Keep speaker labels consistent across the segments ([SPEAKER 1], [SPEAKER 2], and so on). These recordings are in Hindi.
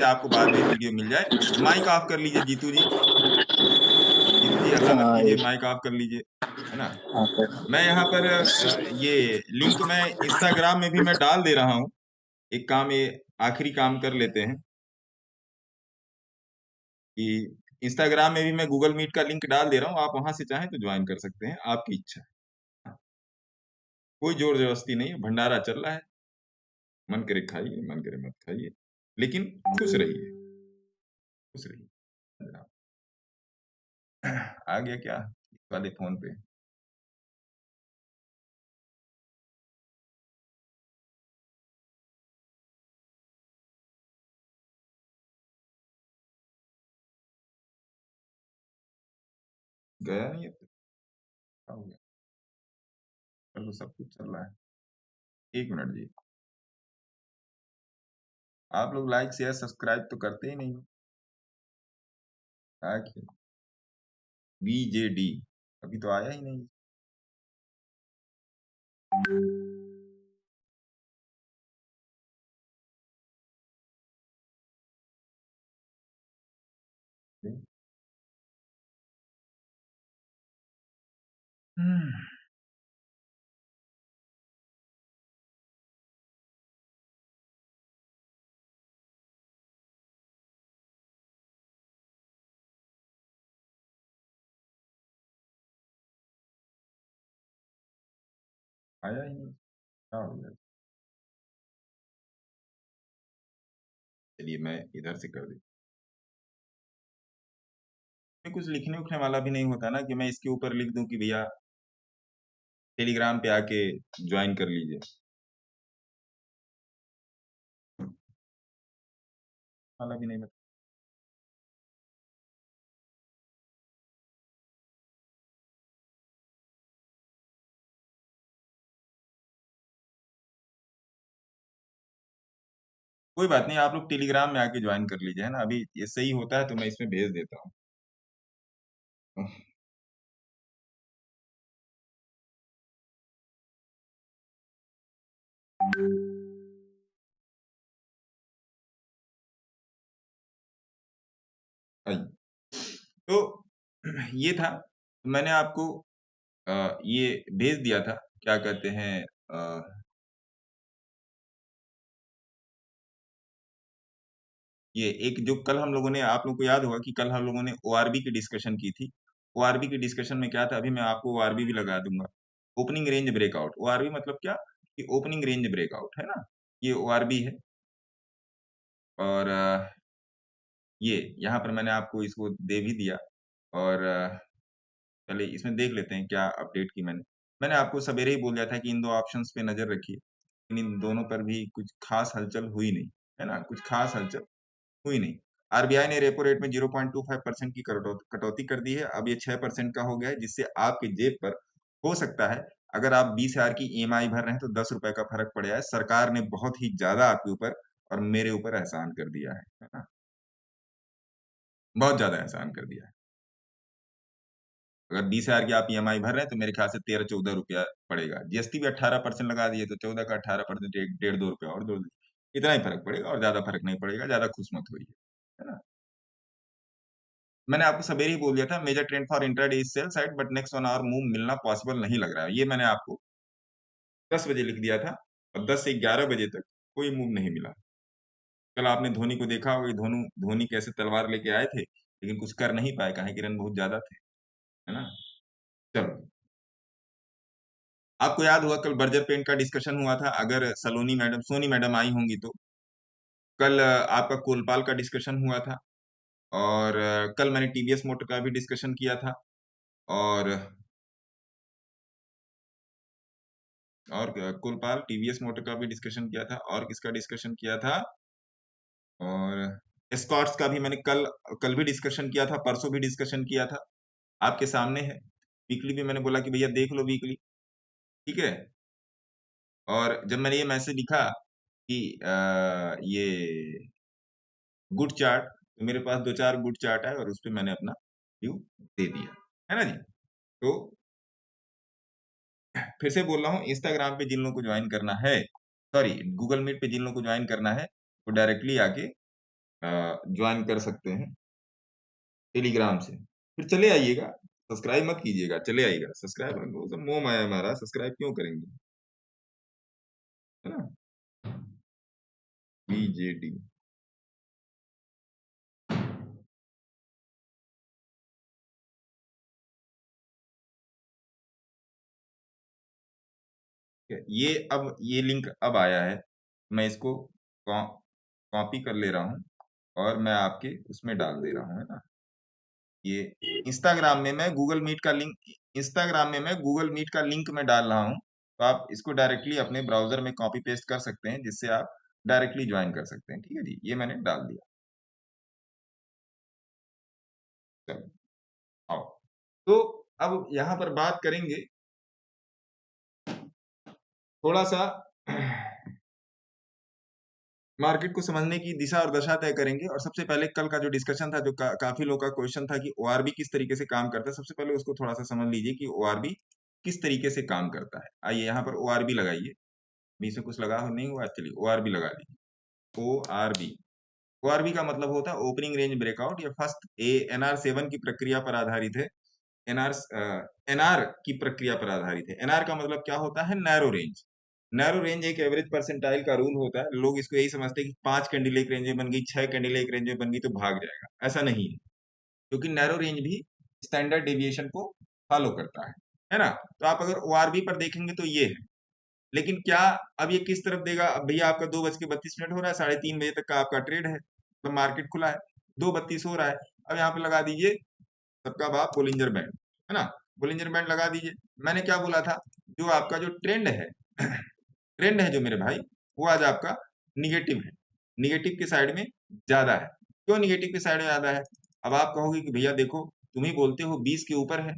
[SPEAKER 1] से आपको बाद में वीडियो मिल जाए। माइक ऑफ कर लीजिए जीतू जी। जीतू जी हल्ला मत
[SPEAKER 2] हाँ
[SPEAKER 1] कीजिए, माइक ऑफ कर लीजिए, है ना?
[SPEAKER 2] हाँ सर।
[SPEAKER 1] मैं यहाँ पर ये लिंक मैं इंस्टाग्राम में भी मैं डाल दे रहा हूँ। एक काम ये आखिरी काम कर लेते हैं कि इंस्टाग्राम में भी मैं गूगल मीट का लिंक डाल दे रहा हूँ, आप वहां से चाहें तो ज्वाइन कर सकते हैं, आपकी इच्छा है। कोई जोर जबरदस्ती नहीं है, भंडारा चल रहा है, मन करे खाइए, मन करे मत खाइए, लेकिन खुश रहिए, खुश रहिए। आ गया क्या इस वाले फोन पे? गया नहीं है तो क्या हो गया? चलो सब कुछ चल रहा है। एक मिनट जी, आप लोग लाइक शेयर सब्सक्राइब तो करते ही नहीं हो। BJD अभी तो आया ही नहीं। हम्म, आया ही नहीं, क्या हो गया? चलिए मैं इधर से कर देता हूँ। कुछ लिखने उखने वाला भी नहीं होता ना कि मैं इसके ऊपर लिख दूं कि भैया टेलीग्राम पे आके ज्वाइन कर लीजिए। वाला भी नहीं बता। कोई बात नहीं, आप लोग टेलीग्राम में आके ज्वाइन कर लीजिए, है ना? अभी ये सही होता है तो मैं इसमें भेज देता हूँ। आइए। तो ये था, मैंने आपको ये भेज दिया था, क्या कहते हैं, ये एक जो कल हम लोगों ने, आप लोगों को याद होगा कि कल हम लोगों ने ओआरबी की डिस्कशन की थी। ओआरबी की डिस्कशन में क्या था, अभी मैं आपको ओआरबी भी लगा दूंगा। ओपनिंग रेंज ब्रेकआउट, ओआरबी मतलब क्या कि ओपनिंग रेंज ब्रेकआउट, है ना? ये ओआरबी है। और ये यहाँ पर मैंने आपको इसको दे भी दिया। और पहले इसमें देख लेते हैं क्या अपडेट की मैंने। मैंने आपको सवेरे ही बोल दिया था कि इन दो ऑप्शंस पे नजर रखिए, लेकिन इन दोनों पर भी कुछ खास हलचल हुई नहीं, है ना? कुछ खास हलचल हुई नहीं। आरबीआई ने रेपो रेट में 0.25% की कटौती कर दी है। अब ये 6% का हो गया है, जिससे आपके जेब पर हो सकता है, अगर आप 20,000 की ईएमआई भर रहे हैं तो 10 रुपए का फर्क पड़ जाए। सरकार ने बहुत ही ज्यादा आपके ऊपर और मेरे ऊपर एहसान कर दिया है ना? बहुत ज्यादा एहसान कर दिया है। अगर 20,000 की आप ईएमआई भर रहे हैं तो मेरे ख्याल से 13-14 रुपया पड़ेगा। जीएसटी भी 18% लगा दिए तो 14 का 18%, एक 1.5-2 रुपया और जोड़ दीजिए, इतना ही फर्क पड़ेगा और ज्यादा फर्क नहीं पड़ेगा। ज्यादा खुश मत होइए, है ना? मैंने आपको सवेरे ही बोल दिया था, major trend for intraday is sell side but next 1 hour move मिलना पॉसिबल नहीं लग रहा है। ये मैंने आपको 10 बजे लिख दिया था और 10 से 11 बजे तक कोई मूव नहीं मिला। कल आपने धोनी को देखा होगा, धोनी धोनी कैसे तलवार लेके आए थे, लेकिन कुछ कर नहीं पाए, काहे कि रन बहुत ज्यादा थे, है ना? चलो, आपको याद होगा कल बर्जर पेंट का डिस्कशन हुआ था, अगर सोनी मैडम आई होंगी तो। कल आपका कोलपाल का डिस्कशन हुआ था। और कल मैंने टीवीएस मोटर का भी डिस्कशन किया था। और कोलपाल टीवीएस मोटर का भी डिस्कशन किया था, और किसका डिस्कशन किया था? और स्कॉट्स का भी मैंने कल कल भी डिस्कशन किया था, परसों भी डिस्कशन किया था, आपके सामने है। वीकली भी मैंने बोला कि भैया देख लो वीकली, ठीक है? और जब मैंने ये मैसेज लिखा कि ये गुड चार्ट, तो मेरे पास 2-4 गुड चार्ट है और उस पे मैंने अपना व्यू दे दिया, है ना जी? तो फिर से बोल रहा हूँ, इंस्टाग्राम पे जिन लोगों को ज्वाइन करना है, सॉरी गूगल मीट पे जिन लोगों को ज्वाइन करना है, वो डायरेक्टली आके ज्वाइन कर सकते हैं टेलीग्राम से। फिर चले आइएगा, सब्सक्राइब मत कीजिएगा, चले आइएगा। सब्सक्राइब वो सब मोह माया हमारा, सब्सक्राइब क्यों करेंगे, है ना? बीजेडी ये लिंक अब आया है, मैं इसको कॉपी कर ले रहा हूँ और मैं आपके उसमें डाल दे रहा हूँ, है ना? ये इंस्टाग्राम में मैं गूगल मीट का लिंक में डाल रहा हूँ, तो आप इसको डायरेक्टली अपने ब्राउजर में कॉपी पेस्ट कर सकते हैं, जिससे आप डायरेक्टली ज्वाइन कर सकते हैं। ठीक है जी, ये मैंने डाल दिया। चलो आओ, तो अब यहाँ पर बात करेंगे थोड़ा सा मार्केट को समझने की दिशा और दशा तय करेंगे। और सबसे पहले कल का जो डिस्कशन था, जो काफी लोगों का क्वेश्चन था कि ओआरबी किस तरीके से काम करता है, सबसे पहले उसको थोड़ा सा समझ लीजिए कि ओआरबी किस तरीके से काम करता है। आइए यहाँ पर ओआरबी लगाइए, बीच में कुछ लगा हो नहीं हुआ, चलिए ओआरबी लगा लीजिए। ओआरबी ओआरबी का मतलब होता है ओपनिंग रेंज ब्रेकआउट। या फर्स्ट एनआर 7 की प्रक्रिया पर आधारित है। एनआर एनआर की प्रक्रिया पर आधारित है। एनआर का मतलब क्या होता है, नैरो रेंज। नैरो रेंज एक एवरेज परसेंटाइल का रूल होता है। लोग इसको यही समझते हैं कि 5 कैंडल एक रेंज में बन गई, 6 कैंडल एक रेंज में बन गई तो भाग जाएगा। ऐसा नहीं है, क्योंकि नैरो रेंज भी स्टैंडर्ड डेविएशन को फॉलो करता है ना? तो आप अगर ओआरबी पर देखेंगे तो ये है। लेकिन क्या अब ये किस तरफ देगा? अब भैया आपका 2:32 हो रहा है, 3:30 बजे तक का आपका ट्रेड है, तो मार्केट खुला है, 2:32 हो रहा है। अब यहाँ पे लगा दीजिए सबका बाप बोलिंजर बैंड, है ना? बोलिंजर बैंड लगा दीजिए। मैंने क्या बोला था, जो आपका जो ट्रेंड है ट्रेंड है जो मेरे भाई, वो आज आपका निगेटिव है, निगेटिव के साइड में ज्यादा है। क्यों निगेटिव के साइड में ज्यादा है? अब आप कहोगे कि भैया देखो, तुम ही बोलते हो 20 के ऊपर है,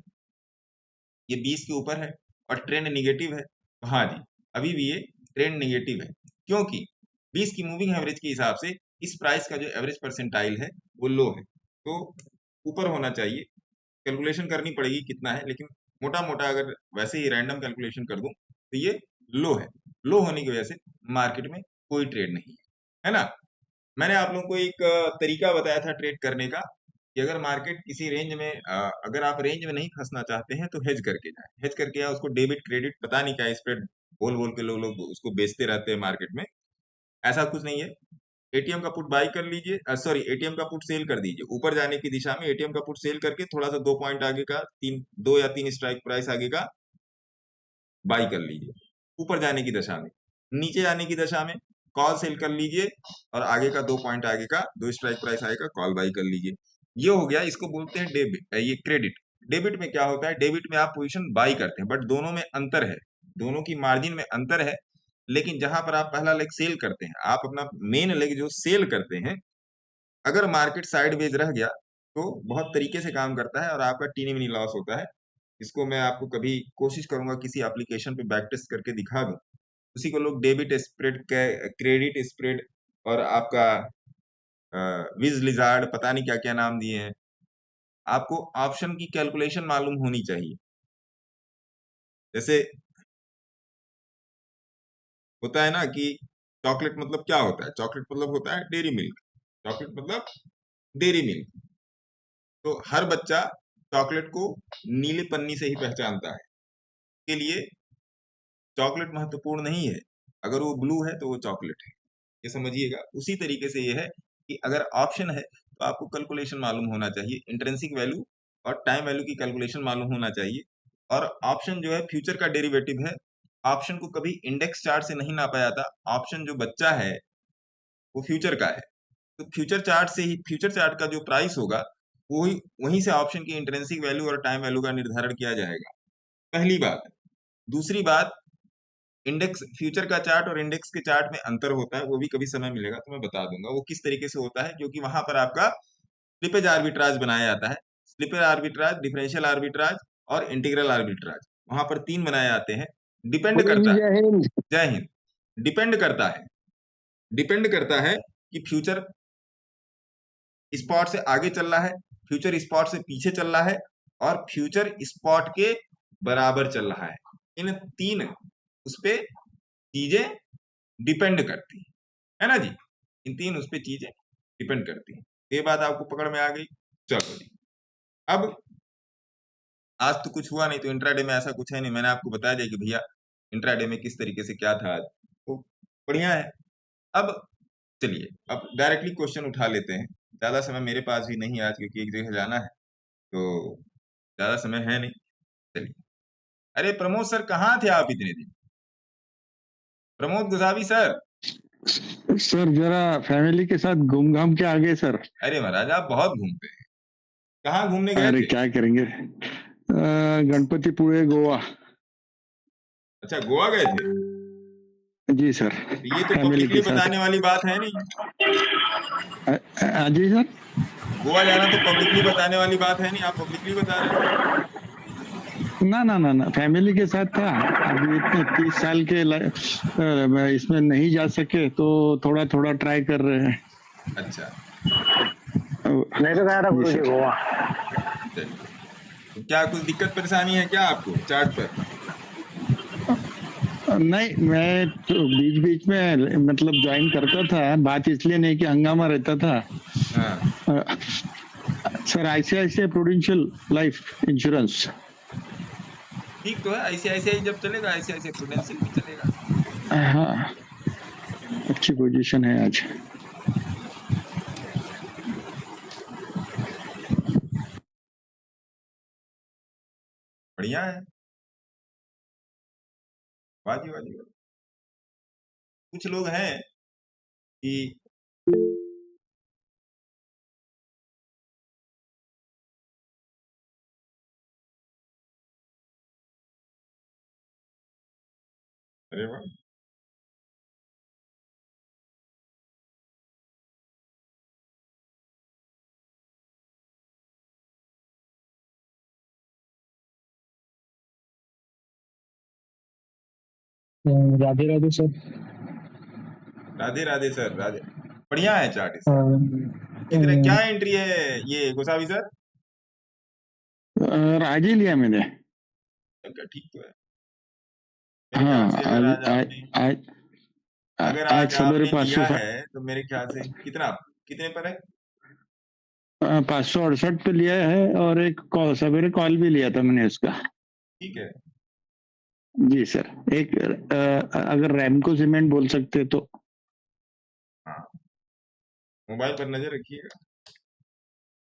[SPEAKER 1] ये 20 के ऊपर है और ट्रेंड निगेटिव है। तो हाँ जी, अभी भी ये ट्रेंड निगेटिव है, क्योंकि 20 की मूविंग एवरेज के हिसाब से इस प्राइस का जो एवरेज परसेंटाइल है वो लो है, तो ऊपर होना चाहिए। कैलकुलेशन करनी पड़ेगी कितना है, लेकिन मोटा मोटा अगर वैसे ही रैंडम कैलकुलेशन कर दूं तो ये लो है। लो होने की वजह से मार्केट में कोई ट्रेड नहीं है ना? मैंने आप लोगों को एक तरीका बताया था ट्रेड करने का, कि अगर मार्केट किसी रेंज में अगर आप रेंज में नहीं फंसना चाहते हैं तो हेज करके जाए। हेज करके या उसको डेबिट क्रेडिट पता नहीं क्या स्प्रेड बोल बोल के लोग उसको बेचते रहते हैं मार्केट में। ऐसा कुछ नहीं है। एटीएम का पुट बाई कर लीजिए, सॉरी एटीएम का पुट सेल कर दीजिए। ऊपर जाने की दिशा में एटीएम का पुट सेल करके थोड़ा सा 2 पॉइंट आगे का, 2 या 3 स्ट्राइक प्राइस आगे का बाई कर लीजिए ऊपर जाने की दशा में। नीचे जाने की दशा में कॉल सेल कर लीजिए और आगे का 2 पॉइंट आगे का 2 स्ट्राइक प्राइस आएगा, कॉल बाई कर लीजिए। ये हो गया, इसको बोलते हैं डेबिट, ये क्रेडिट। डेबिट में क्या होता है, डेबिट में आप पोजीशन बाई करते हैं, बट दोनों में अंतर है, दोनों की मार्जिन में अंतर है। लेकिन जहां पर आप पहला लेग सेल करते हैं, आप अपना मेन लेग जो सेल करते हैं, अगर मार्केट साइडवेज रह गया तो बहुत तरीके से काम करता है और आपका टीनी मिनी लॉस होता है। इसको मैं आपको कभी कोशिश करूंगा किसी एप्लीकेशन पे बैक टेस्ट करके दिखा दूं। उसी को लोग डेबिट स्प्रेड, क्रेडिट स्प्रेड और आपका विज लिजार्ड, पता नहीं क्या क्या नाम दिए हैं। आपको ऑप्शन की कैलकुलेशन मालूम होनी चाहिए। जैसे होता है ना कि चॉकलेट मतलब क्या होता है, चॉकलेट मतलब होता है डेयरी मिल्क, चॉकलेट मतलब डेयरी मिल्क। तो हर बच्चा चॉकलेट को नीले पन्नी से ही पहचानता है। के लिए चॉकलेट महत्वपूर्ण नहीं है, अगर वो ब्लू है तो वो चॉकलेट है, ये समझिएगा। उसी तरीके से ये है कि अगर ऑप्शन है तो आपको कैलकुलेशन मालूम होना चाहिए, इंट्रिंसिक वैल्यू और टाइम वैल्यू की कैलकुलेशन मालूम होना चाहिए। और ऑप्शन जो है फ्यूचर का डेरिवेटिव है। ऑप्शन को कभी इंडेक्स चार्ट से नहीं नापा जाता। ऑप्शन जो बच्चा है वो फ्यूचर का है, तो फ्यूचर चार्ट से ही, फ्यूचर चार्ट का जो प्राइस होगा वही, वहीं से ऑप्शन की इंट्रिंसिक वैल्यू और टाइम वैल्यू का निर्धारण किया जाएगा। पहली बात। दूसरी बात, इंडेक्स फ्यूचर का चार्ट और इंडेक्स के चार्ट में अंतर होता है, वो भी कभी समय मिलेगा तो मैं बता दूंगा वो किस तरीके से होता है, क्योंकि वहां पर आपका स्लिपेज आर्बिट्राज बनाया जाता है। स्लिपेज आर्बिट्राज, डिफरेंशियल आर्बिट्राज और इंटीग्रल आर्बिट्राज, वहां पर 3 बनाए जाते हैं। डिपेंड
[SPEAKER 2] गुरु जी
[SPEAKER 1] करता है,
[SPEAKER 2] जय हिंद।
[SPEAKER 1] जय हिंद। डिपेंड करता है, डिपेंड करता है कि फ्यूचर स्पॉट से आगे चल रहा है, फ्यूचर स्पॉट से पीछे चल रहा है और फ्यूचर स्पॉट के बराबर चल रहा है। इन 3 उस पे चीजें डिपेंड करती है ना जी? इन 3 उस पे चीजें डिपेंड करती है। ये बात आपको पकड़ में आ गई। चलो जी, अब आज तो कुछ हुआ नहीं, तो इंट्राडे में ऐसा कुछ है नहीं, मैंने आपको बता दिया कि भैया इंट्राडे में किस तरीके से क्या था आज, तो बढ़िया है। अब चलिए, अब डायरेक्टली क्वेश्चन उठा लेते हैं। ज्यादा समय मेरे पास भी नहीं है आज, क्योंकि एक जगह जाना है, तो ज्यादा समय है नहीं। चलिए, अरे प्रमोद सर कहाँ थे आप इतने दिन? प्रमोद गोसावी सर।
[SPEAKER 2] सर जरा फैमिली के साथ घूम घाम के आ गए सर।
[SPEAKER 1] अरे महाराज, आप बहुत घूमते हैं, कहाँ घूमने गए
[SPEAKER 2] अरे
[SPEAKER 1] थे?
[SPEAKER 2] क्या करेंगे, गणपतिपुळे गोवा।
[SPEAKER 1] अच्छा, गोवा गए थे?
[SPEAKER 2] जी सर,
[SPEAKER 1] ये तो
[SPEAKER 2] फैमिली
[SPEAKER 1] पब्लिकली
[SPEAKER 2] के साथ।
[SPEAKER 1] बताने वाली बात है नहीं।
[SPEAKER 2] जी सर।
[SPEAKER 1] गोवा जाना तो पब्लिकली बताने वाली बात है नहीं, आप पब्लिकली बता रहे हैं।
[SPEAKER 2] ना ना ना ना, फैमिली के साथ था। अभी इतने 30 साल के इसमें नहीं जा सके, तो थोड़ा थोड़ा ट्राई कर रहे हैं।
[SPEAKER 1] अच्छा,
[SPEAKER 2] नहीं तो गया था गुरु जी गोवा।
[SPEAKER 1] चलिए, तो क्या कुछ दिक्कत परेशानी है क्या आपको चार्ट पर?
[SPEAKER 2] नहीं, मैं तो बीच बीच में मतलब ज्वाइन करता था, बात इसलिए नहीं कि हंगामा रहता था।
[SPEAKER 1] हाँ,
[SPEAKER 2] sir ICICI prudential life insurance.
[SPEAKER 1] ठीक तो है, आईसीआईसीआई जब चलेगा, आईसीआईसीआई प्रूडेंशियल भी चलेगा।
[SPEAKER 2] हाँ, अच्छी पोजीशन है आज।
[SPEAKER 1] बढ़िया है, वाह जी वाह जी वाह। कुछ लोग हैं कि अरे वाह,
[SPEAKER 3] राधे राधे सर।
[SPEAKER 1] राधे राधे सर, राधे। बढ़िया है चार्ट इसका। कितने क्या
[SPEAKER 3] अ,
[SPEAKER 1] एंट्री है ये गोसावी सर?
[SPEAKER 2] आज ही लिया मैंने।
[SPEAKER 1] क्या ठीक तो है। मेरे ख्याल
[SPEAKER 2] हाँ,
[SPEAKER 1] से अगर
[SPEAKER 2] आज
[SPEAKER 1] आज
[SPEAKER 2] आज
[SPEAKER 1] आपने
[SPEAKER 2] आज
[SPEAKER 1] अगर
[SPEAKER 2] आज
[SPEAKER 1] आज
[SPEAKER 2] सवेरे
[SPEAKER 1] आपने लिया है, तो मेरे ख्याल से कितना, कितने पर है?
[SPEAKER 2] 568 पे लिया है, और एक कॉल सवेरे कॉल भी लिया था मैंने इसका।
[SPEAKER 1] ठीक है।
[SPEAKER 2] जी सर। एक अगर रैमको सीमेंट बोल सकते तो।
[SPEAKER 1] हाँ, मोबाइल पर नजर रखिएगा।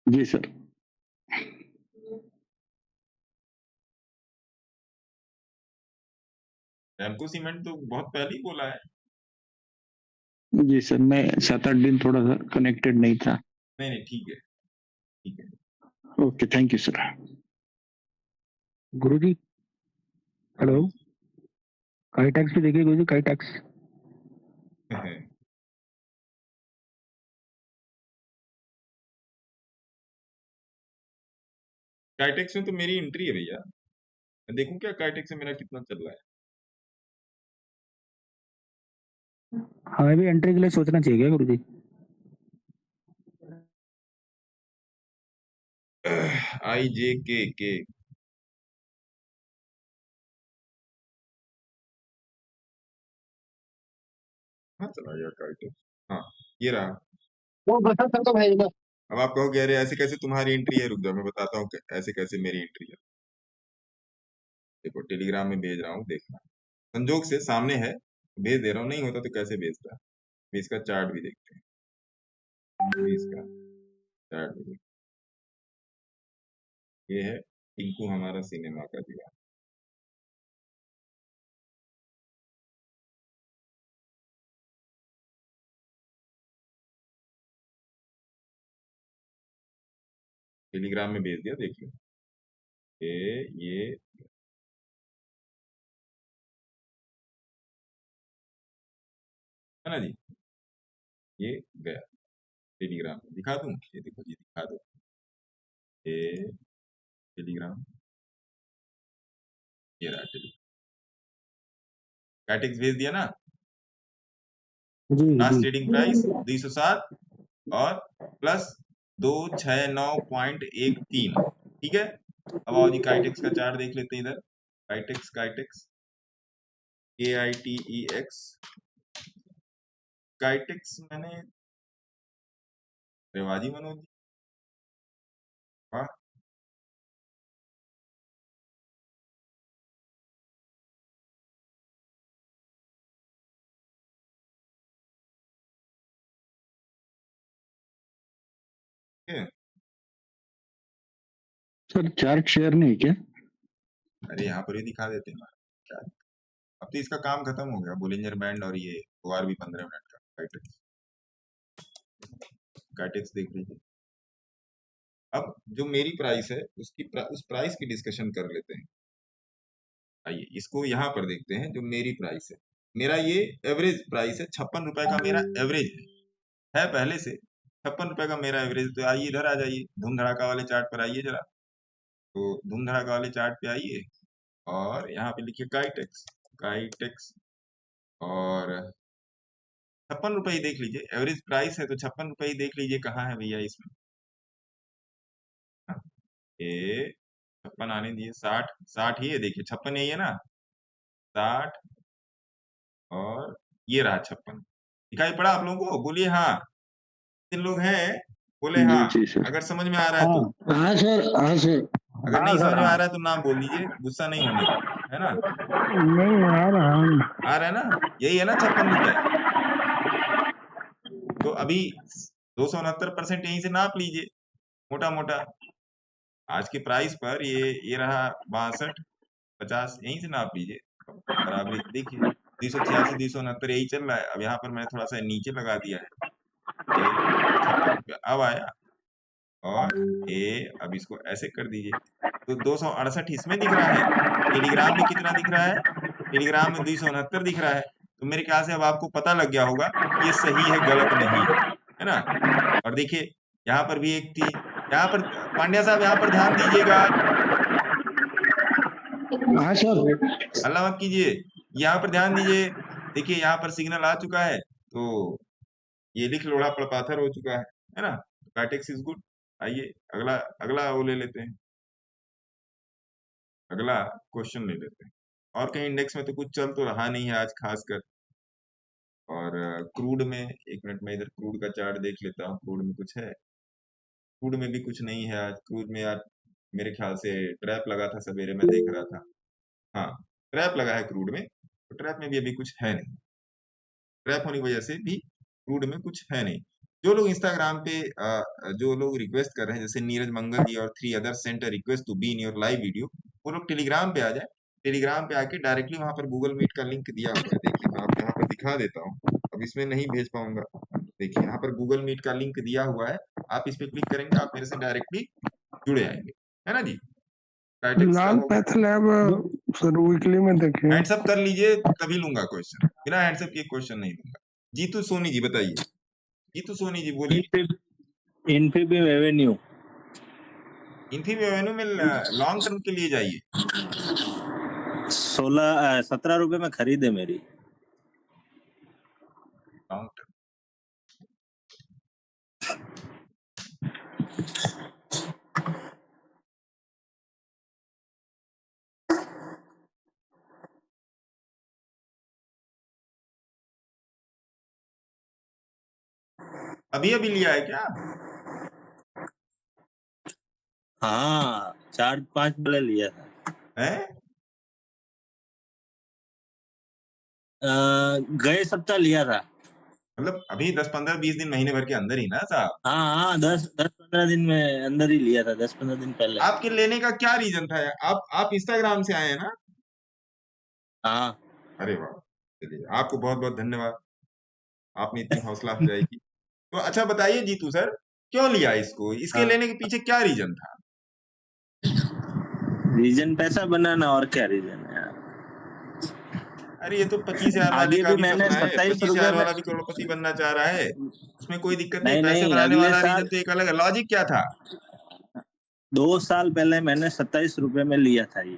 [SPEAKER 2] जी सर।
[SPEAKER 1] रैमको सीमेंट तो बहुत पहले ही बोला है।
[SPEAKER 2] जी सर, मैं 7-8 दिन थोड़ा सा कनेक्टेड नहीं था।
[SPEAKER 1] नहीं नहीं, ठीक है, ठीक
[SPEAKER 2] okay, thank you sir.
[SPEAKER 3] Guru ji hello.
[SPEAKER 1] है।
[SPEAKER 3] काई टैक्स भी देखिए गुरु जी, काई टैक्स।
[SPEAKER 1] काइटेक्स में तो मेरी एंट्री है भैया, मैं देखूं क्या काइटेक्स में मेरा कितना चल रहा
[SPEAKER 3] हमें भी एंट्री के लिए सोचना चाहिए क्या गुरु जी?
[SPEAKER 1] है। IJK हाँ, चला गया काइटेक्स। हाँ, ये रहा।
[SPEAKER 3] वो बता सर तो भाई।
[SPEAKER 1] अब आप कहोगे अरे ऐसे कैसे तुम्हारी एंट्री है, रुक जाओ मैं बताता हूँ ऐसे कैसे मेरी एंट्री है। देखो, टेलीग्राम में भेज रहा हूँ, देखना। संजोग से सामने है, भेज दे रहा हूँ, नहीं होता तो कैसे भेजता। मैं इसका चार्ट भी देखते हैं, अभी इसका चार्ट भी देखते हैं। ये है टिंकू हमारा सिनेमा का दीवार। टेलीग्राम में भेज दिया, देख लो। ये है ना जी, ये गया टेलीग्राम में, दिखा दूं? ये देखो जी, दिखा दो। ये टेलीग्राम, ये रहा टेलीग्राम। कैटेक्स भेज दिया ना।
[SPEAKER 3] जी
[SPEAKER 1] लास्ट
[SPEAKER 3] जी।
[SPEAKER 1] ट्रेडिंग प्राइस 207 और प्लस 269.13। ठीक है। अब आओ जी, काइटेक्स का चार्ट देख लेते हैं इधर। काइटेक्स, काइटेक्स, KITEX। काइटेक्स मैंने अरे वाह जी मनोज जी, वाह। ये,
[SPEAKER 2] सर चार्ट शेयर नहीं क्या?
[SPEAKER 1] अरे यहाँ पर ही दिखा देते हैं क्या। अब तो इसका काम खत्म हो गया, बोलिंजर बैंड और ये ORB 15 मिनट का काइटेक्स। काइटेक्स देख लीजिए। अब जो मेरी प्राइस है उस प्राइस की डिस्कशन कर लेते हैं। आइए इसको यहाँ पर देखते हैं, जो मेरी प्राइस है। मेरा ये एवरेज प्राइस है, 56 रुपए का मेरा एवरेज है पहले से। 56 रुपए का मेरा एवरेज। तो आइए इधर आ जाइए, धूम धड़ाका वाले चार्ट पर आइए जरा। तो धूम धड़ाका वाले चार्ट पे आइए और यहाँ पे लिखिए काइटेक्स। काइटेक्स और 56 रुपए ही देख लीजिए, एवरेज प्राइस है तो 56 रुपए ही देख लीजिए कहाँ है भैया इसमें। हाँ, ये 56 आने दिए, 60 ही है, देखिए 56 यही है ना, 60 और ये रहा 56। दिखाई पड़ा आप लोगों को? बोलिए हाँ। 3 लोग हैं, बोले
[SPEAKER 2] जी
[SPEAKER 1] हाँ।
[SPEAKER 2] जी सर।
[SPEAKER 1] अगर समझ में आ रहा है तो,
[SPEAKER 2] हाँ हाँ सर, हाँ सर।
[SPEAKER 1] अगर
[SPEAKER 3] हाँ
[SPEAKER 1] नहीं
[SPEAKER 3] सर
[SPEAKER 1] समझ में आ
[SPEAKER 3] हाँ।
[SPEAKER 1] रहा है तो नाम बोल दीजिए, गुस्सा नहीं होने का, है ना।
[SPEAKER 3] नहीं आ रहा हूँ।
[SPEAKER 1] आ रहा है ना, यही है ना 56 रुपए। तो अभी 269% यहीं से नाप लीजिए मोटा मोटा। आज के प्राइस पर ये रहा 62, 50, यहीं से नाप लीजिए बराबरी। देखिए 286, 269 यही चल रहा है। अब यहाँ पर मैंने थोड़ा सा नीचे लगा दिया है, ये 56 रुपया अब आया। और ये अब इसको ऐसे कर दीजिए तो 268 इसमें दिख रहा है। टेलीग्राम में कितना दिख रहा है? टेलीग्राम में 269 दिख रहा है। तो मेरे ख्याल से अब आपको पता लग गया होगा कि ये सही है गलत नहीं है ना। और देखिए यहाँ पर भी एक थी, यहाँ पर पांड्या साहब यहाँ पर ध्यान दीजिएगा,
[SPEAKER 2] हाँ सर।
[SPEAKER 1] हल्ला मत कीजिए, यहाँ पर ध्यान दीजिए। देखिए यहाँ पर सिग्नल आ चुका है, तो ये लिख लोढ़ा पड़पाथर हो चुका है ना। Kitex is good. आइए अगला अगला वो ले लेते हैं, अगला क्वेश्चन ले लेते हैं। और कहीं इंडेक्स में तो कुछ चल तो रहा नहीं है आज खासकर। और क्रूड में, एक मिनट में इधर क्रूड का चार्ट देख लेता हूँ, क्रूड में कुछ है? क्रूड में भी कुछ नहीं है आज। क्रूड में यार मेरे ख्याल से ट्रैप लगा था, सवेरे में देख रहा था। हाँ, ट्रैप लगा है क्रूड में, तो ट्रैप में भी अभी कुछ है नहीं। ट्रैप होने की वजह से भी क्रूड में कुछ है नहीं। जो लोग इंस्टाग्राम पे जो लोग रिक्वेस्ट कर रहे हैं, जैसे नीरज मंगल जी और 3 other sent request to be in your live video, वो लोग टेलीग्राम पे आ जाए। टेलीग्राम पे आके डायरेक्टली वहां पर गूगल मीट का लिंक दिया हुआ है। देखिए मैं आपको यहाँ पर दिखा देता हूँ, अब इसमें नहीं भेज पाऊंगा। देखिए यहाँ पर गूगल मीट का लिंक दिया हुआ है, आप इस पे क्लिक करेंगे, आप मेरे से डायरेक्टली जुड़े आएंगे, है ना जी। काइटेक्स का
[SPEAKER 4] लाल
[SPEAKER 1] होगा,
[SPEAKER 4] पैथलैब सर वीकली में देखे।
[SPEAKER 1] हैंड्सअप कर लीजिए तभी लूंगा क्वेश्चन, बिना हैंड्सअप के क्वेश्चन नहीं दूंगा। जीतू सोनी जी बताइए, जीतू सोनी जी बोलिए।
[SPEAKER 3] इन्फीबीम एवेन्यू
[SPEAKER 1] इन्फीबीम एवेन्यू में लॉन्ग टर्म के लिए जाइए।
[SPEAKER 3] 17 रुपए में खरीदे मेरी।
[SPEAKER 1] लॉन्ग टर्म, अभी अभी लिया है क्या?
[SPEAKER 3] हाँ 4-5 वाले लिया था।
[SPEAKER 1] है
[SPEAKER 3] गए सप्ताह लिया था।
[SPEAKER 1] मतलब अभी 10, 15, 20 दिन, महीने भर के अंदर ही ना साहब?
[SPEAKER 3] हाँ 10-15 दिन में अंदर ही लिया था, 10-15 दिन पहले।
[SPEAKER 1] आपके लेने का क्या रीजन था? आप इंस्टाग्राम से आए हैं ना?
[SPEAKER 3] हाँ
[SPEAKER 1] अरे वाह, चलिए आपको बहुत बहुत धन्यवाद, आपने इतनी हौसला अफजाई की। तो अच्छा बताइए जीतू सर, क्यों लिया इसको? इसके
[SPEAKER 3] हाँ।
[SPEAKER 1] लेने के पीछे क्या रीजन था?
[SPEAKER 3] रीजन पैसा बनाना, और क्या रीजन है यार।
[SPEAKER 1] अरे ये तो 25,000 वाले
[SPEAKER 3] आगे
[SPEAKER 1] का
[SPEAKER 3] भी
[SPEAKER 1] भी
[SPEAKER 3] मैंने
[SPEAKER 1] सपना है,
[SPEAKER 3] 27 रुपए
[SPEAKER 1] 25,000
[SPEAKER 3] में।
[SPEAKER 1] वाला भी करोड़पति बनना चाह रहा है, उसमें कोई दिक्कत नहीं।
[SPEAKER 3] नहीं
[SPEAKER 1] पैसे
[SPEAKER 3] नहीं,
[SPEAKER 1] बनाने
[SPEAKER 3] अगले
[SPEAKER 1] वाला
[SPEAKER 3] साल
[SPEAKER 1] रीजन तो एक अलग है। लॉजिक क्या था?
[SPEAKER 3] 2 साल पहले मैंने 27 रुपए में लिया था ये।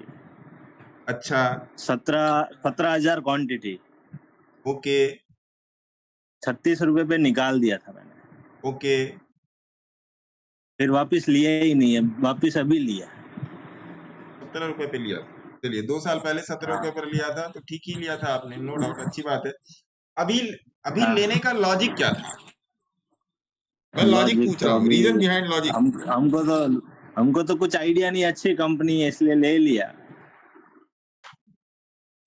[SPEAKER 1] अच्छा
[SPEAKER 3] 17,000 क्वांटिटी,
[SPEAKER 1] ओके
[SPEAKER 3] 36 रुपए पे निकाल दिया था मैंने।
[SPEAKER 1] ओके,
[SPEAKER 3] फिर वापस लिया ही नहीं है, वापस अभी लिया।
[SPEAKER 1] 17 रुपए पे लिया था। चलिए 2 साल पहले 17 रुपए पर लिया था तो ठीक ही लिया था आपने, नो डाउट, अच्छी बात है। अभी अभी
[SPEAKER 3] हाँ।
[SPEAKER 1] लेने का लॉजिक क्या था? मैं लॉजिक
[SPEAKER 3] लॉजिक
[SPEAKER 1] पूछ
[SPEAKER 3] तो
[SPEAKER 1] रहा हूँ,
[SPEAKER 3] अभी
[SPEAKER 1] रीजन बिहाइंड लॉजिक।
[SPEAKER 3] हमको तो कुछ आइडिया नहीं, अच्छी कंपनी है इसलिए ले लिया।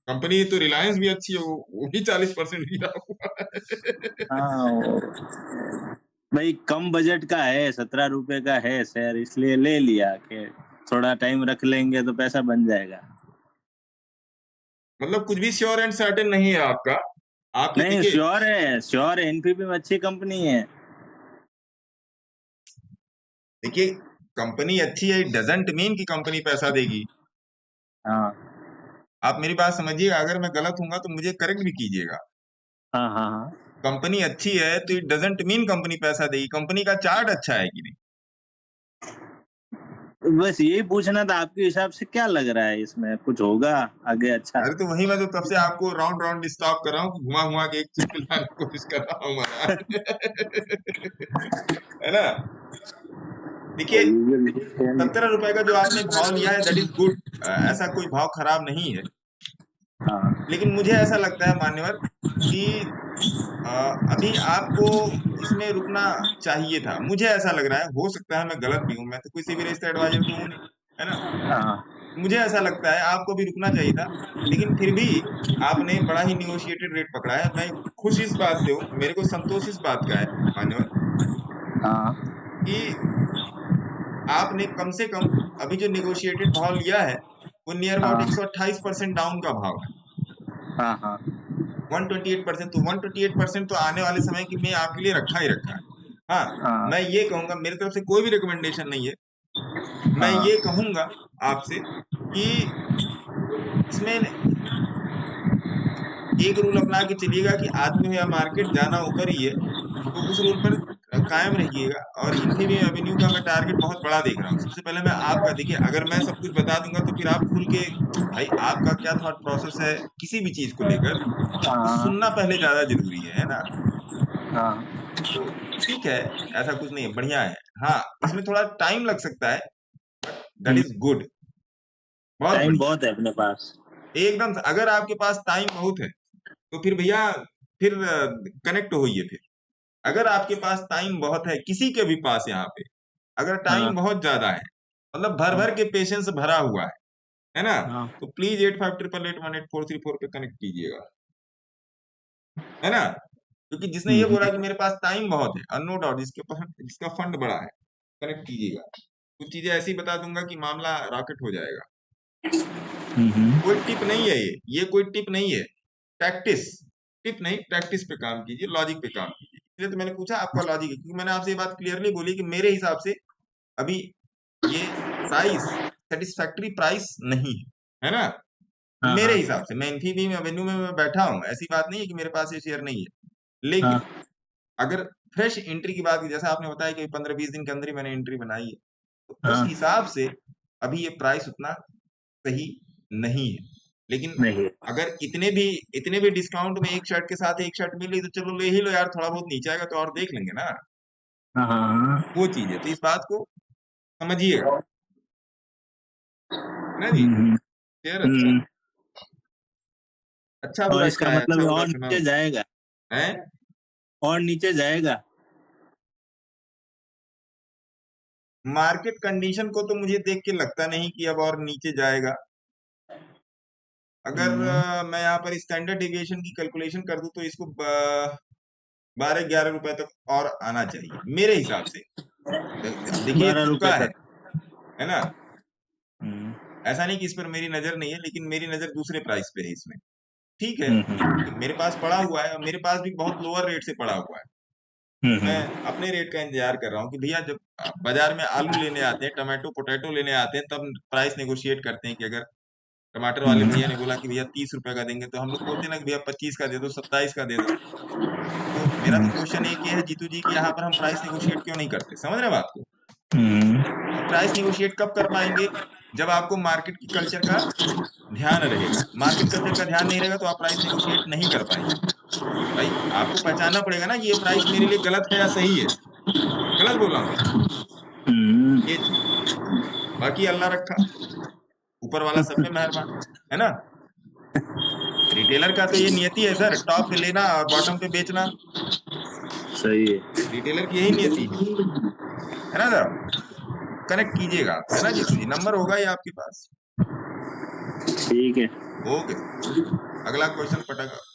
[SPEAKER 1] कंपनी तो रिलायंस भी अच्छी है, वो भी 40% गिरा हुआ है।
[SPEAKER 3] हाँ भाई कम बजट का है, 17 रुपए का है शेयर, इसलिए ले लिया कि थोड़ा टाइम रख लेंगे तो पैसा बन जाएगा।
[SPEAKER 1] मतलब कुछ भी श्योर एंड सर्टेन नहीं है आपका। आपके
[SPEAKER 3] नहीं,
[SPEAKER 1] देखिए,
[SPEAKER 3] श्योर है, एनपीपी में अच्छी कंपनी है।
[SPEAKER 1] देखिए कंपनी अच्छी है, डजंट मीन कि कंपनी पैसा देगी।
[SPEAKER 3] हाँ
[SPEAKER 1] आप मेरी बात समझिएगा, अगर मैं गलत हूंगा तो मुझे करेक्ट भी कीजिएगा।
[SPEAKER 3] हाँ हाँ हाँ।
[SPEAKER 1] कंपनी अच्छी है तो इट डजंट मीन कंपनी पैसा देगी। कंपनी का चार्ट अच्छा है कि नहीं?
[SPEAKER 3] बस यही पूछना था, आपके हिसाब से क्या लग रहा है, इसमें कुछ होगा आगे अच्छा?
[SPEAKER 1] अरे तो वही मैं तो तब से आपको राउंड राउंड स्टॉप कर रहा हूँ, घुमा घुमा के एक चीज पे लाने की कोशिश कर रहा हूँ महाराज। है ना? देखिए 17 रुपए का जो आपने भाव लिया है दैट इज गुड, ऐसा कोई भाव खराब नहीं है।
[SPEAKER 3] हाँ
[SPEAKER 1] लेकिन मुझे ऐसा लगता है मान्यवर कि अभी आपको इसमें रुकना चाहिए था। मुझे ऐसा लग रहा है, हो सकता है मैं गलत भी हूँ, मैं तो किसी भी रिश्ते एडवाइजर तो हूँ नहीं, है ना?
[SPEAKER 3] हाँ
[SPEAKER 1] मुझे ऐसा लगता है आपको भी रुकना चाहिए था, लेकिन फिर भी आपने बड़ा ही निगोशिएटेड रेट पकड़ा है। मैं खुश इस बात से हूँ, मेरे को संतोष इस बात का है मान्यवर
[SPEAKER 3] हाँ
[SPEAKER 1] कि आपने कम से कम अभी जो निगोशिएटेड भाव लिया है वो नियर अबाउट
[SPEAKER 3] हाँ
[SPEAKER 1] 128% डाउन का भाव है।
[SPEAKER 3] हाँ हाँ
[SPEAKER 1] 128%, तो 128% तो आने वाले समय की में आपके लिए रखा ही रखा है। हाँ,
[SPEAKER 3] हाँ
[SPEAKER 1] मैं ये कहूंगा, मेरी तरफ से कोई भी रिकमेंडेशन नहीं है, मैं
[SPEAKER 3] हाँ
[SPEAKER 1] ये कहूंगा आपसे कि इसमें एक रूल अपना के चलिएगा कि आज में या मार्केट जाना ऊपर ही है, तो उस रूल पर कायम रहिएगा। और इन्फीबीम एवेन्यू का मैं टारगेट बहुत बड़ा देख रहा हूँ। सबसे पहले मैं आपका, देखिए अगर मैं सब कुछ बता दूंगा तो फिर आप खुल के, भाई आपका क्या थॉट प्रोसेस है किसी भी चीज को लेकर, तो
[SPEAKER 3] हाँ
[SPEAKER 1] सुनना पहले ज्यादा जरूरी है ना?
[SPEAKER 3] हाँ
[SPEAKER 1] तो ठीक है, ऐसा कुछ नहीं है, बढ़िया है। हाँ, इसमें थोड़ा टाइम लग सकता है, दैट इज गुड, बहुत
[SPEAKER 3] टाइम
[SPEAKER 1] बढ़िया।
[SPEAKER 3] बहुत है अपने पास।
[SPEAKER 1] एकदम से, अगर आपके पास टाइम बहुत है तो फिर भैया फिर कनेक्ट होइए। फिर अगर आपके पास टाइम बहुत है, किसी के भी पास यहाँ पे अगर
[SPEAKER 3] हाँ
[SPEAKER 1] टाइम बहुत ज्यादा है, मतलब भर
[SPEAKER 3] हाँ
[SPEAKER 1] भर के पेशेंस भरा हुआ है ना?
[SPEAKER 3] हाँ
[SPEAKER 1] तो प्लीज 8588188434 पे कनेक्ट कीजिएगा, है ना? क्योंकि जिसने ये बोला कि मेरे पास टाइम बहुत है, नो डाउट जिसका फंड बड़ा है, कनेक्ट कीजिएगा। कुछ चीजें ऐसी बता दूंगा कि मामला रॉकेट हो जाएगा। कोई टिप नहीं है ये कोई टिप नहीं है, प्रैक्टिस, टिप नहीं, प्रैक्टिस पे काम कीजिए, लॉजिक पे काम कीजिए। इसलिए तो मैंने पूछा आपका लॉजिक है, क्योंकि मैंने आपसे ये बात क्लियरली बोली कि मेरे हिसाब से अभी ये प्राइस सेटिस्फैक्टरी प्राइस नहीं है ना?
[SPEAKER 3] हाँ
[SPEAKER 1] मेरे
[SPEAKER 3] हाँ
[SPEAKER 1] हिसाब से, मैं इन्फीबीम एवेन्यू में मैं बैठा हूँ, ऐसी बात नहीं है कि मेरे पास ये शेयर नहीं है। लेकिन
[SPEAKER 3] हाँ
[SPEAKER 1] अगर फ्रेश एंट्री की बात की, जैसा आपने बताया कि 15-20 दिन के अंदर ही मैंने एंट्री बनाई है, तो उस
[SPEAKER 3] हाँ
[SPEAKER 1] हिसाब से अभी ये प्राइस उतना सही नहीं है। लेकिन
[SPEAKER 3] नहीं
[SPEAKER 1] अगर इतने भी डिस्काउंट में एक शर्ट के साथ एक शर्ट मिली तो चलो ले ही लो यार, थोड़ा बहुत नीचे आएगा तो और देख लेंगे ना,
[SPEAKER 3] हाँ हाँ
[SPEAKER 1] वो चीज है। तो इस बात को समझिएगा, है ना जी? शेयर अच्छा
[SPEAKER 3] हम्म।
[SPEAKER 1] अच्छा
[SPEAKER 3] और
[SPEAKER 1] बुरा
[SPEAKER 3] इसका
[SPEAKER 1] क्या है, अच्छा
[SPEAKER 3] मतलब
[SPEAKER 1] बुरा
[SPEAKER 3] और
[SPEAKER 1] सुनाओ
[SPEAKER 3] नीचे जाएगा,
[SPEAKER 1] है।
[SPEAKER 3] और नीचे जाएगा।
[SPEAKER 1] मार्केट कंडीशन को तो मुझे देख के लगता नहीं कि अब और नीचे जाएगा। अगर मैं यहाँ पर स्टैंडर्ड डेविएशन की कैलकुलेशन कर दूं तो इसको 12-11 रुपए तक और आना चाहिए मेरे हिसाब से। देखिए
[SPEAKER 3] 12 रुपए
[SPEAKER 1] तुक्का
[SPEAKER 3] तक।
[SPEAKER 1] है ना?
[SPEAKER 3] हम्म
[SPEAKER 1] ऐसा नहीं कि इस पर मेरी नजर नहीं है, लेकिन मेरी नजर दूसरे प्राइस पे है इसमें। ठीक है,
[SPEAKER 3] हम्म
[SPEAKER 1] मेरे पास पड़ा हुआ है और मेरे पास भी बहुत लोअर रेट से पड़ा हुआ है। मैं अपने रेट का इंतजार कर रहा हूँ कि भैया जब बाजार में आलू लेने आते हैं, टमाटो पोटैटो लेने आते हैं, तब प्राइस नेगोशिएट करते हैं कि अगर टमाटर वाले भैया ने बोला कि भैया 30 रुपए का देंगे, तो हम लोग बोलते हैं ना कि भैया 25 का दे दो, 27 का दे दो। तो मेरा तो क्वेश्चन एक ये है जीतू जी कि यहाँ पर हम प्राइस नेगोशिएट क्यों नहीं करते? समझ रहे हैं बात को? हम प्राइस नेगोशिएट कब कर पाएंगे? जब आपको मार्केट की कल्चर का ध्यान रहेगा। मार्केट कल्चर का ध्यान नहीं रहेगा तो आप प्राइस नेगोशिएट नहीं कर पाएंगे। भाई आपको पहचानना पड़ेगा ना कि ये प्राइस मेरे लिए गलत है या सही है। गलत बोल रहा हूँ ये चीज। बाकी अल्लाह रखा, ऊपर वाला सब पे मेहरबान, है ना? रिटेलर का तो ये नियति है सर, टॉप पे लेना और बॉटम पे बेचना।
[SPEAKER 3] सही है।
[SPEAKER 1] रिटेलर की यही नीति है ना सर? कनेक्ट कीजिएगा, है ना जीतू जी? नंबर होगा ही आपके पास।
[SPEAKER 3] ठीक है।
[SPEAKER 1] ओके, अगला क्वेश्चन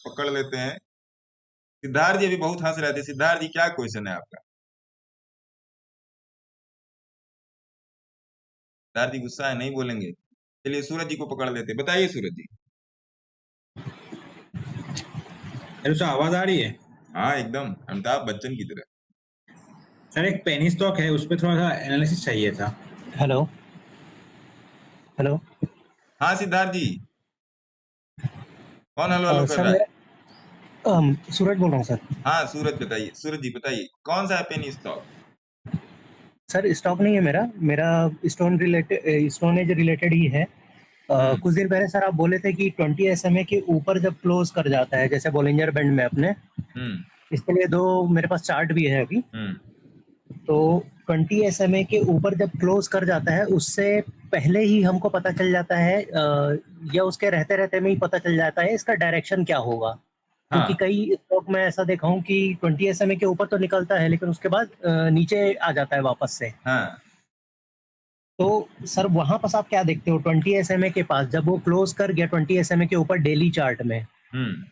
[SPEAKER 1] पकड़ लेते हैं। सिद्धार्थ जी अभी बहुत हंस रहे थे। सिद्धार्थ जी क्या क्वेश्चन है आपका? सिद्धार्थ जी गुस्सा है, नहीं बोलेंगे। चलिए सूरज जी को पकड़ लेते हैं। बताइए सूरज जी।
[SPEAKER 5] हेलो सर, आवाज आ रही है?
[SPEAKER 1] हाँ एकदम अमिताभ बच्चन की तरह।
[SPEAKER 5] सर एक पेनी स्टॉक है, उस पर थोड़ा सा एनालिसिस चाहिए था।
[SPEAKER 6] Hello hello.
[SPEAKER 1] हाँ सिद्धार्थ जी, कौन हेलो हेलो कर
[SPEAKER 6] सर
[SPEAKER 1] रहा है?
[SPEAKER 6] मेरा सूरज बोल रहा हूँ सर।
[SPEAKER 1] हाँ सूरज बताइए, सूरज जी बताइए कौन सा है पेनी स्टॉक?
[SPEAKER 6] सर स्टॉक नहीं है मेरा मेरा स्टोनेज रिलेटेड ही है। कुछ दिन पहले सर आप बोले थे कि 20 SMA के ऊपर जब क्लोज कर जाता है, जैसे बॉलिंजर बैंड में अपने,
[SPEAKER 1] हम्म
[SPEAKER 6] इसके लिए दो मेरे पास चार्ट भी है अभी।
[SPEAKER 1] हम्म
[SPEAKER 6] तो 20 SMA के ऊपर जब क्लोज कर जाता है, उससे पहले ही हमको पता चल जाता है या उसके रहते रहते में ही पता चल जाता है इसका डायरेक्शन क्या होगा। क्योंकि
[SPEAKER 1] हाँ
[SPEAKER 6] कई स्टॉक में ऐसा देखा हूँ कि 20 SMA के ऊपर तो निकलता है, लेकिन उसके बाद नीचे आ जाता है वापस से।
[SPEAKER 1] हाँ
[SPEAKER 6] तो सर वहां पास आप क्या देखते हो 20 SMA के पास, जब वो क्लोज कर गया 20 SMA के ऊपर डेली चार्ट में,
[SPEAKER 1] हम्म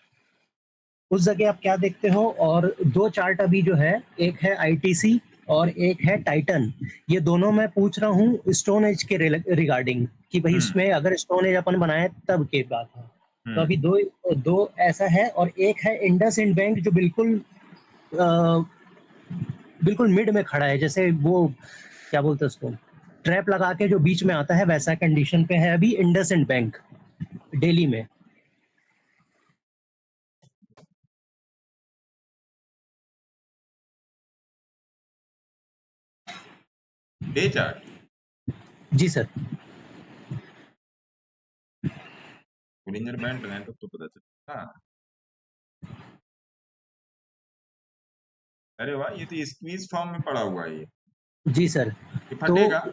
[SPEAKER 6] उस जगह आप क्या देखते हो? और दो चार्ट अभी जो है, एक है ITC और एक है टाइटन। ये दोनों मैं पूछ रहा हूँ स्टोन एज के रिगार्डिंग, कि भाई
[SPEAKER 1] हम्म
[SPEAKER 6] इसमें अगर स्टोन एज अपन बनाए तब की बात है। तो अभी दो दो ऐसा है, और एक है इंडसइंड बैंक जो बिल्कुल मिड में खड़ा है, जैसे वो क्या बोलते हैं उसको, ट्रैप लगा के जो बीच में आता है, वैसा कंडीशन पे है अभी इंडसइंड बैंक डेली में।
[SPEAKER 1] Day chart.
[SPEAKER 6] जी सर।
[SPEAKER 1] बॉलिंजर बैंड लगाए तो पता चलता। हाँ अरे वाह, ये तो स्क्वीज फॉर्म में पड़ा हुआ है ये
[SPEAKER 6] जी सर। तो
[SPEAKER 1] फटेगा।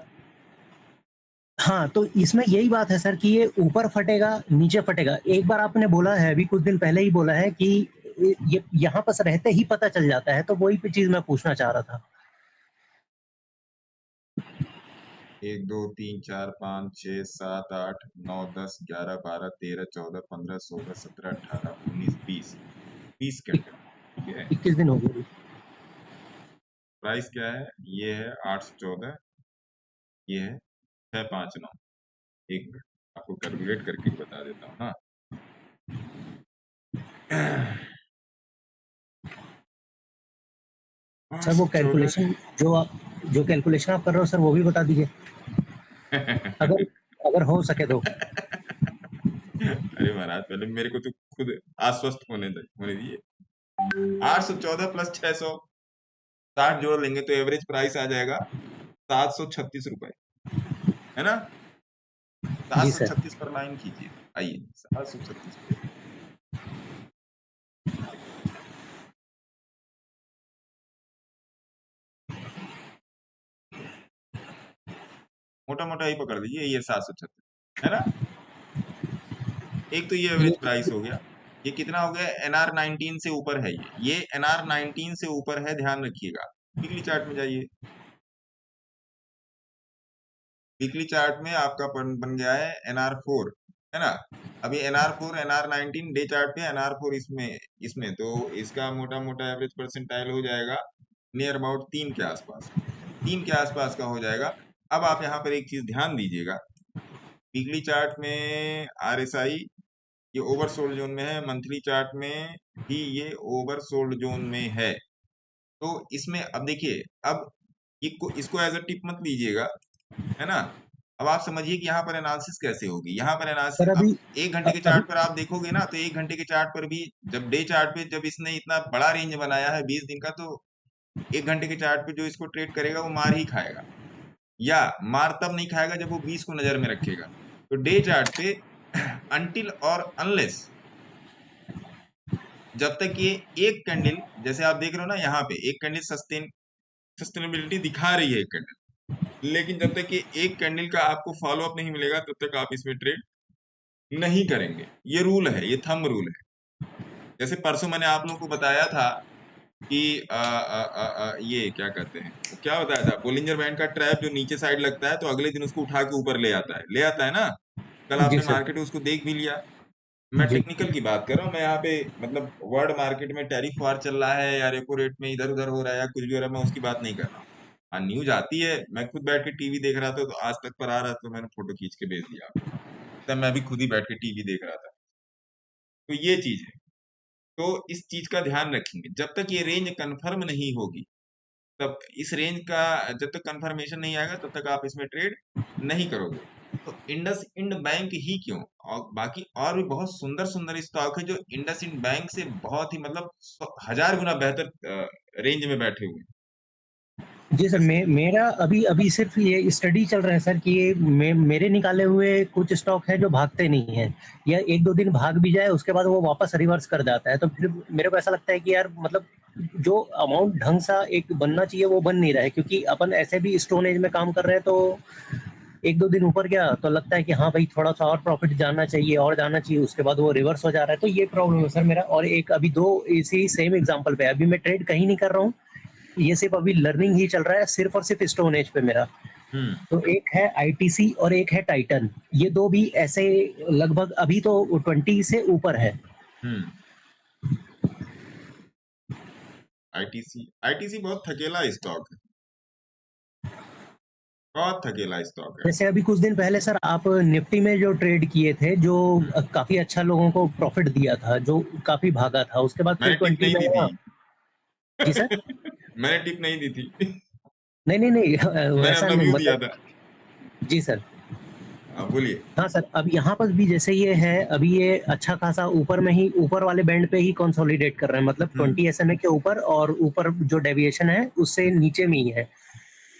[SPEAKER 6] हाँ, तो इसमें यही बात है सर कि ये ऊपर फटेगा नीचे फटेगा। एक बार आपने बोला है, अभी कुछ दिन पहले ही बोला है कि ये यहाँ पास रहते ही पता चल जाता है, तो वही चीज मैं पूछना चाह रहा था।
[SPEAKER 1] 1 2 3 4 5 6 7 8 9 10 11 12 13 14 15 16 17 18 19 20 कैंडल। ठीक है,
[SPEAKER 6] 21 दिन हो गए।
[SPEAKER 1] प्राइस क्या है? ये है 814, ये है 659। एक मिनट आपको कैलकुलेट करके बता देता हूँ। हाँ
[SPEAKER 6] सर वो
[SPEAKER 1] 814।
[SPEAKER 6] कैलकुलेशन जो कैलकुलेशन आप कर रहे हो सर, वो भी बता दीजिए अगर अगर हो सके तो।
[SPEAKER 1] अरे महाराज पहले मेरे को तो खुद आश्वस्त होने दीजिए। 814 प्लस 660 जोड़ लेंगे तो एवरेज प्राइस आ जाएगा 736 रुपए, है ना?
[SPEAKER 6] जी सर।
[SPEAKER 1] 736 पर लाइन कीजिए। आइए 736 पे। मोटा मोटा ही पकड़ लीजिए, ये 736 है ना? एक तो ये एवरेज प्राइस हो गया। ये कितना हो गया? NR 19 से ऊपर है ये NR 19 से ऊपर है, ध्यान रखिएगा। वीकली चार्ट में जाइए। वीकली चार्ट में आपका बन गया है NR 4, है ना? अभी NR 4 NR 19 डे चार्ट पे NR 4 इसमें तो इसका मोटा मोटा एवरेज परसेंटाइल हो जाएगा नियर अबाउट 3 के आसपास। 3 के आसपास का हो जाएगा। अब आप यहाँ पर एक चीज ध्यान दीजिएगा, वीकली चार्ट में RSI ये ओवरसोल्ड जोन में है, मंथली चार्ट में भी ये ओवरसोल्ड जोन में है। तो इसमें अब देखिए, अब इसको एज अ टिप मत लीजिएगा, है ना? अब आप समझिए कि यहाँ पर एनालिसिस कैसे होगी। यहाँ पर
[SPEAKER 6] सर
[SPEAKER 1] एनालिसिस
[SPEAKER 6] अभी
[SPEAKER 1] अब 1 घंटे के
[SPEAKER 6] अभी
[SPEAKER 1] चार्ट पर आप देखोगे ना, तो 1 घंटे के चार्ट पर भी जब डे चार्ट पे जब इसने इतना बड़ा रेंज बनाया है 20 दिन का, तो 1 घंटे के चार्ट पे जो इसको ट्रेड करेगा वो मार ही खाएगा। या मार तब नहीं खाएगा जब वो 20 को नजर में रखेगा। तो डे चार्ट पे अनटिल और अनलेस जब तक ये एक कैंडल, जैसे आप देख रहे हो ना यहाँ पे एक कैंडल सस्टेनेबिलिटी दिखा रही है एक कैंडल, लेकिन जब तक ये एक कैंडल का आपको फॉलो अप नहीं मिलेगा तब तक आप इसमें ट्रेड नहीं करेंगे। ये रूल है, ये थंब रूल है। जैसे परसों मैंने आप लोगों को बताया था कि ये क्या कहते हैं, वो क्या बताया था, बोलिंजर बैंड का ट्रैप जो नीचे साइड लगता है तो अगले दिन उसको उठा के ऊपर ले आता है ना। कल
[SPEAKER 6] जी
[SPEAKER 1] आपने
[SPEAKER 6] सर।
[SPEAKER 1] मार्केट में उसको देख भी लिया। मैं
[SPEAKER 6] जी
[SPEAKER 1] टेक्निकल की बात कर रहा हूँ, मैं यहाँ पे मतलब वर्ल्ड मार्केट में टैरिफ वार चल रहा है या रेपो रेट में इधर उधर हो रहा है या कुछ भी हो रहा है, मैं उसकी बात नहीं कर रहा हूँ। हाँ, न्यूज आती है, मैं खुद बैठ के टीवी देख रहा था तो आज तक पर आ रहा था, तो मैंने फोटो खींच के भेज दिया आपको। तब मैं भी खुद ही बैठ के टीवी देख रहा था। तो ये चीज है, तो इस चीज का ध्यान रखेंगे जब तक ये रेंज कंफर्म नहीं होगी, तब इस रेंज का जब तक कंफर्मेशन नहीं आएगा तब तक आप इसमें ट्रेड नहीं करोगे। तो इंडस इंड बैंक ही क्यों, और बाकी और भी बहुत सुंदर सुंदर स्टॉक है जो इंडस इंड बैंक से बहुत ही मतलब 1000 गुना बेहतर रेंज में बैठे हुए हैं।
[SPEAKER 6] जी सर, मेरा अभी अभी सिर्फ ये स्टडी चल रहा है सर कि ये मेरे निकाले हुए कुछ स्टॉक है जो भागते नहीं है, या एक दो दिन भाग भी जाए उसके बाद वो वापस रिवर्स कर जाता है, तो फिर मेरे को ऐसा लगता है कि यार मतलब जो अमाउंट ढंग सा एक बनना चाहिए वो बन नहीं रहा है, क्योंकि अपन ऐसे भी स्टोन एज में काम कर रहे हैं, तो एक दो दिन ऊपर गया तो लगता है कि हाँ भाई थोड़ा सा और प्रॉफिट जाना चाहिए और जाना चाहिए, उसके बाद वो रिवर्स हो जा रहा है, तो ये प्रॉब्लम है सर मेरा। और एक अभी दो इसी सेम एग्जांपल पे, अभी मैं ट्रेड कहीं नहीं कर रहा हूँ, ये सिर्फ अभी लर्निंग ही चल रहा है, सिर्फ और सिर्फ स्टोन एज पे मेरा।
[SPEAKER 1] हम्म
[SPEAKER 6] तो एक है आईटीसी और एक है टाइटन, ये दो भी ऐसे लगभग अभी तो 20 से ऊपर है।
[SPEAKER 1] हम्म आईटीसी आईटीसी बहुत थकेला स्टॉक है, बहुत थकेला स्टॉक है।
[SPEAKER 6] जैसे अभी कुछ दिन पहले सर आप निफ्टी में जो ट्रेड किए थे, जो काफी अच्छा लोगों को प्रॉफिट दिया था, जो काफी भागा था, उसके बाद फिर
[SPEAKER 1] मैंने टिप
[SPEAKER 6] 20
[SPEAKER 1] नहीं
[SPEAKER 6] में
[SPEAKER 1] दी
[SPEAKER 6] गया।
[SPEAKER 1] थी।
[SPEAKER 6] जी सर।
[SPEAKER 1] मैंने टिप नहीं दी थी।
[SPEAKER 6] नहीं नहीं नहीं,
[SPEAKER 1] मैंने
[SPEAKER 6] वैसा
[SPEAKER 1] अपना
[SPEAKER 6] नहीं
[SPEAKER 1] व्यू दिया
[SPEAKER 6] मतलब।
[SPEAKER 1] था।
[SPEAKER 6] जी सर।
[SPEAKER 1] बोलिए।
[SPEAKER 6] हाँ सर, अब यहाँ पर भी जैसे ये है, अभी ये अच्छा खासा ऊपर में ही, ऊपर वाले बैंड पे ही कंसोलिडेट कर रहे हैं, मतलब
[SPEAKER 1] हम्म
[SPEAKER 6] 20 SMA के ऊपर, और ऊपर जो डेविएशन है उससे नीचे में ही है।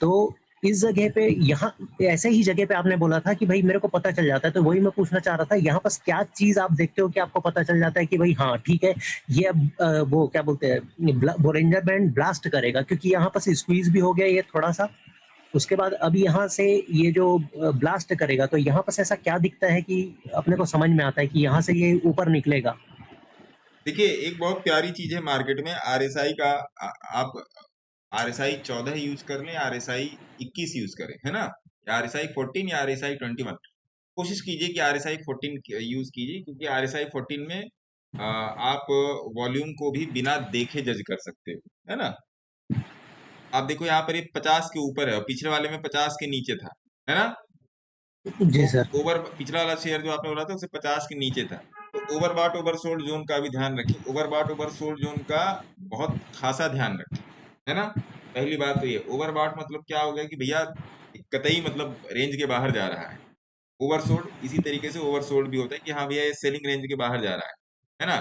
[SPEAKER 6] तो इस जगह पे, यहाँ ऐसे ही जगह पे आपने बोला था कि भाई मेरे को पता चल जाता है, तो वही मैं पूछना चाह रहा था, यहाँ पर क्या चीज आप देखते हो कि आपको पता चल जाता है कि भाई हाँ ठीक है, ये अब वो क्या बोलते हैं, बोरेंजर बैंड ब्लास्ट करेगा, क्योंकि यहाँ पर स्क्वीज भी हो गया ये थोड़ा सा, उसके बाद अब यहाँ से ये जो ब्लास्ट करेगा, तो यहाँ पर ऐसा क्या दिखता है कि अपने को समझ में आता है कि यहाँ से ये ऊपर निकलेगा।
[SPEAKER 1] देखिए, एक बहुत प्यारी चीज है मार्केट में आरएसआई का। आप आरएसआई 14 यूज कर लें, आरएसआई 21 यूज करें, है ना, या आरएसआई 14 या आरएसआई 21। कोशिश कीजिए कि आरएसआई 14 यूज कीजिए, क्योंकि आरएसआई 14 में आप वॉल्यूम को भी बिना देखे जज कर सकते हो, है ना। आप देखो यहाँ पर ये 50 के ऊपर है और पिछले वाले में 50 के नीचे था, है ना। तो
[SPEAKER 6] जी सर।
[SPEAKER 1] ओवर पिछला वाला शेयर जो आपने बोला था उससे 50 के नीचे था। तो ओवरबॉट ओवरसोल्ड जोन का भी ध्यान रखें, ओवरबॉट ओवरसोल्ड जोन का बहुत खासा ध्यान रखें, है ना। पहली बात तो ये ओवरबॉट मतलब क्या हो गया कि भैया कतई मतलब रेंज के बाहर जा रहा है। ओवरसोल्ड इसी तरीके से ओवरसोल्ड भी होता है कि हाँ भैया ये सेलिंग रेंज के बाहर जा रहा है ना।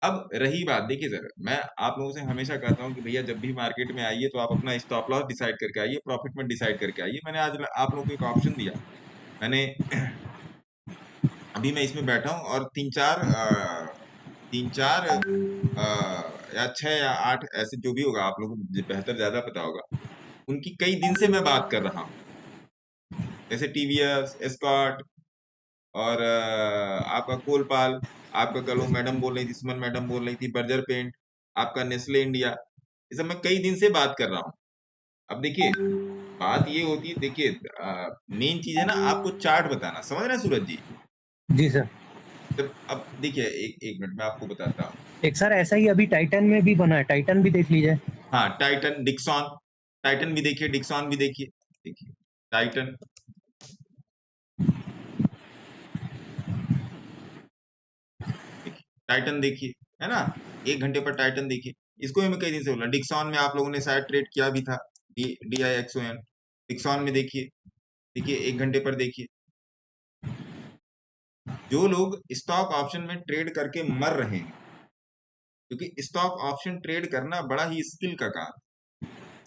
[SPEAKER 1] अब रही बात, देखिए सर, मैं आप लोगों से हमेशा कहता हूँ कि भैया जब भी मार्केट में आइए तो आप अपना स्टॉप लॉस डिसाइड करके आइए, प्रॉफिट में डिसाइड करके आइए। मैंने आज आप लोगों को एक ऑप्शन दिया, मैंने अभी मैं इसमें बैठा हूँ और तीन चार या 6 या 8 ऐसे जो भी होगा, आप लोगों को बेहतर ज्यादा पता होगा, उनकी कई दिन से मैं बात कर रहा हूँ, जैसे टीवीएस, एस्कॉर्ट और आपका कोलपाल, आपका कल वो मैडम बोल रही थी, सुमन मैडम बोल रही थी बर्जर पेंट, आपका नेस्ले इंडिया, ये सब मैं कई दिन से बात कर रहा हूँ। अब देखिए, बात ये होती है, देखिए मेन चीज है ना आपको चार्ट बताना, समझ रहे हैं सूरज जी।
[SPEAKER 6] जी सर।
[SPEAKER 1] जब अब देखिए एक मिनट में आपको बताता हूँ।
[SPEAKER 6] एक सर ऐसा ही अभी टाइटन में भी बना है, टाइटन भी देख लीजिए।
[SPEAKER 1] हाँ, टाइटन, डिक्सॉन, टाइटन भी देखिए, डिक्सॉन भी देखिए, देखिए टाइटन, देखिए टाइटन देखिए, है ना। 1 घंटे पर टाइटन देखिए, इसको भी मैं कई दिन से बोल रहा हूँ। डिक्सॉन में आप लोगों ने शायद ट्रेड किया भी था, DIXON, डिक्सॉन में देखिए, देखिए 1 घंटे पर देखिए। जो लोग स्टॉक ऑप्शन में ट्रेड करके मर रहे हैं, क्योंकि स्टॉक ऑप्शन ट्रेड करना बड़ा ही स्किल का काम,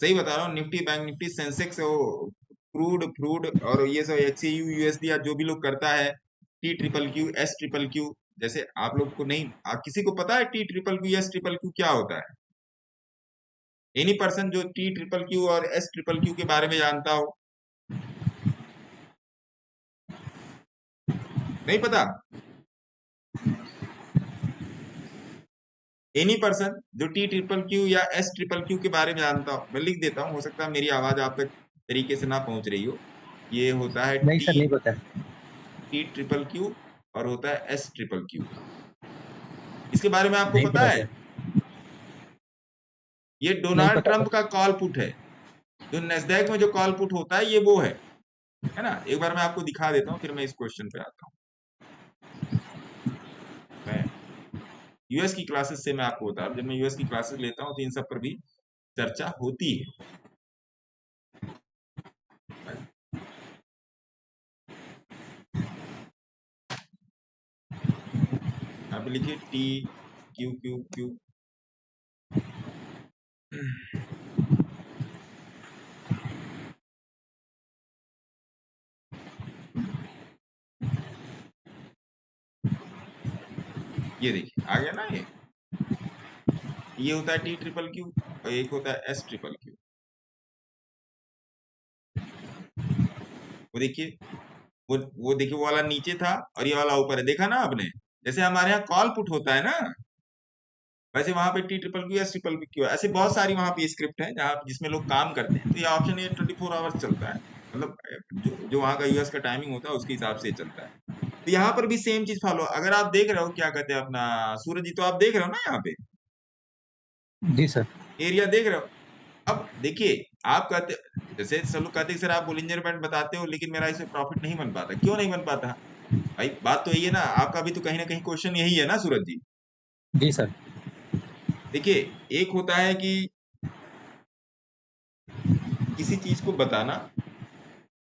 [SPEAKER 1] सही बता रहा हूँ। निफ्टी, बैंक निफ्टी, सेंसेक्स, वो क्रूड फ्रूड और ये सब XAU USD या जो भी लोग करता है, T-ट्रिपल Q, S-ट्रिपल Q, जैसे आप लोग को नहीं, किसी को पता है T-ट्रिपल Q, S-ट्रिपल Q क्या होता है? एनी पर्सन जो T-ट्रिपल Q और S-ट्रिपल Q के बारे में जानता हो? नहीं पता? एनी पर्सन जो T-QQQ या S-QQQ के बारे में जानता हो, मैं लिख देता हूँ, हो सकता है मेरी आवाज आप तक तरीके से ना पहुंच रही हो। ये होता है
[SPEAKER 6] नहीं सर, नहीं पता है।
[SPEAKER 1] T-QQQ और होता है S-QQQ। इसके बारे में आपको
[SPEAKER 6] नहीं
[SPEAKER 1] पता
[SPEAKER 6] पता
[SPEAKER 1] है?
[SPEAKER 6] सर,
[SPEAKER 1] ये
[SPEAKER 6] नहीं
[SPEAKER 1] डोनाल्ड
[SPEAKER 6] पता
[SPEAKER 1] ट्रंप
[SPEAKER 6] सर।
[SPEAKER 1] का कॉल पुट है। जो नैस्डैक में जो कॉल पुट होता है, ये वो है ना? एक बार मैं आपको दिखा देता हूँ, फिर मैं इस क्वेश्चन पे आता हूँ। मैं यूएस की क्लासेस से मैं आपको बता रहा हूँ, जब मैं यूएस की क्लासेस लेता हूँ तो इन सब पर भी चर्चा होती है। यहाँ पे लिखिए T-QQQ। ये देखिए आ गया ना, ये होता है T-QQQ और एक होता है S-QQQ। वो देखिए, वो देखिए, वो वाला नीचे था और ये वाला ऊपर है, देखा ना आपने? जैसे हमारे यहाँ कॉल पुट होता है ना, वैसे वहां पे T-QQQ S-QQQ ऐसे बहुत सारी वहां पे स्क्रिप्ट है जहाँ जिसमें लोग काम करते हैं। तो ये ऑप्शन ये 24 आवर्स चलता है, मतलब जो वहां का यूएस का टाइमिंग होता है उसके हिसाब से चलता है। तो यहाँ पर भी सेम चीज फॉलो, अगर आप देख रहे हो क्या कहते हैं अपना सूरज जी, तो आप देख रहे हो ना यहाँ पे
[SPEAKER 6] जी सर।
[SPEAKER 1] एरिया देख रहे हो। अब देखिए, आप कहते, जैसे सब लोग कहते हैं सर आप बोलिंजर बैंड बताते हो लेकिन मेरा इससे प्रॉफिट नहीं बन पाता, क्यों नहीं बन पाता? भाई बात तो यही है ना, आपका भी तो कहीं ना कहीं क्वेश्चन यही है ना सूरज जी।
[SPEAKER 6] जी सर।
[SPEAKER 1] देखिए, एक होता है कि किसी चीज को बताना,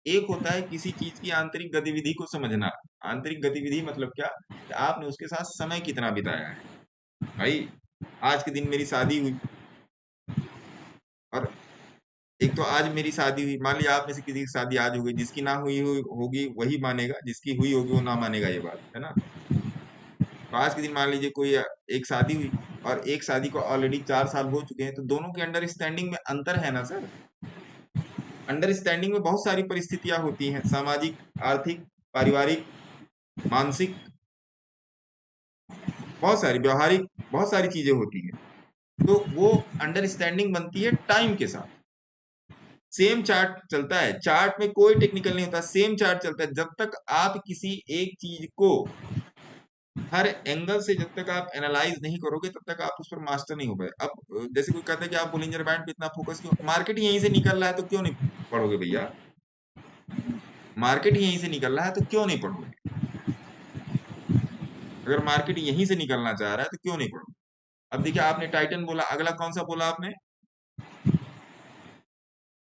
[SPEAKER 1] एक होता है किसी चीज की आंतरिक गतिविधि को समझना। आंतरिक गतिविधि मतलब क्या, कि आपने उसके साथ समय कितना बिताया है। भाई आज के दिन मेरी शादी हुई, और एक तो आज मेरी शादी हुई, मान लिया आप में से किसी की शादी आज हो गई, जिसकी ना हुई होगी वही मानेगा, जिसकी हुई होगी वो ना मानेगा, ये बात है ना। तो आज के दिन मान लीजिए कोई एक शादी हुई और एक शादी को ऑलरेडी 4 साल हो चुके हैं, तो दोनों के अंडरस्टैंडिंग में अंतर है ना सर। अंडरस्टैंडिंग में बहुत सारी परिस्थितियां होती हैं, सामाजिक, आर्थिक, पारिवारिक, मानसिक, बहुत सारी व्यवहारिक, बहुत सारी चीजें होती हैं। तो वो अंडरस्टैंडिंग बनती है टाइम के साथ। सेम चार्ट चलता है, चार्ट में कोई टेक्निकल नहीं होता, सेम चार्ट चलता है। जब तक आप किसी एक चीज को हर एंगल से जब तक आप एनालाइज नहीं करोगे तब तक आप उस पर मास्टर नहीं हो पाए। अब जैसे कोई कहता है कि आप बोलिंजर बैंड पे इतना फोकस क्यों, मार्केट यहीं से निकल रहा है तो क्यों नहीं पढ़ोगे भैया? मार्केट यहीं से निकल रहा है तो क्यों नहीं पढ़ोगे? अगर मार्केट यहीं से निकलना चाह रहा है तो क्यों नहीं पढ़ोगे? अब देखिए, आपने टाइटन बोला, अगला कौन सा बोला आपने?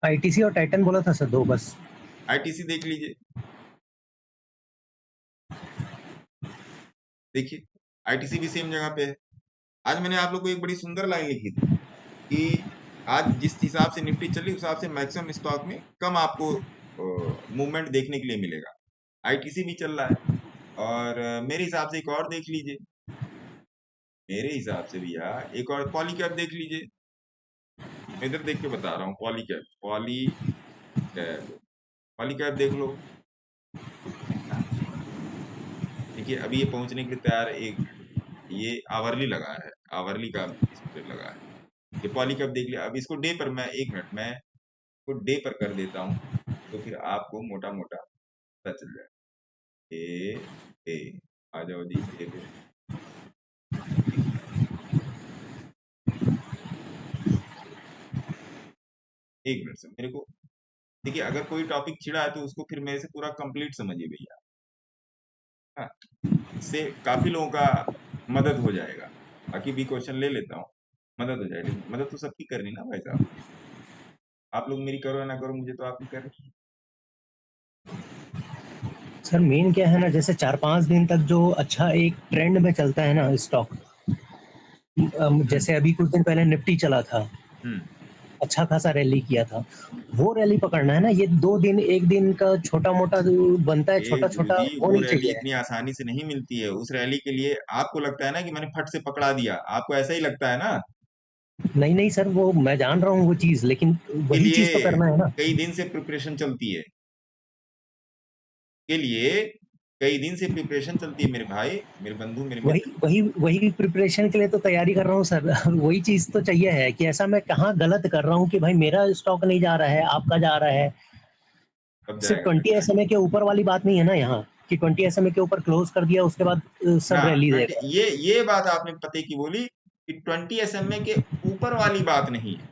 [SPEAKER 6] आईटीसी और टाइटन बोला था सर, दो बस।
[SPEAKER 1] आईटीसी देख लीजिए, देखिए आईटीसी भी सेम जगह पे है। आज मैंने आप लोग को एक बड़ी सुंदर लाइन लिखी थी कि आज जिस हिसाब से निफ्टी चली उस हिसाब से मैक्सिमम स्टॉक में कम आपको मूवमेंट देखने के लिए मिलेगा। आईटीसी भी चल रहा है, और मेरे हिसाब से एक और देख लीजिए, मेरे हिसाब से भैया एक और पॉलीकैप देख लीजिए। मैं इधर देख के बता रहा हूँ, पॉलीकैप, पॉलीकैप देख लो। देखिए अभी ये पहुंचने के लिए तैयार है, एक ये आवरली लगा है, आवरली का इस पे लगा है, ये पॉलीकैप देख लिया। अब इसको डे पर, मैं 1 मिनट मैं इसको डे पर कर देता हूँ, तो फिर आपको मोटा मोटा पता चल जाए। ए आ जाओ जी, ए पे। एक मिनट से मेरे को देखिए, अगर कोई टॉपिक छिड़ा है तो उसको फिर मेरे से पूरा कंप्लीट समझिए भैया, हाँ, इससे काफी लोगों का मदद हो जाएगा। बाकी भी क्वेश्चन ले लेता हूँ, मदद हो जाएगी। मदद तो सबकी करनी ना भाई साहब, आप लोग मेरी करो या ना करो, मुझे तो आपकी करनी।
[SPEAKER 6] सर मेन क्या है ना, जैसे 4-5 दिन तक जो अच्छा एक ट्रेंड में चलता है ना स्टॉक, जैसे अभी कुछ दिन पहले निफ्टी चला था, अच्छा खासा रैली किया था, वो रैली पकड़ना है ना। ये 2 दिन, 1 दिन का छोटा मोटा बनता है, छोटा छोटा वो
[SPEAKER 1] वो
[SPEAKER 6] नहीं
[SPEAKER 1] रैली
[SPEAKER 6] चाहिए।
[SPEAKER 1] इतनी आसानी से नहीं मिलती है। उस रैली के लिए आपको लगता है ना कि मैंने फट से पकड़ा दिया, आपको ऐसा ही लगता है ना।
[SPEAKER 6] नहीं नहीं सर, वो मैं जान रहा हूँ वो चीज, लेकिन
[SPEAKER 1] के
[SPEAKER 6] वही चीज तो
[SPEAKER 1] लिए
[SPEAKER 6] करना है ना।
[SPEAKER 1] कई दिन से प्रिपरेशन चलती है, के लिए कई दिन से प्रिपरेशन चलती है मेरे भाई, मेरे बंधु, मेरे
[SPEAKER 6] वही
[SPEAKER 1] मित्र।
[SPEAKER 6] वही वही प्रिपरेशन के लिए तो तैयारी कर रहा हूँ सर। वही चीज तो चाहिए है कि ऐसा मैं कहाँ गलत कर रहा हूँ कि भाई मेरा स्टॉक नहीं जा रहा है, आपका जा रहा है।
[SPEAKER 1] कब
[SPEAKER 6] सिर्फ
[SPEAKER 1] जाएगा,
[SPEAKER 6] 20 SMA के ऊपर वाली बात नहीं है ना यहाँ, कि 20 SMA के ऊपर क्लोज कर दिया उसके बाद
[SPEAKER 1] ना
[SPEAKER 6] सब रैली
[SPEAKER 1] 20,
[SPEAKER 6] देगा।
[SPEAKER 1] ये बात आपने पते की बोली कि 20 SMA के ऊपर वाली बात नहीं है।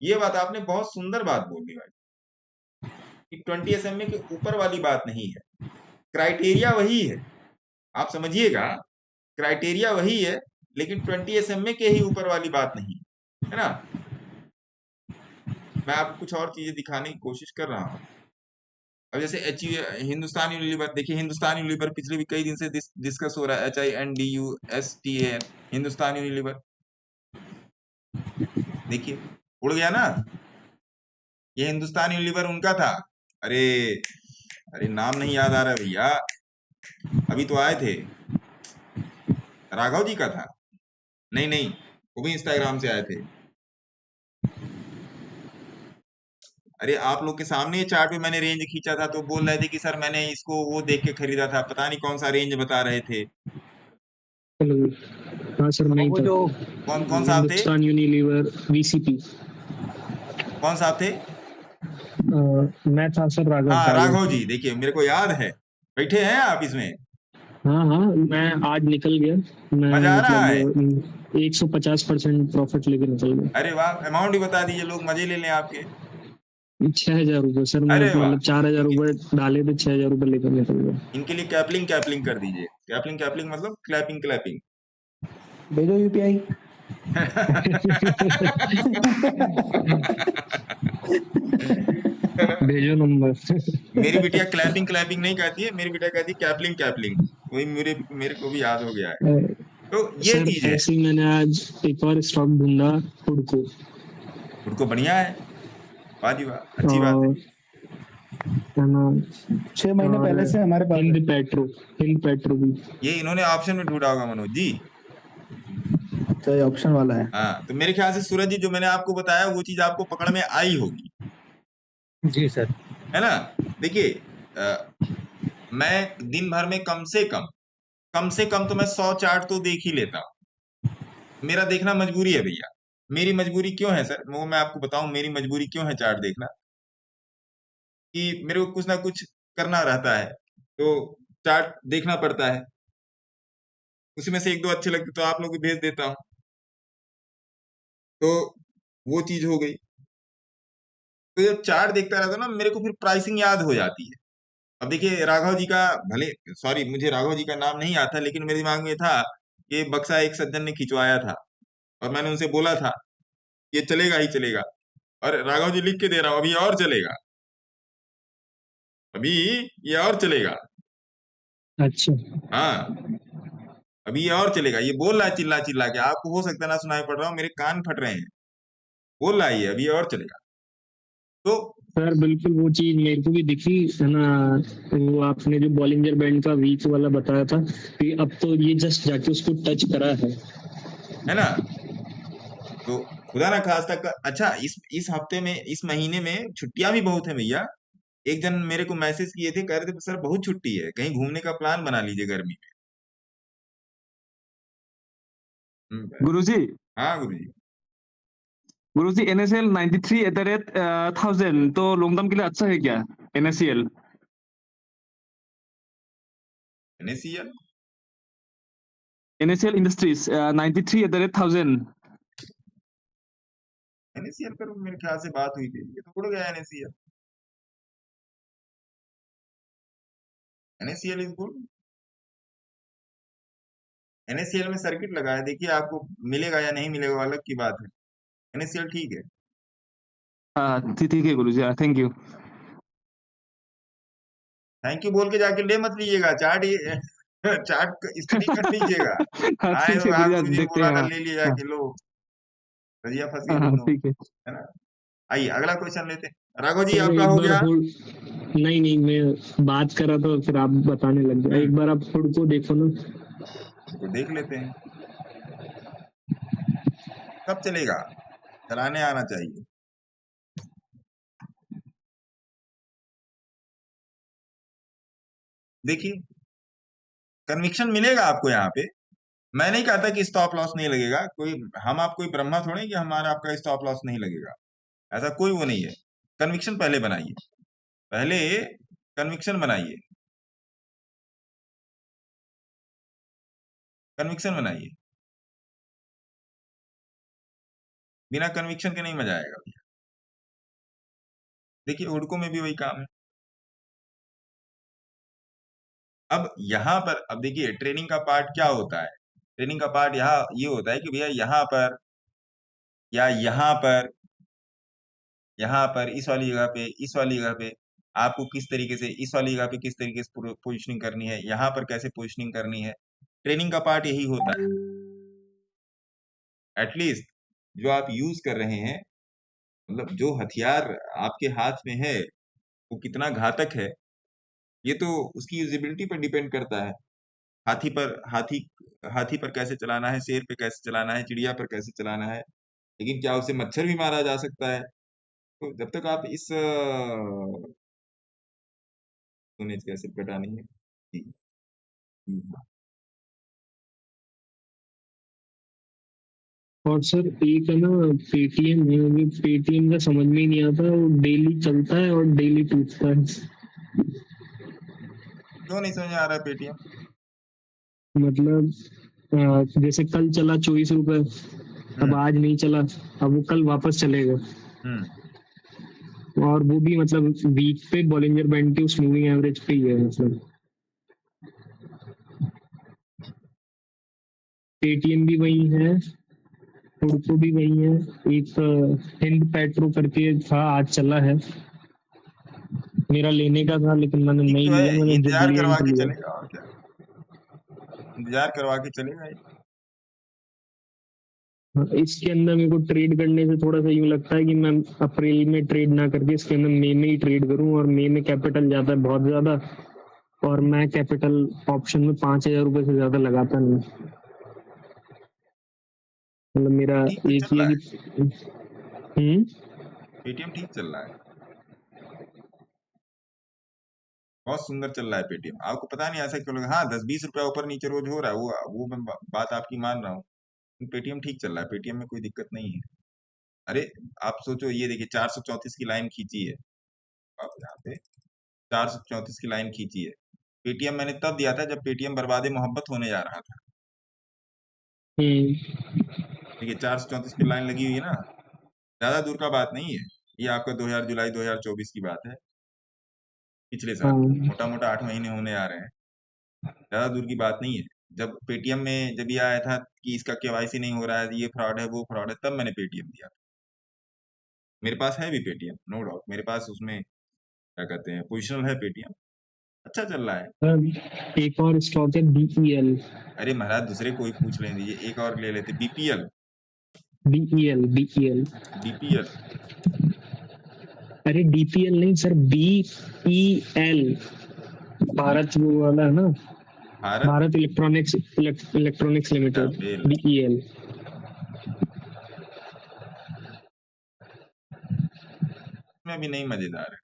[SPEAKER 1] ये बात आपने बहुत सुंदर बात बोली भाई, कि 20 SMA के ऊपर वाली बात नहीं है। क्राइटेरिया वही है, आप समझिएगा, क्राइटेरिया वही है, लेकिन 20 SMA के ही ऊपर वाली बात नहीं है ना। मैं आपको कुछ और चीजें दिखाने की कोशिश कर रहा हूँ। अब जैसे हिंदुस्तान यूनिलीवर देखिए, हिंदुस्तान यूनिलीवर पिछले भी कई दिन से डिस्कस हो रहा है, HINDUSTAN, हिंदुस्तान यूनिलीवर। देखिए उड़ गया ना, ये हिंदुस्तान यूनिलीवर उनका था। अरे अरे नाम नहीं याद आ रहा भैया, अभी तो आए थे, राघव जी का था। नहीं नहीं, वो भी इंस्टाग्राम से आए थे। अरे आप लोग के सामने ये चार्ट पे मैंने रेंज खींचा था, तो बोल रहे थे कि सर मैंने इसको वो देख के खरीदा था, पता नहीं कौन सा रेंज बता रहे थे।
[SPEAKER 7] हेलो, हाँ सर मैं ही
[SPEAKER 6] वो
[SPEAKER 7] था।
[SPEAKER 6] जो
[SPEAKER 1] कौन साहब थे,
[SPEAKER 7] हिंदुस्तान यूनिलीवर VCP।
[SPEAKER 1] कौन साहब थे?
[SPEAKER 7] मैं था सर, राघव
[SPEAKER 1] हाँ
[SPEAKER 7] राघव।
[SPEAKER 1] राघव जी, देखिए मेरे को याद है, बैठे हैं आप इसमें।
[SPEAKER 7] हाँ हाँ, मैं आज निकल गया। मैं
[SPEAKER 1] मजा आ रहा है।
[SPEAKER 7] मतलब 150% प्रॉफिट लेके निकल गया।
[SPEAKER 1] अरे वाह, अमाउंट भी बता दीजिए, लोग मजे ले लें आपके।
[SPEAKER 7] 6,000 रुपये सर, मैं
[SPEAKER 1] अरे वाह,
[SPEAKER 7] मतलब 4,000 रुपये डाले थे, 6,000 रुपये लेकर निकल गया।
[SPEAKER 1] इनके लिए कैपलिंग कैपलिंग कर दीजिए। कैपलिंग कैपलिंग मतलब क्लैपिंग क्लैपिंग।
[SPEAKER 8] भेजो UPI।
[SPEAKER 7] भेजो नंबर।
[SPEAKER 1] मेरी बिटिया क्लैपिंग क्लैपिंग नहीं कहती है, मेरी बिटिया कहती है कैपलिंग कैपलिंग। वही मेरे को भी याद हो गया है। तो ये
[SPEAKER 7] सर
[SPEAKER 1] चीज है।
[SPEAKER 7] ऐसे ही मैंने आज एक और स्टॉक ढूंढा, हुडको।
[SPEAKER 1] उनको बढ़िया है, वाह जी वाह, अच्छी बात है।
[SPEAKER 7] है ना।
[SPEAKER 8] 6 महीने पहले से हमारे पास
[SPEAKER 7] हिंद पेट्रो भी।
[SPEAKER 1] ये इन्होंने ऑप्शन में ढूंढा होगा मनोज जी।
[SPEAKER 8] तो ऑप्शन वाला है।
[SPEAKER 1] हाँ, तो मेरे ख्याल से सूरज जी जो मैंने आपको बताया वो चीज आपको पकड़ में आई होगी,
[SPEAKER 6] जी सर,
[SPEAKER 1] है ना। देखिए मैं दिन भर में कम से कम तो मैं 100 चार्ट तो देख ही लेता हूँ। मेरा देखना मजबूरी है भैया। मेरी मजबूरी क्यों है सर, वो मैं आपको बताऊं मेरी मजबूरी क्यों है चार्ट देखना, कि मेरे को कुछ ना कुछ करना रहता है, तो चार्ट देखना पड़ता है। उसमें से एक दो अच्छे लगते तो आप लोग को भेज देता हूँ, तो वो चीज हो गई। तो जब चार्ट देखता रहता ना, मेरे को फिर प्राइसिंग याद हो जाती है। अब देखिए राघव जी का, भले सॉरी मुझे राघव जी का नाम नहीं आता, लेकिन मेरे दिमाग में था कि बक्सा एक सज्जन ने खिंचवाया था और मैंने उनसे बोला था ये चलेगा ही चलेगा, और राघव जी लिख के दे रहा हूं अभी और चलेगा, अभी ये और चलेगा।
[SPEAKER 7] अच्छा।
[SPEAKER 1] हाँ, अभी ये और चलेगा, ये बोल रहा है चिल्ला चिल्ला के, आपको हो सकता है ना सुनाई पड़ रहा हो, मेरे कान फट रहे हैं, बोल रहा है ये अभी और चलेगा। तो
[SPEAKER 7] सर बिल्कुल वो चीज मेरे को भी दिखी है ना। वो आपने जो बॉलिंजर बैंड का वीक वाला बताया था कि अब तो ये जस्ट जाके उसको टच करा
[SPEAKER 1] है ना। तो खुदा ना खास्ता अच्छा इस हफ्ते में, इस महीने में छुट्टियां भी बहुत है भैया। एक जन मेरे को मैसेज किए थे, कह रहे थे सर बहुत छुट्टी है, कहीं घूमने का प्लान बना लीजिए गर्मी में।
[SPEAKER 9] गुरुजी,
[SPEAKER 1] हाँ गुरुजी।
[SPEAKER 9] गुरुजी NSL 93 @ 1000 तो लॉन्ग टर्म के लिए अच्छा है क्या? NSCL
[SPEAKER 1] NACL
[SPEAKER 9] NSCL industries 93 @ 1000।
[SPEAKER 1] NACL पर मेरे ख्याल से बात हुई थी, ये तो उड़ गया NACL। NACL is good. NACL में सर्किट लगा है, देखिए आपको मिलेगा या नहीं मिलेगा अलग की बात है। NACL ठीक है।
[SPEAKER 9] ठीक है गुरुजी, थैंक यू।
[SPEAKER 1] थैंक यू बोल के जाके ले मत लीजिएगा चार्ट, चार्ट स्टडी कर लीजिएगा। आए
[SPEAKER 9] ठीक
[SPEAKER 1] तो
[SPEAKER 9] है
[SPEAKER 1] हाँ
[SPEAKER 9] गुरुजी,
[SPEAKER 1] गुरु जी ने
[SPEAKER 9] देखते
[SPEAKER 1] बोला
[SPEAKER 9] हैं।
[SPEAKER 1] था
[SPEAKER 9] हाँ
[SPEAKER 1] ले लिए
[SPEAKER 9] हाँ
[SPEAKER 1] जाके, लो रजिया फंस गए दोनों,
[SPEAKER 9] ठीक है।
[SPEAKER 1] है ना। आइए अगला क्वेश्चन लेते हैं। राघव जी
[SPEAKER 7] सर
[SPEAKER 1] आपका
[SPEAKER 7] एक
[SPEAKER 1] हो
[SPEAKER 7] बार
[SPEAKER 1] गया।
[SPEAKER 7] नहीं नहीं, मैं बात कर रहा था फिर आप बताने लग गए। एक बार आप खुद को देखो ना।
[SPEAKER 1] तो देख लेते हैं, कब चलेगा, चलाने आना चाहिए। देखिए कन्विक्शन मिलेगा आपको यहाँ पे। मैं नहीं कहता कि स्टॉप लॉस नहीं लगेगा, कोई हम आप कोई ब्रह्मा थोड़े कि हमारा आपका स्टॉप लॉस नहीं लगेगा, ऐसा कोई वो नहीं है। कन्विक्शन पहले बनाइए, पहले कन्विक्शन बनाइए, कन्विक्शन बनाइए, बिना कन्विक्शन के नहीं मजा आएगा भैया। देखिए हुडको में भी वही काम है। अब यहाँ पर अब देखिए ट्रेनिंग का पार्ट क्या होता है, ट्रेनिंग का पार्ट यहाँ ये होता है कि भैया यहाँ पर या यहाँ पर इस वाली जगह पे, इस वाली जगह पे आपको किस तरीके से, इस वाली जगह पे किस तरीके से पोजिशनिंग करनी है, यहाँ पर कैसे पोजिशनिंग करनी है। ट्रेनिंग का पार्ट यही होता है। एटलीस्ट जो आप यूज कर रहे हैं, मतलब जो हथियार आपके हाथ में है वो कितना घातक है, ये तो उसकी यूजेबिलिटी पर डिपेंड करता है। हाथी पर कैसे चलाना है, शेर पे कैसे चलाना है, चिड़िया पर कैसे चलाना है, लेकिन क्या उससे मच्छर भी मारा जा सकता है। तो जब तक आप इस कैसे घटानी है जी, हाँ।
[SPEAKER 7] और सर एक है ना पेटीएम है, मुझे पेटीएम का समझ में ही नहीं आता, वो डेली चलता है और डेली टूटता है।
[SPEAKER 1] क्यों नहीं समझ आ रहा है पेटीएम?
[SPEAKER 7] मतलब जैसे कल चला 24 रुपए, अब आज नहीं चला, अब वो कल वापस चलेगा। और वो भी मतलब वीक पे बॉलिंजर बैंड के उस मूविंग एवरेज पे ही है। मतलब पेटीएम भी वही है, हुडको भी वही है, एक हिंद पेट्रो करके था, आज चला है, मेरा लेने का था लेकिन मैंने
[SPEAKER 1] ठीक
[SPEAKER 7] नहीं
[SPEAKER 1] तो है,
[SPEAKER 7] लिया, मैंने
[SPEAKER 1] इंतजार करवा
[SPEAKER 7] जुबिलियंट
[SPEAKER 1] के
[SPEAKER 7] लिया।
[SPEAKER 1] चलेगा और क्या, इंतजार करवा के चलेगा ये।
[SPEAKER 7] इसके अंदर मेरे को ट्रेड करने से थोड़ा सा यूं लगता है कि मैं अप्रैल में ट्रेड ना करके इसके अंदर मई में ही ट्रेड करूं, और मई में कैपिटल जाता है बहुत ज्यादा, और मैं कैपिटल ऑप्शन में 5,000 रुपए से ज्यादा लगाता नहीं। मतलब मेरा
[SPEAKER 1] ठीक तो
[SPEAKER 7] एक
[SPEAKER 1] चल
[SPEAKER 7] ही
[SPEAKER 1] रहा
[SPEAKER 7] है
[SPEAKER 1] है,
[SPEAKER 7] कि
[SPEAKER 1] पेटीएम ठीक चल रहा है, बहुत सुंदर चल रहा है पेटीएम। आपको पता नहीं ऐसा क्यों लगा, हाँ 10-20 रुपया ऊपर नीचे रोज हो रहा है, वो मैं बात आपकी मान रहा हूँ, पेटीएम ठीक चल रहा है, पेटीएम में कोई दिक्कत नहीं है। अरे आप सोचो, ये देखिए 434 की लाइन खींची है, आप यहाँ पे 434 की लाइन खींची है। पेटीएम मैंने तब दिया था जब पेटीएम बर्बादे मोहब्बत होने जा रहा था। देखिए 434 की लाइन लगी हुई है ना, ज्यादा दूर का बात नहीं है, ये आपका जुलाई 2024 की बात है, पिछले साल, मोटा मोटा 8 महीने होने आ रहे हैं, ज्यादा दूर की बात नहीं है। जब पेटीएम में जब ये आया था कि इसका केवाईसी नहीं हो रहा है, ये फ्रॉड है, वो फ्रॉड है, तब मैंने पेटीएम दिया था। मेरे पास है भी पेटीएम, नो डाउट, मेरे पास उसमें क्या कहते हैं पोजिशनल है पेटीएम, अच्छा चल रहा है।
[SPEAKER 7] एक और स्टॉक है बीईएल।
[SPEAKER 1] अरे महाराज दूसरे कोई पूछ लें, दीजिए एक और ले लेते, बीपीएल
[SPEAKER 7] बीईएल बीईएल
[SPEAKER 1] बीपीएल
[SPEAKER 7] अरे डीपीएल नहीं सर, बीईएल, भारत वो वाला है ना, भारत इलेक्ट्रॉनिक्स लिमिटेड, बीईएल।
[SPEAKER 1] में भी नहीं मजेदार है,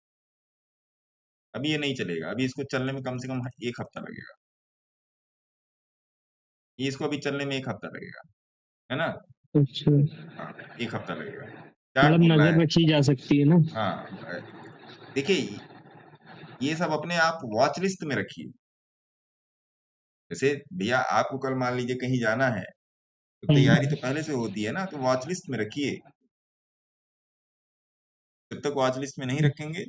[SPEAKER 1] अभी ये नहीं चलेगा, अभी इसको चलने में कम से कम 1 हफ्ता लगेगा, ये इसको अभी चलने में 1 हफ्ता लगेगा, है ना?
[SPEAKER 7] अच्छा,
[SPEAKER 1] हाँ 1 हफ्ता लगेगा,
[SPEAKER 7] मतलब नजर रखी जा सकती है ना।
[SPEAKER 1] हाँ देखिए ये सब अपने आप वॉच लिस्ट में रखिए। जैसे भैया आपको कल मान लीजिए कहीं जाना है, तो तैयारी तो पहले से होती है ना, तो वॉच लिस्ट में रखिए। जब तक वॉच लिस्ट में नहीं रखेंगे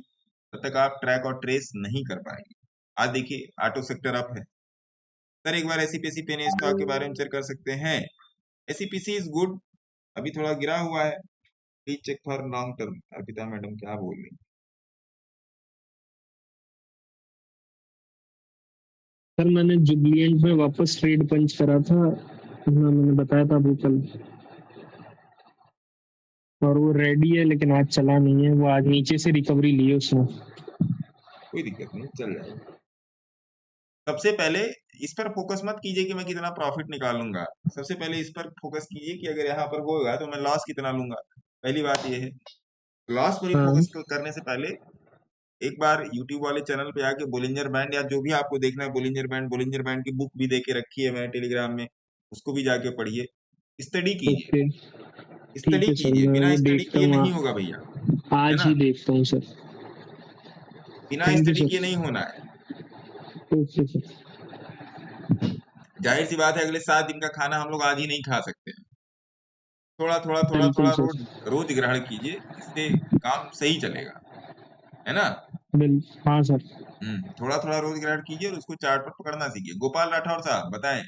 [SPEAKER 1] तब तक आप ट्रैक और ट्रेस नहीं कर पाएंगे। आज देखिए ऑटो सेक्टर अप है सर, एक बार एसीपीसी पेनी स्टॉक के बारे में चेक कर सकते हैं। एसीपीसी इज गुड, अभी थोड़ा गिरा हुआ है, please check for long term. Arpita madam क्या बोल रही?
[SPEAKER 7] सर मैंने जुबिलियंट में वापस ट्रेड पंच करा था, मैंने बताया था वो कल, और वो रेडी है, लेकिन आज चला नहीं है, वो आज नीचे से रिकवरी ली है उसने।
[SPEAKER 1] कोई दिक्कत नहीं, चल जाएगा। सबसे पहले इस पर फोकस मत कीजिए कि मैं कितना प्रॉफिट निकालूंगा, सबसे पहले इस पर फोकस कीजिए कि अगर यहाँ पर होगा तो मैं लॉस कितना लूंगा। पहली बात ये है, लॉस पर ही फोकस करने से पहले एक बार यूट्यूब वाले चैनल पे आके बोलिंजर बैंड या जो भी आपको देखना है बोलिंजर बैंड की बुक भी दे के रखी है मैंने टेलीग्राम में, उसको भी जाके पढ़िए, स्टडी कीजिए,
[SPEAKER 7] ओके
[SPEAKER 1] स्टडी
[SPEAKER 7] ठीक है सर,
[SPEAKER 1] कीजिए,
[SPEAKER 7] मैं
[SPEAKER 1] बिना
[SPEAKER 7] वो
[SPEAKER 1] स्टडी
[SPEAKER 7] देखता
[SPEAKER 1] किए
[SPEAKER 7] हूँ,
[SPEAKER 1] नहीं होगा भैया, है
[SPEAKER 7] आज
[SPEAKER 1] ना?
[SPEAKER 7] ही देखता हूँ सर।
[SPEAKER 1] बिना
[SPEAKER 7] थैंक यू
[SPEAKER 1] स्टडी किए
[SPEAKER 7] सर।
[SPEAKER 1] नहीं होना है।
[SPEAKER 7] Okay sir.
[SPEAKER 1] जाहिर सी बात है अगले 7 दिन का खाना हम लोग आज ही नहीं खा सकते हैं। थोड़ा थोड़ा
[SPEAKER 7] बिल्कुल सर।
[SPEAKER 1] रोज ग्रहण कीजिए, इससे काम सही चलेगा, है ना?
[SPEAKER 7] हाँ सर।
[SPEAKER 1] थोड़ा थोड़ा रोज ग्रहण कीजिए और उसको चार्ट पर पकड़ना सीखिए। गोपाल राठौर साहब बताएं।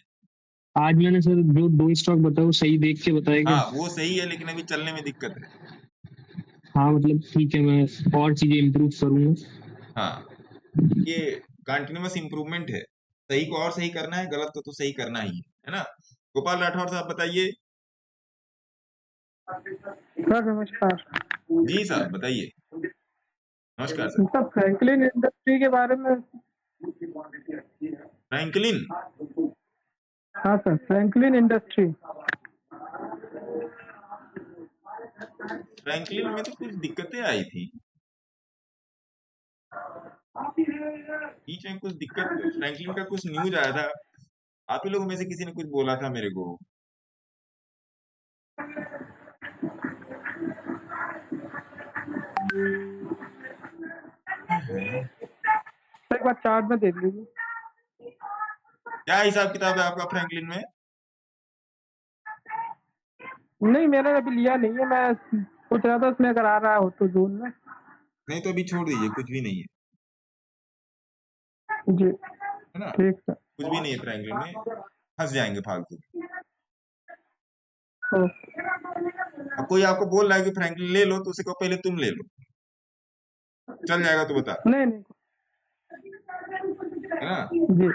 [SPEAKER 7] आज मैंने सर जो 2 स्टॉक बताया वो सही देख के बताएगा।
[SPEAKER 1] हाँ वो सही है, लेकिन अभी चलने में दिक्कत है।
[SPEAKER 7] हाँ मतलब ठीक है, मैं और चीजें इम्प्रूव करूंगा।
[SPEAKER 1] हाँ ये कंटिन्यूअस इम्प्रूवमेंट है, सही को और सही करना है, गलत को तो सही करना ही है ना? गोपाल राठौर साहब बताइए।
[SPEAKER 4] सर नमस्कार।
[SPEAKER 1] जी साहब बताइए। नमस्कार सर।
[SPEAKER 4] सर फ्रैंकलिन इंडस्ट्री के बारे में।
[SPEAKER 1] फ्रैंकलिन?
[SPEAKER 4] हाँ सर, फ्रैंकलिन इंडस्ट्री।
[SPEAKER 1] फ्रैंकलिन में तो कुछ दिक्कतें आई थी बीच में, कुछ दिक्कत, फ्रैंकलिन का कुछ न्यूज आया था, आप ही लोगों में से किसी ने कुछ बोला था मेरे को।
[SPEAKER 4] एक बार चार्ट में देख लीजिए।
[SPEAKER 1] क्या हिसाब किताब है आपका फ्रैंकलिन में?
[SPEAKER 4] नहीं मैंने अभी लिया नहीं है, मैं सोच रहा था उसमें अगर आ रहा हो तो जोन में।
[SPEAKER 1] नहीं तो अभी छोड़ दीजिए, कुछ भी नहीं है,
[SPEAKER 4] जी
[SPEAKER 1] है ना?
[SPEAKER 4] ठीक सर।
[SPEAKER 1] कुछ भी नहीं है फ्रैंकलिन में, फंस जाएंगे फालतू। अब कोई आपको बोल रहा है कि फ्रैंकलिन ले लो तो उसे कहो पहले तुम ले लो, चल जाएगा तो बता,
[SPEAKER 4] नहीं नहीं
[SPEAKER 1] है ना?
[SPEAKER 4] जी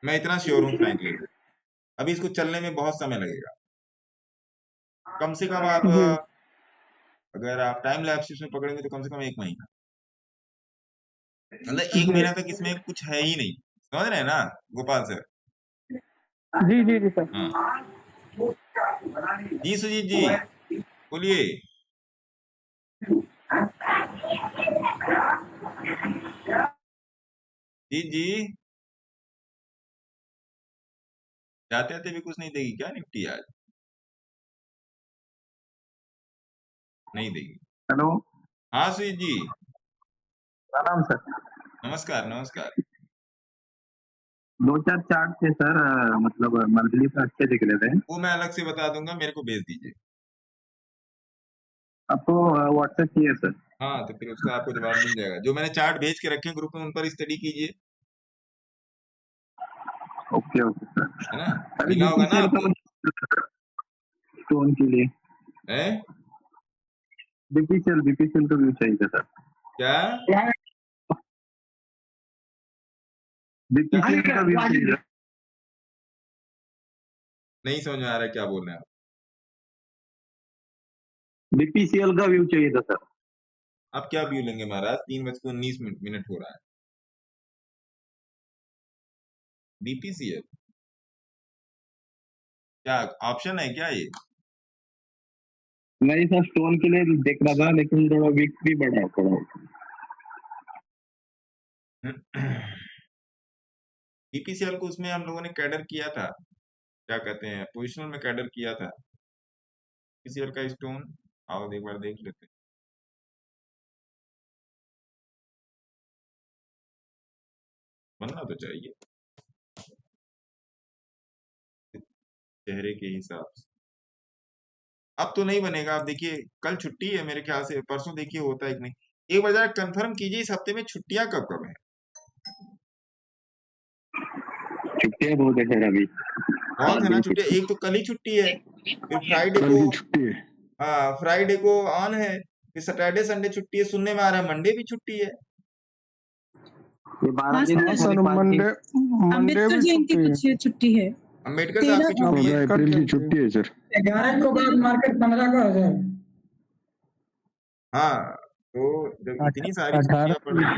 [SPEAKER 1] मैं इतना श्योर हूँ फ्रैंकलिन में, अभी इसको चलने में बहुत समय लगेगा, कम से कम आप
[SPEAKER 4] जी
[SPEAKER 1] अगर आप टाइम लैप्स इसमें पकड़ेंगे तो कम से कम 1 महीना, मतलब 1
[SPEAKER 4] जी
[SPEAKER 1] महीना तक इसमें कुछ है ही नहीं, समझ रहे हैं ना गोपाल सर?
[SPEAKER 4] जी जी जी सर।
[SPEAKER 1] हाँ जी सुजीत जी बोलिए। जी जी जाते आते भी कुछ नहीं देगी क्या निफ्टी आज? नहीं देगी।
[SPEAKER 10] हेलो।
[SPEAKER 1] हाँ सुजीत जी
[SPEAKER 10] प्रणाम सर।
[SPEAKER 1] नमस्कार नमस्कार।
[SPEAKER 10] 2-4 चार्ट थे सर, मतलब मंथली पे अच्छे दिख रहे थे।
[SPEAKER 1] वो मैं अलग से बता दूंगा, मेरे को भेज दीजिए।
[SPEAKER 10] आपको व्हाट्सएप किया सर?
[SPEAKER 1] हाँ तो फिर उसका आपको जवाब मिल जाएगा, जो मैंने चार्ट भेज के रखे हैं ग्रुप में उन पर स्टडी कीजिए,
[SPEAKER 10] ओके ओके सर।
[SPEAKER 1] है ना? मिला होगा ना आपको
[SPEAKER 10] स्टोन के लिए?
[SPEAKER 1] है?
[SPEAKER 10] बीपीसीएल का व्यू चाहिए था सर।
[SPEAKER 1] क्या
[SPEAKER 10] बीपीसीएल का व्यू चाहिए?
[SPEAKER 1] नहीं समझ में आ रहा है क्या बोल रहे हैं आप?
[SPEAKER 10] बीपीसीएल का व्यू चाहिए था सर।
[SPEAKER 1] आप क्या व्यू लेंगे महाराज? 3:19 हो रहा है। बीपीसीएल क्या ऑप्शन है क्या ये?
[SPEAKER 10] नहीं सर, स्टोन के लिए देख रहा था, लेकिन थोड़ा वीक भी बढ़ा थोड़ा।
[SPEAKER 1] बीपीसीएल को उसमें हम लोगों ने कैडर किया था, क्या कहते हैं, पोजिशनल में कैडर किया था बीपीसीएल का स्टोन। आओ एक बार देख लेते हैं। बनना तो चाहिए चेहरे के हिसाब से, अब तो नहीं बनेगा। आप देखिए कल छुट्टी है मेरे ख्याल से, परसों देखिए होता है कि नहीं, एक बार जरा कंफर्म कीजिए इस हफ्ते में छुट्टियां कब कब है?
[SPEAKER 10] छुट्टियां बहुत है सर अभी,
[SPEAKER 1] बहुत है ना छुट्टियां, एक तो कल ही छुट्टी है, फिर फ्राइडे
[SPEAKER 2] कल
[SPEAKER 1] को,
[SPEAKER 2] की छुट्टी है।
[SPEAKER 1] हाँ फ्राइडे को ऑन है, फिर सैटरडे संडे छुट्टी है, सुनने में आ रहा है मंडे भी छुट्टी है।
[SPEAKER 10] ये 12 दिन
[SPEAKER 4] हाँ सर, मंडे
[SPEAKER 11] अम्बेडकर
[SPEAKER 4] भी
[SPEAKER 11] जयंती
[SPEAKER 4] छुट्टी है।
[SPEAKER 11] कुछ छुट्टी है।
[SPEAKER 1] अम्बेडकर साहब की छुट्टी है।
[SPEAKER 2] 15 अप्रैल की छुट्टी है सर।
[SPEAKER 5] 11 को बाद मार्केट 15 को आ जाए।
[SPEAKER 1] हाँ तो जब इतनी सारी
[SPEAKER 2] 18
[SPEAKER 1] छुट्टियां पड़ रही हैं,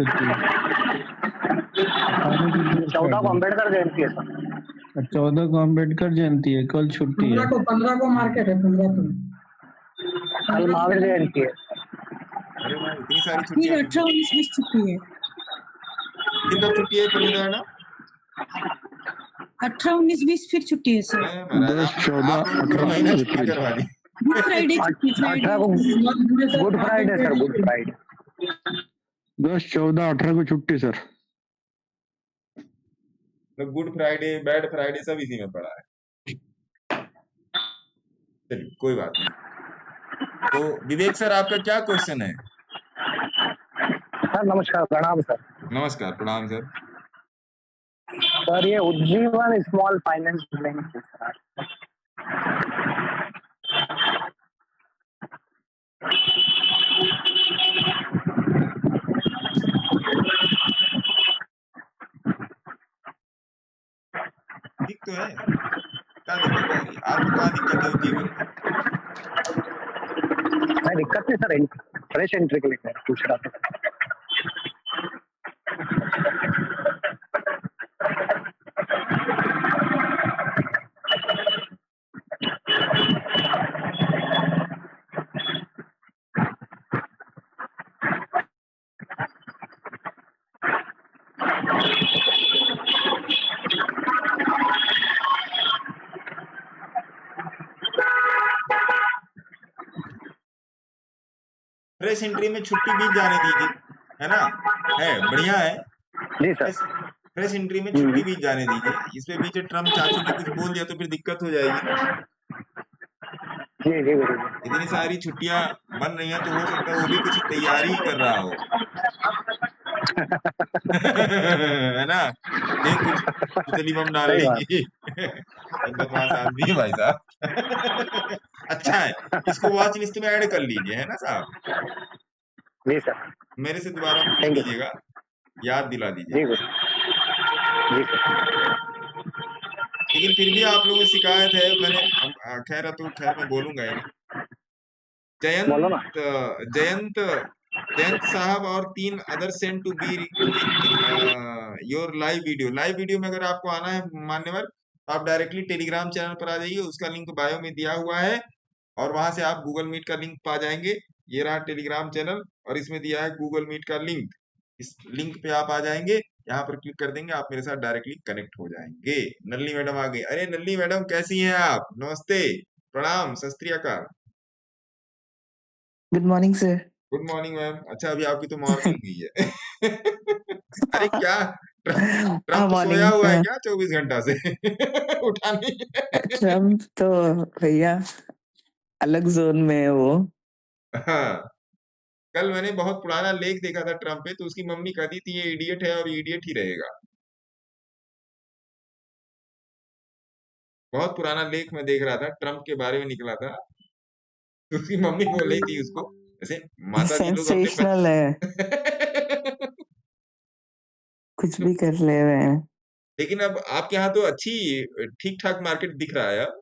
[SPEAKER 10] 14 को अम्बेडकर जयंती है सर।
[SPEAKER 2] 14 को अम्बेडकर जयंती है, कल छुट्टी है।
[SPEAKER 5] 15 को मार्केट है, 15 को
[SPEAKER 10] कल महावीर जयंती है।
[SPEAKER 1] अरे भाई इतनी सारी
[SPEAKER 11] फिर
[SPEAKER 1] छुट्टियां
[SPEAKER 11] 18 19 20 छुट्टी है।
[SPEAKER 1] फिर कब छुट्टी है परमिता मैडम?
[SPEAKER 11] 18, 19, 20 फिर छुट्टी है सर।
[SPEAKER 1] महाराज
[SPEAKER 2] 10, 14,
[SPEAKER 1] आप लोग पूरा
[SPEAKER 2] 18
[SPEAKER 1] महीना छुट्टी
[SPEAKER 2] रिपीट।
[SPEAKER 1] करवा दी।
[SPEAKER 11] गुड फ्राइडे छुट्टी,
[SPEAKER 6] 18 को good Friday sir, good Friday.
[SPEAKER 2] 10, 14, 18 को छुट्टी सर।
[SPEAKER 1] तो गुड फ्राइडे, बैड फ्राइडे सब इसी में पड़ा है। चलिए कोई बात नहीं। तो विवेक सर आपका क्या क्वेश्चन है?
[SPEAKER 6] सर नमस्कार, प्रणाम सर।
[SPEAKER 1] नमस्कार, प्रणाम सर।
[SPEAKER 6] सर ये उज्जीवन स्मॉल फाइनेंस बैंक है सर।
[SPEAKER 1] दिख तो है, क्या दिक्कत आ रही है आपको? क्या दिक्कत है उज्जीवन में?
[SPEAKER 6] नहीं दिक्कत नहीं सर, फ्रेश एंट्री के लिए पूछ रहा था।
[SPEAKER 1] फ्रेश एंट्री में छुट्टी बीत जाने दीजिए, है ना? है बढ़िया है।
[SPEAKER 6] जी सर।
[SPEAKER 1] फ्रेश एंट्री में छुट्टी बीत जाने दीजिए। इसमें बीच ट्रम्प चाचू ने कुछ बोल दिया तो फिर दिक्कत हो जाएगी।
[SPEAKER 6] जी जी गुरु जी।
[SPEAKER 1] इतनी सारी छुट्टियां बन रही हैं तो हो सकता है वो भी कुछ तैयारी कर रहा हो। है ना? ये कुछ पुतली बम डालेगी। बदमाश आदमी है भाई साहब। अच्छा है, इसको वॉच लिस्ट में ऐड कर लीजिए, है ना साहब?
[SPEAKER 6] जी सर।
[SPEAKER 1] मेरे से दोबारा पूछ
[SPEAKER 6] थैंक यू।
[SPEAKER 1] लीजिएगा, याद दिला
[SPEAKER 6] जी
[SPEAKER 1] दीजिएगा।
[SPEAKER 6] गुरु जी सर।
[SPEAKER 1] लेकिन फिर भी आप लोगों की शिकायत है, मैंने खैर तो खैर मैं बोलूंगा ही नहीं।
[SPEAKER 6] बोलो ना।
[SPEAKER 1] जयंत जयंत साहब और 3 other send to be in your live video में अगर आपको आना है मान्यवर, तो आप डायरेक्टली टेलीग्राम चैनल पर आ जाइए। उसका लिंक बायो में दिया हुआ है और वहां से आप गूगल मीट का लिंक पा जाएंगे। ये रहा टेलीग्राम चैनल और इसमें दिया है गूगल मीट का लिंक। इस लिंक पे आप आ जाएंगे, यहाँ पर क्लिक कर देंगे, आप मेरे साथ डायरेक्टली कनेक्ट हो जाएंगे। नल्ली मैडम आ गई। अरे नल्ली मैडम कैसी हैं आप? नमस्ते, प्रणाम, सत श्री अकाल।
[SPEAKER 12] Good morning sir.
[SPEAKER 1] Good morning ma'am. अच्छा अभी आपकी तो मॉर्निंग हुई है। अरे क्या ट्रम्प सोया
[SPEAKER 12] मॉर्निंग
[SPEAKER 1] हुआ है
[SPEAKER 12] सर।
[SPEAKER 1] क्या 24 घंटा से? उठा नहीं है?
[SPEAKER 12] ट्रम्प तो भैया अलग जोन में है वो।
[SPEAKER 1] हाँ, कल मैंने बहुत पुराना लेख देखा था ट्रम्प पे, तो उसकी मम्मी कहती थी ये इडियट है और इडियट ही रहेगा। बहुत पुराना लेख मैं देख रहा था, ट्रम्प के बारे में निकला था। तो उसकी मम्मी बोल रही थी उसको, ऐसे माता जी लोग अपने
[SPEAKER 12] सेंसेशनल है, कुछ भी कर ले रहे हैं।
[SPEAKER 1] लेकिन अब आपके यहाँ तो अच्छी ठीक ठाक मार्केट दिख रहा है अब।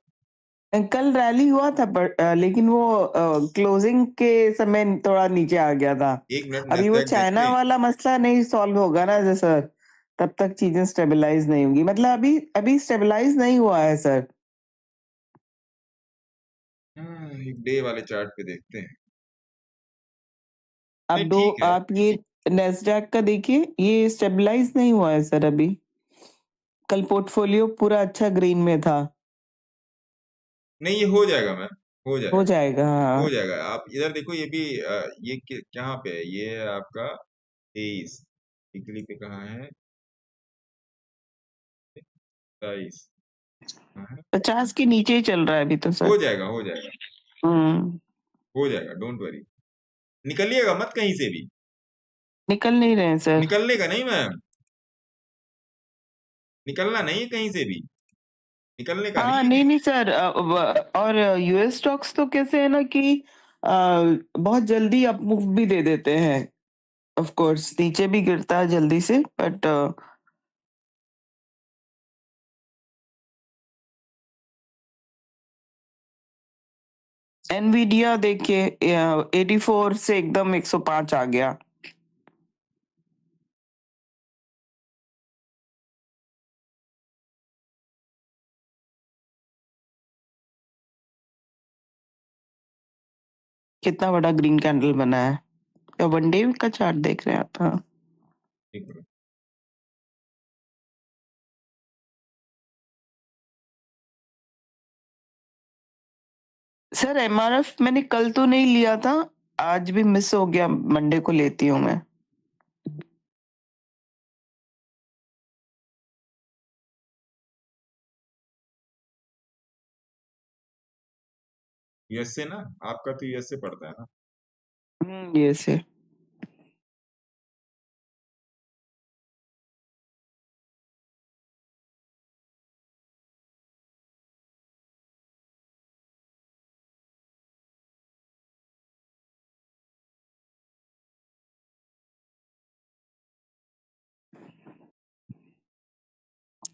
[SPEAKER 12] कल रैली हुआ था पर लेकिन वो क्लोजिंग के समय थोड़ा नीचे आ गया था।
[SPEAKER 1] एक मिनट
[SPEAKER 12] अभी वो
[SPEAKER 1] नैस्डैक
[SPEAKER 12] चाइना
[SPEAKER 1] देखते हैं।
[SPEAKER 12] वाला मसला नहीं सॉल्व होगा ना सर, तब तक चीजें स्टेबलाइज नहीं होंगी। मतलब अभी अभी स्टेबलाइज नहीं हुआ है सर।
[SPEAKER 1] एक डे वाले चार्ट पे देखते हैं।
[SPEAKER 12] आप
[SPEAKER 1] नहीं ठीक है।
[SPEAKER 12] आप ये नेस्डैक का देखिए, ये स्टेबलाइज नहीं हुआ है सर अभी। कल पोर्टफोलियो पूरा अच्छा ग्रीन में था।
[SPEAKER 1] नहीं ये हो जाएगा मैम, हो जाएगा,
[SPEAKER 12] हो जाएगा हाँ।
[SPEAKER 1] हो जाएगा। आप इधर देखो, ये भी ये कहाँ पे है? ये है आपका 23, वीकली पे कहाँ है? 27 कहाँ है?
[SPEAKER 12] 50 के नीचे ही चल रहा है अभी तो सर।
[SPEAKER 1] हो जाएगा, हो जाएगा, हो जाएगा, डोंट वरी। निकलिएगा मत कहीं से भी।
[SPEAKER 12] निकल नहीं रहे हैं सर।
[SPEAKER 1] निकलने का नहीं मैम, निकलना नहीं है कहीं से भी, निकलने का
[SPEAKER 12] हाँ
[SPEAKER 1] नहीं
[SPEAKER 12] नहीं
[SPEAKER 1] है।
[SPEAKER 12] नहीं सर। और यूएस स्टॉक्स तो कैसे है ना कि बहुत जल्दी अप मूव भी दे देते हैं। ऑफ कोर्स नीचे भी गिरता है जल्दी से, बट एनवीडिया देखिए 84 से एकदम 105 आ गया। कितना बड़ा ग्रीन कैंडल बना है। या वन डे का चार्ट देख रहे हैं आप? हाँ।
[SPEAKER 1] ठीक है।
[SPEAKER 12] सर एमआरएफ मैंने कल तो नहीं लिया था, आज भी मिस हो गया, मंडे को लेती हूँ मैं।
[SPEAKER 1] यूएसए ना, आपका तो यूएसए पड़ता है ना।
[SPEAKER 12] ये से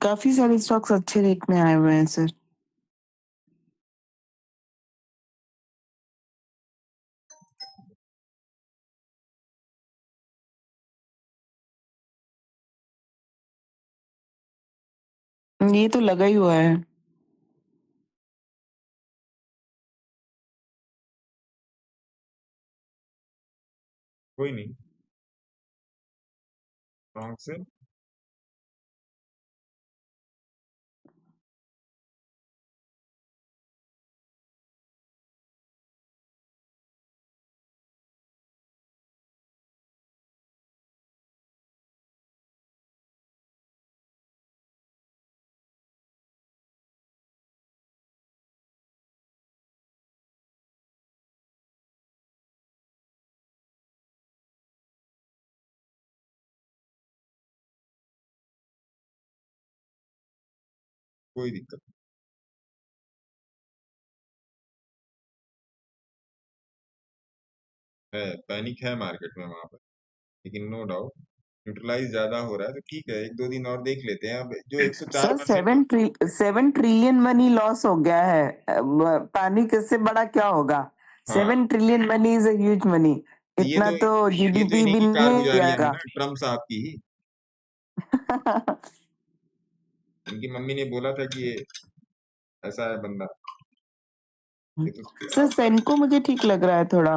[SPEAKER 12] काफी सारे स्टॉक्स अच्छे रेट में आए हुए हैं सर। ये तो लगा ही हुआ है।
[SPEAKER 1] कोई नहीं, कहाँ से? कोई दिक्कत है, पैनिक है मार्केट में वहां पर, लेकिन नो डाउट न्यूट्रलाइज ज्यादा हो रहा है, तो ठीक है, 1-2 दिन और देख लेते हैं। अब जो
[SPEAKER 12] सर
[SPEAKER 1] 104%
[SPEAKER 12] 7 ट्रिलियन मनी लॉस हो गया है, पैनिक इससे बड़ा क्या होगा?
[SPEAKER 1] हाँ
[SPEAKER 12] 7 trillion money is a huge money,
[SPEAKER 1] ये
[SPEAKER 12] इतना
[SPEAKER 1] तो
[SPEAKER 12] तो
[SPEAKER 1] ये तो
[SPEAKER 12] जीडीपी
[SPEAKER 1] इन्हीं
[SPEAKER 12] भी
[SPEAKER 1] की
[SPEAKER 12] नहीं
[SPEAKER 1] कारगुजारियां है
[SPEAKER 12] जाएगा।
[SPEAKER 1] ना, ट्रम्प साहब की ही। इनकी मम्मी ने बोला था कि ये ऐसा है बंदा, ये तो
[SPEAKER 12] सर सेनको मुझे ठीक लग रहा है थोड़ा,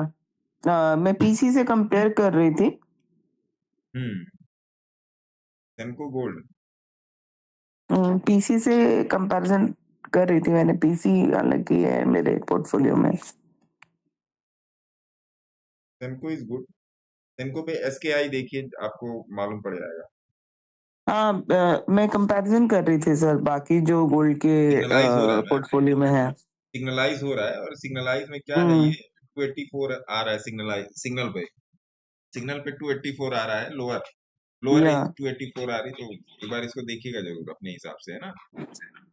[SPEAKER 12] मैं पीसी से कंपेयर कर रही थी।
[SPEAKER 1] सेनको गोल्ड
[SPEAKER 12] पीसी से कंपैरिजन कर रही थी मैंने, पीसी हालांकि है मेरे पोर्टफोलियो में।
[SPEAKER 1] सेनको इज गुड। सेनको पे एसकेआई देखिए, आपको मालूम पड़ जाएगा।
[SPEAKER 12] हाँ, मैं कंपैरिजन कर रही थी सर, बाकी जो गोल्ड के
[SPEAKER 1] सिग्नलाइज हो रहा है ना,
[SPEAKER 12] पोर्टफोलियो में है।
[SPEAKER 1] सिग्नलाइज हो रहा है, और सिग्नलाइज में क्या है, ये 284 आ रहा है सिग्नल पे 284 आ रहा है, लोअर
[SPEAKER 12] या
[SPEAKER 1] रेंज 284 आ रही, तो एक बार इसको देखिएगा जरूर अपने हिसाब से, है ना।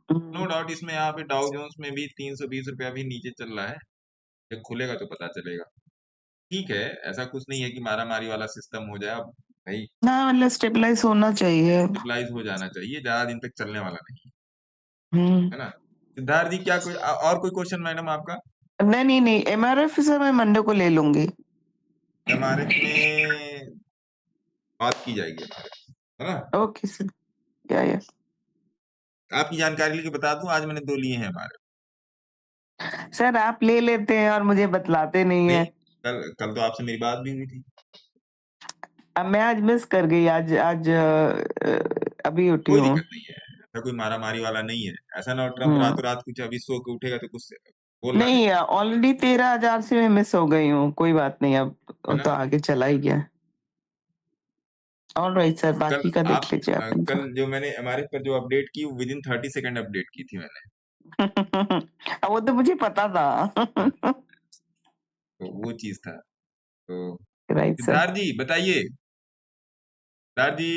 [SPEAKER 1] नो डाउट इसमें यहाँ पे डाउ जोन्स में भी 320 रुपया भी नीचे चल रहा है, जब खुलेगा तो पता चलेगा। ठीक है, ऐसा कुछ नहीं है कि मारा मारी वाला सिस्टम हो जाए, अब भाई
[SPEAKER 12] ना मतलब स्टेबलाइज होना चाहिए।
[SPEAKER 1] स्टेबलाइज हो जाना चाहिए, ज्यादा दिन तक चलने वाला नहीं
[SPEAKER 12] हम्म
[SPEAKER 1] है ना। सिद्धार्थ जी, क्या कोई और कोई क्वेश्चन मैडम आपका?
[SPEAKER 12] नहीं, एमआरएफ से मैं मंडे को ले लूंगी।
[SPEAKER 1] एमआरएफ में बात की जाएगी हमारे, है ना।
[SPEAKER 12] ओके सर, या
[SPEAKER 1] आपकी जानकारी लेके बता दूं, आज मैंने 2 लिए हैं हमारे।
[SPEAKER 12] सर आप ले लेते हैं और मुझे बतलाते नहीं है।
[SPEAKER 1] कल तो आपसे मेरी बात भी हुई थी।
[SPEAKER 12] अब मैं आज मिस कर गई, आज अभी उठी
[SPEAKER 1] कोई
[SPEAKER 12] हूँ।
[SPEAKER 1] दिक्कत नहीं है, ऐसा कोई मारा मारी वाला नहीं है। ऐसा ना हो ट्रम्प रातों रात कुछ अभी सो के उठेगा तो कुछ बोलना
[SPEAKER 12] नहीं, ऑलरेडी 13,000 से मैं मिस हो गई हूँ, कोई बात नहीं, अब
[SPEAKER 1] है ना?
[SPEAKER 12] तो आगे चला ही गया। ऑलराइट सर,
[SPEAKER 1] कल
[SPEAKER 12] बाकी का
[SPEAKER 1] आप
[SPEAKER 12] देख लीजिए आप।
[SPEAKER 1] कल जो मैंने एमआरएफ पर जो अपडेट की, विद इन 30 सेकंड अपडेट की थी मैंने।
[SPEAKER 12] वो तो मुझे पता था।
[SPEAKER 1] तो वो चीज था। तो
[SPEAKER 12] राइट सर।
[SPEAKER 1] सिद्धार्थ जी बताइए, सिद्धार्थ जी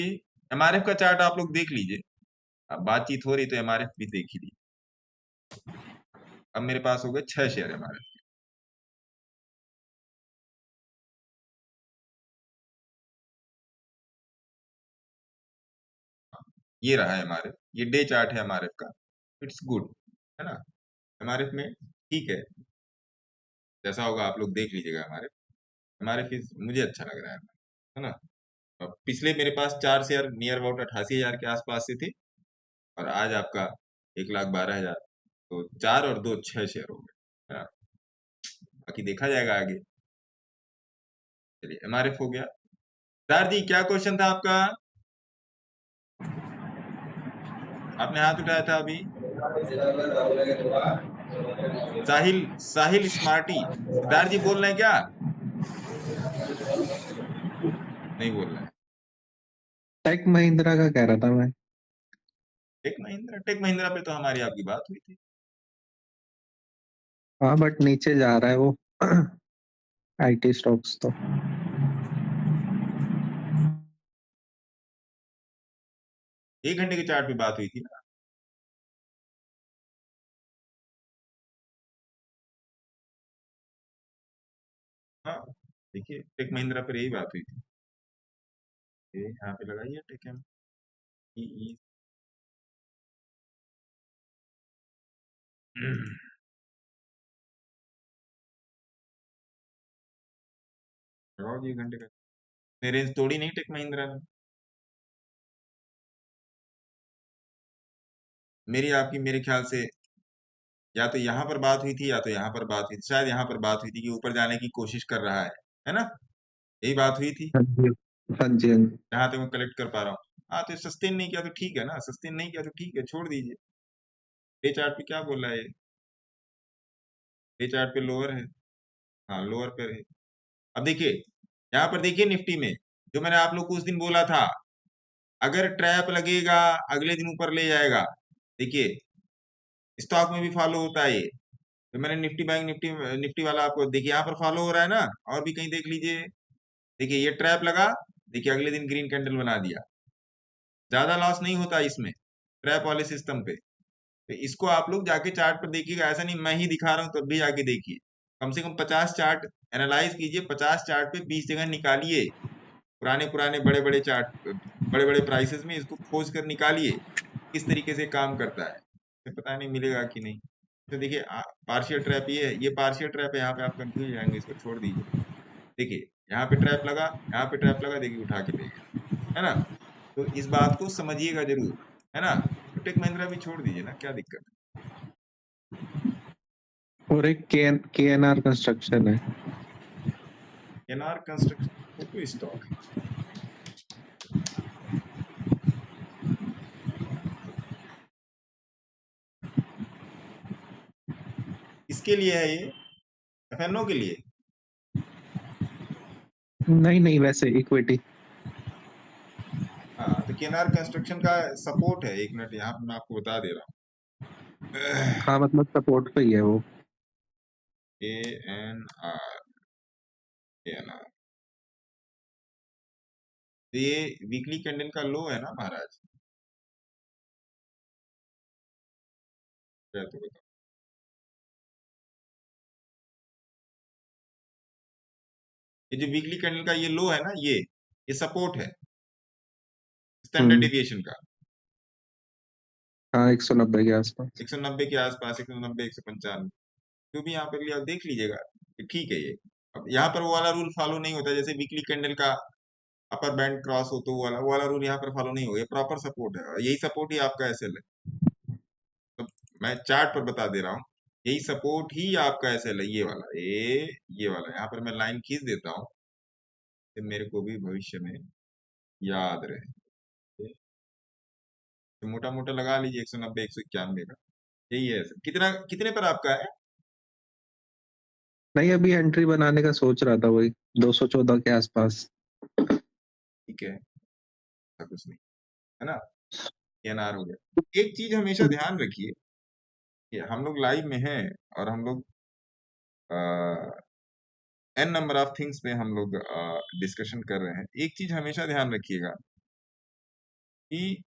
[SPEAKER 1] एमआरएफ का चार्ट आप लोग देख लीजिए। अब बातचीत हो रही तो एमआरएफ भी देख ही लीजिए। अब मेरे पास हो गए 6 शेयर एमआरएफ। ये रहा है एमआरएफ, ये डे चार्ट है एमआरएफ का, इट्स गुड, है ना। एमआरएफ में ठीक है, जैसा होगा आप लोग देख लीजिएगा। एमआरएफ मुझे अच्छा लग रहा है ना। अब पिछले मेरे पास 4 शेयर नियर अबाउट 88,000 के आसपास से थे, और आज आपका 1,12,000, तो 4 और 2 6 शेयर हो गए, है ना। बाकी देखा जाएगा आगे। चलिए, एमआरएफ हो गया। सर जी क्या क्वेश्चन था आपका? आपने हाथ उठाया था अभी। साहिल साहिल स्मार्टी, सिद्धार्थ जी बोल रहे हैं क्या? नहीं बोल रहे हैं।
[SPEAKER 13] टेक महिंद्रा का कह रहा था मैं।
[SPEAKER 1] टेक महिंद्रा पे तो हमारी आपकी बात हुई थी।
[SPEAKER 13] हाँ बट नीचे जा रहा है वो आईटी स्टॉक्स तो।
[SPEAKER 1] 1 घंटे के चार्ट पे बात हुई थी ना। हाँ देखिए टेक महिंद्रा पर यही बात हुई थी। ये यहाँ पे लगाइए टेक एम ई लगाओ जी 1 घंटे का। रेंज तोड़ी नहीं टेक महिंद्रा ने। मेरी आपकी मेरे ख्याल से या तो यहाँ पर बात हुई थी या तो यहाँ पर बात हुई थी, शायद यहाँ पर बात हुई थी कि ऊपर जाने की कोशिश कर रहा है ना? यही बात हुई थी
[SPEAKER 13] हाँ जी हाँ जी हाँ जी।
[SPEAKER 1] जहां तक मैं कलेक्ट कर पा रहा हूँ। हाँ तो सस्टेन नहीं किया तो ठीक है ना, सस्टेन नहीं किया तो ठीक है, छोड़ दीजिए। डे चार्ट पे क्या बोल रहा है? डे चार्ट पे लोअर है, हाँ लोअर पे है। अब देखिए यहाँ पर देखिए निफ्टी में जो मैंने आप लोग को उस दिन बोला था, अगर ट्रैप लगेगा अगले दिन ऊपर ले जाएगा। देखिए स्टॉक में भी फॉलो होता है ये, तो मैंने निफ्टी बैंक निफ्टी निफ्टी वाला आपको देखिए यहाँ पर फॉलो हो रहा है ना, और भी कहीं देख लीजिए। देखिए ये ट्रैप लगा, देखिए अगले दिन ग्रीन कैंडल बना दिया। ज्यादा लॉस नहीं होता इसमें ट्रैप वाले सिस्टम पे। तो इसको आप लोग जाके चार्ट पर देखिएगा, ऐसा नहीं मैं ही दिखा रहा हूँ तब भी जाके देखिए। कम से कम 50 चार्ट एनालाइज कीजिए, 50 चार्ट पे 20 जगह निकालिए, पुराने पुराने बड़े बड़े चार्ट बड़े बड़े प्राइसेस में इसको खोज कर निकालिए किस तरीके से काम करता है, तो पता नहीं मिलेगा कि नहीं। तो देखिए पार्शियल ट्रैप ये पार्शियल ट्रैप है, यहाँ पे आप कंफ्यूज हो जाएंगे, इसको छोड़ दीजिए। देखिए यहाँ पे ट्रैप लगा, यहाँ पे ट्रैप लगा, देखिए उठा के देखिए, है ना? तो इस बात को समझिएगा जरूर, है ना? तो टेक महिंद्रा भी छोड़ दीजिए ना, क्या दिक्कत है?
[SPEAKER 13] और एक के एन आर कंस्ट्रक्शन है।
[SPEAKER 1] एनआर कंस्ट्रक्शन तो स्टॉक है। किसके लिए है ये? एफएनओ के लिए?
[SPEAKER 13] नहीं वैसे इक्विटी।
[SPEAKER 1] हाँ तो केएनआर कंस्ट्रक्शन का सपोर्ट है। 1 मिनट यहाँ पर मैं आपको बता दे रहा हूँ।
[SPEAKER 13] हाँ मतलब सपोर्ट पे ही है वो।
[SPEAKER 1] केएनआर तो ये वीकली कैंडल का लो है ना महाराज? तो बताओ, ये जो वीकली कैंडल का ये लो है ना, ये सपोर्ट है स्टैंडर्ड डेविएशन का।
[SPEAKER 13] हाँ 190 के आसपास।
[SPEAKER 1] 190 के आसपास, 190 195 जो भी यहाँ पर लिया देख लीजिएगा कि ठीक है ये। अब यहाँ पर वो वाला रूल फॉलो नहीं होता, जैसे वीकली कैंडल का अपर बैंड क्रॉस हो तो वो वाला रूल यहाँ पर फॉलो नहीं होगा। ये प्रॉपर सपोर्ट है, यही सपोर्ट ही आपका एसएल है। तो मैं चार्ट पर बता दे रहा हूँ, यही सपोर्ट ही आपका एसएल है, ये वाला। यहाँ पर मैं लाइन खींच देता हूँ कि मेरे को भी भविष्य में याद रहे। तो मोटा मोटा लगा लीजिए 190 191 का, यही है। कितने पर आपका है?
[SPEAKER 13] नहीं अभी एंट्री बनाने का सोच रहा था, वही 214 के आसपास।
[SPEAKER 1] ठीक है, ऐसा कुछ नहीं है ना, एनआर हो गया। एक चीज हमेशा ध्यान रखिए कि हम लोग लाइव में हैं और हम लोग एन नंबर ऑफ थिंग्स पे हम लोग डिस्कशन कर रहे हैं। एक चीज हमेशा ध्यान रखिएगा कि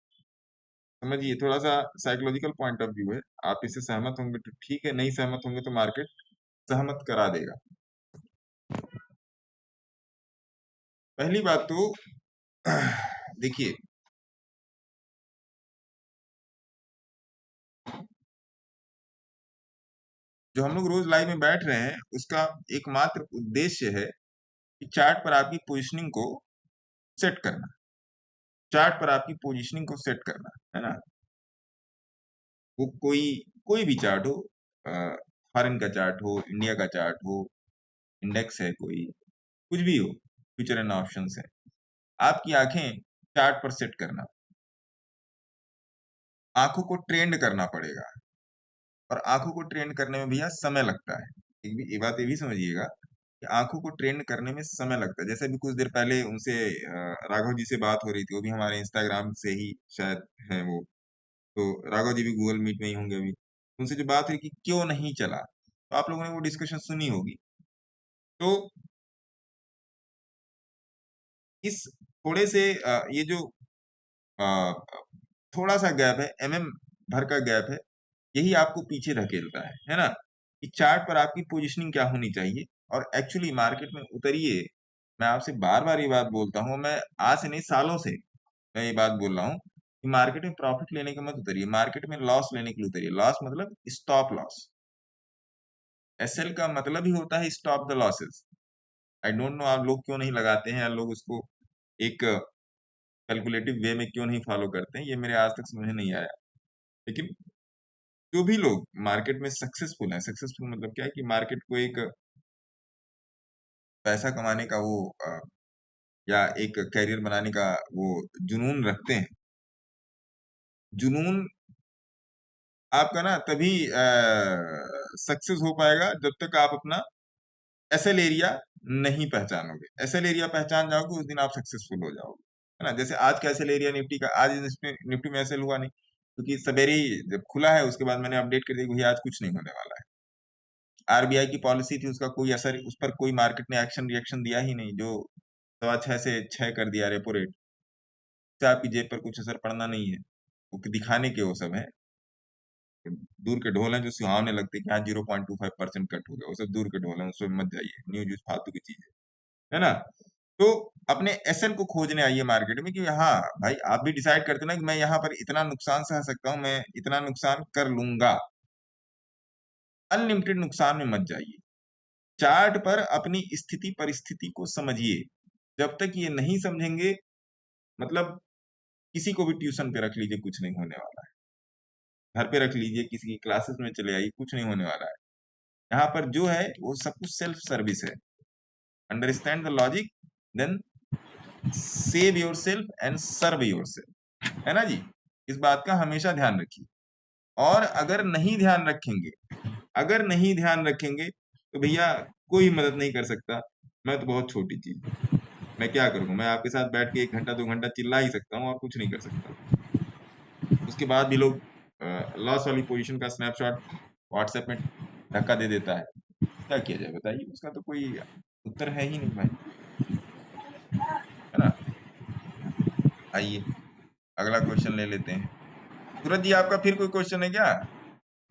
[SPEAKER 1] समझिए, थोड़ा सा साइकोलॉजिकल पॉइंट ऑफ व्यू है। आप इससे सहमत होंगे तो ठीक है, नहीं सहमत होंगे तो मार्केट सहमत करा देगा। पहली बात तो देखिए, जो हम लोग रोज लाइव में बैठ रहे हैं उसका एकमात्र उद्देश्य है कि चार्ट पर आपकी पोजीशनिंग को सेट करना, चार्ट पर आपकी पोजीशनिंग को सेट करना, है ना? वो कोई भी चार्ट हो, फॉरेन का चार्ट हो, इंडिया का चार्ट हो, इंडेक्स है कोई, कुछ भी हो, फ्यूचर एंड ऑप्शंस है, आपकी आंखें चार्ट पर सेट करना, आंखों को ट्रेंड करना पड़ेगा। और आंखों को ट्रेन करने में भैया समय लगता है। एक बात ये भी समझिएगा कि आंखों को ट्रेन करने में समय लगता है। जैसे अभी कुछ देर पहले उनसे राघव जी से बात हो रही थी, वो भी हमारे इंस्टाग्राम से ही शायद है वो, तो राघव जी भी गूगल मीट में ही होंगे अभी। उनसे जो बात हुई कि क्यों नहीं चला, तो आप लोगों ने वो डिस्कशन सुनी होगी। तो इस थोड़े से ये जो अ, थोड़ा सा गैप है, भर का गैप है, यही आपको पीछे धकेलता है ना? कि चार्ट पर आपकी पोजीशनिंग क्या होनी चाहिए और एक्चुअली मार्केट में उतरिए। मैं आपसे बार-बार ये बात बोलता हूँ, मैं आज से नहीं सालों से मैं ये बात बोल रहा हूँ कि मार्केट में प्रॉफिट लेने के मत उतरिए, मार्केट में लॉस लेने के लिए उतरिए। लॉस मतलब स्टॉप लॉस। एसएल का मतलब ही होता है stop the losses. I don't know आप लोग क्यों नहीं लगाते हैं, या लोग उसको एक कैलकुलेटिव वे में क्यों नहीं फॉलो करते हैं, ये मेरे आज तक समझ नहीं आया। लेकिन जो भी लोग मार्केट में सक्सेसफुल हैं, सक्सेसफुल मतलब क्या है कि मार्केट को एक पैसा कमाने का वो या एक करियर बनाने का वो जुनून रखते हैं। जुनून आपका ना तभी सक्सेस हो पाएगा जब तक आप अपना एसएल एरिया नहीं पहचानोगे। एसएल एरिया पहचान जाओगे, उस दिन आप सक्सेसफुल हो जाओगे, है ना? जैसे आज का एसएल एरिया निफ्टी का, आज निफ्टी में एसएल हुआ नहीं, क्योंकि सवेरे ही जब खुला है उसके बाद मैंने अपडेट कर दिया कि भैया आज कुछ नहीं होने वाला है। आरबीआई की पॉलिसी थी, उसका कोई असर, उस पर कोई मार्केट ने एक्शन रिएक्शन दिया ही नहीं। जो 6.25 से 6 कर दिया रेपो रेट, से आपकी जेब पर कुछ असर पड़ना नहीं है। वो दिखाने के वो सब है, दूर के ढोल हैं जो सुहावने लगते हैं कि हाँ 0.25% कट हो गया, वो सब दूर के ढोल हैं, उसमें मत जाइए, न्यूज फालतू की चीज है ना? तो अपने एसएल को खोजने आइए मार्केट में कि हाँ भाई, आप भी डिसाइड करते ना कि मैं यहाँ पर इतना नुकसान सह सकता हूँ, मैं इतना नुकसान कर लूंगा। अनलिमिटेड नुकसान में मत जाइए। चार्ट पर अपनी स्थिति परिस्थिति को समझिए। जब तक ये नहीं समझेंगे, मतलब किसी को भी ट्यूशन पे रख लीजिए, कुछ नहीं होने वाला है। घर पे रख लीजिए, किसी की क्लासेस में चले आइए, कुछ नहीं होने वाला है। यहाँ पर जो है वो सब कुछ सेल्फ सर्विस है। Understand the logic, then save yourself and serve yourself, है ना जी? इस बात का हमेशा ध्यान रखिए। और अगर नहीं ध्यान रखेंगे तो भैया कोई मदद नहीं कर सकता। मैं तो बहुत छोटी चीज, मैं क्या करूंगा? मैं आपके साथ बैठ के 1 घंटा 2 घंटा चिल्ला ही सकता हूँ और कुछ नहीं कर सकता। उसके बाद भी लोग लॉस वाली पोजीशन का स्नैपशॉट व्हाट्सएप में धक्का दे देता है। क्या किया जाए बताइए? उसका तो कोई उत्तर है ही नहीं भाई, है ना? आइए अगला क्वेश्चन ले लेते हैं। सूरज जी, आपका फिर कोई क्वेश्चन है क्या?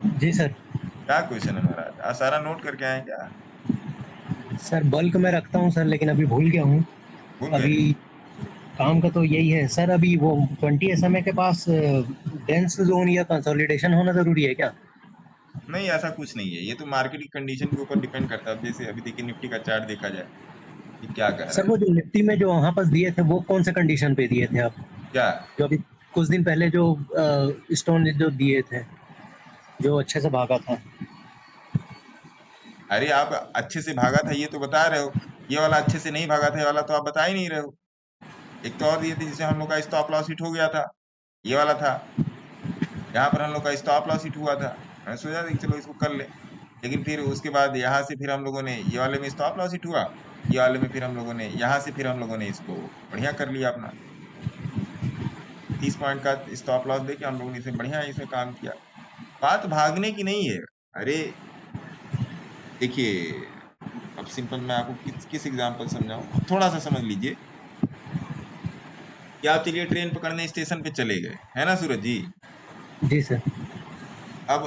[SPEAKER 6] जी सर।
[SPEAKER 1] क्या क्वेश्चन है महाराज? आप सारा नोट करके आए क्या?
[SPEAKER 6] सर बल्क में रखता हूँ सर, लेकिन अभी भूल गया हूँ। अभी काम का तो यही है सर। अभी वो 20 SMA के पास डेंस जोन या कंसोलिडेशन होना जरूरी है क्या?
[SPEAKER 1] नहीं, ऐसा कुछ नहीं है। ये तो मार्केट की कंडीशन के ऊपर डिपेंड करता है। जैसे अभी देखिए निफ्टी का चार्ट देखा जाए कि क्या कर रहा है।
[SPEAKER 6] सर वो जो निफ्टी में जो वहाँ पर दिए थे, वो कौन से कंडीशन पे दिए थे आप?
[SPEAKER 1] क्या
[SPEAKER 6] जो अभी कुछ दिन पहले जो स्टोन जो दिए थे, जो अच्छे से भागा था?
[SPEAKER 1] अरे आप अच्छे से भागा था ये तो बता रहे हो, ये वाला अच्छे से नहीं भागा था, ये वाला तो आप बता ही नहीं रहे हो। एक तो और दिए थे जिससे हम लोग का स्टॉप लॉस हिट हो गया था, ये वाला था। यहाँ पर हम लोग का स्टॉप लॉस हिट हुआ था, मैंने सोचा था कि चलो इसको कर ले, लेकिन फिर उसके बाद यहाँ से फिर हम लोगों ने ये वाले में स्टॉप लॉस हिट हुआ, ये वाले में फिर हम लोगों ने यहाँ से फिर हम लोगों ने इसको बढ़िया कर लिया अपना 30 पॉइंट का स्टॉप लॉस देके हम लोगों ने इसे बढ़िया इसमें काम किया। बात भागने की नहीं है। अरे देखिए, अब सिंपल मैं आपको किस एग्जांपल समझाऊं, थोड़ा सा समझ लीजिए कि आप चलिए ट्रेन पकड़ने स्टेशन पे चले गए, है ना सूरज जी?
[SPEAKER 6] जी सर।
[SPEAKER 1] अब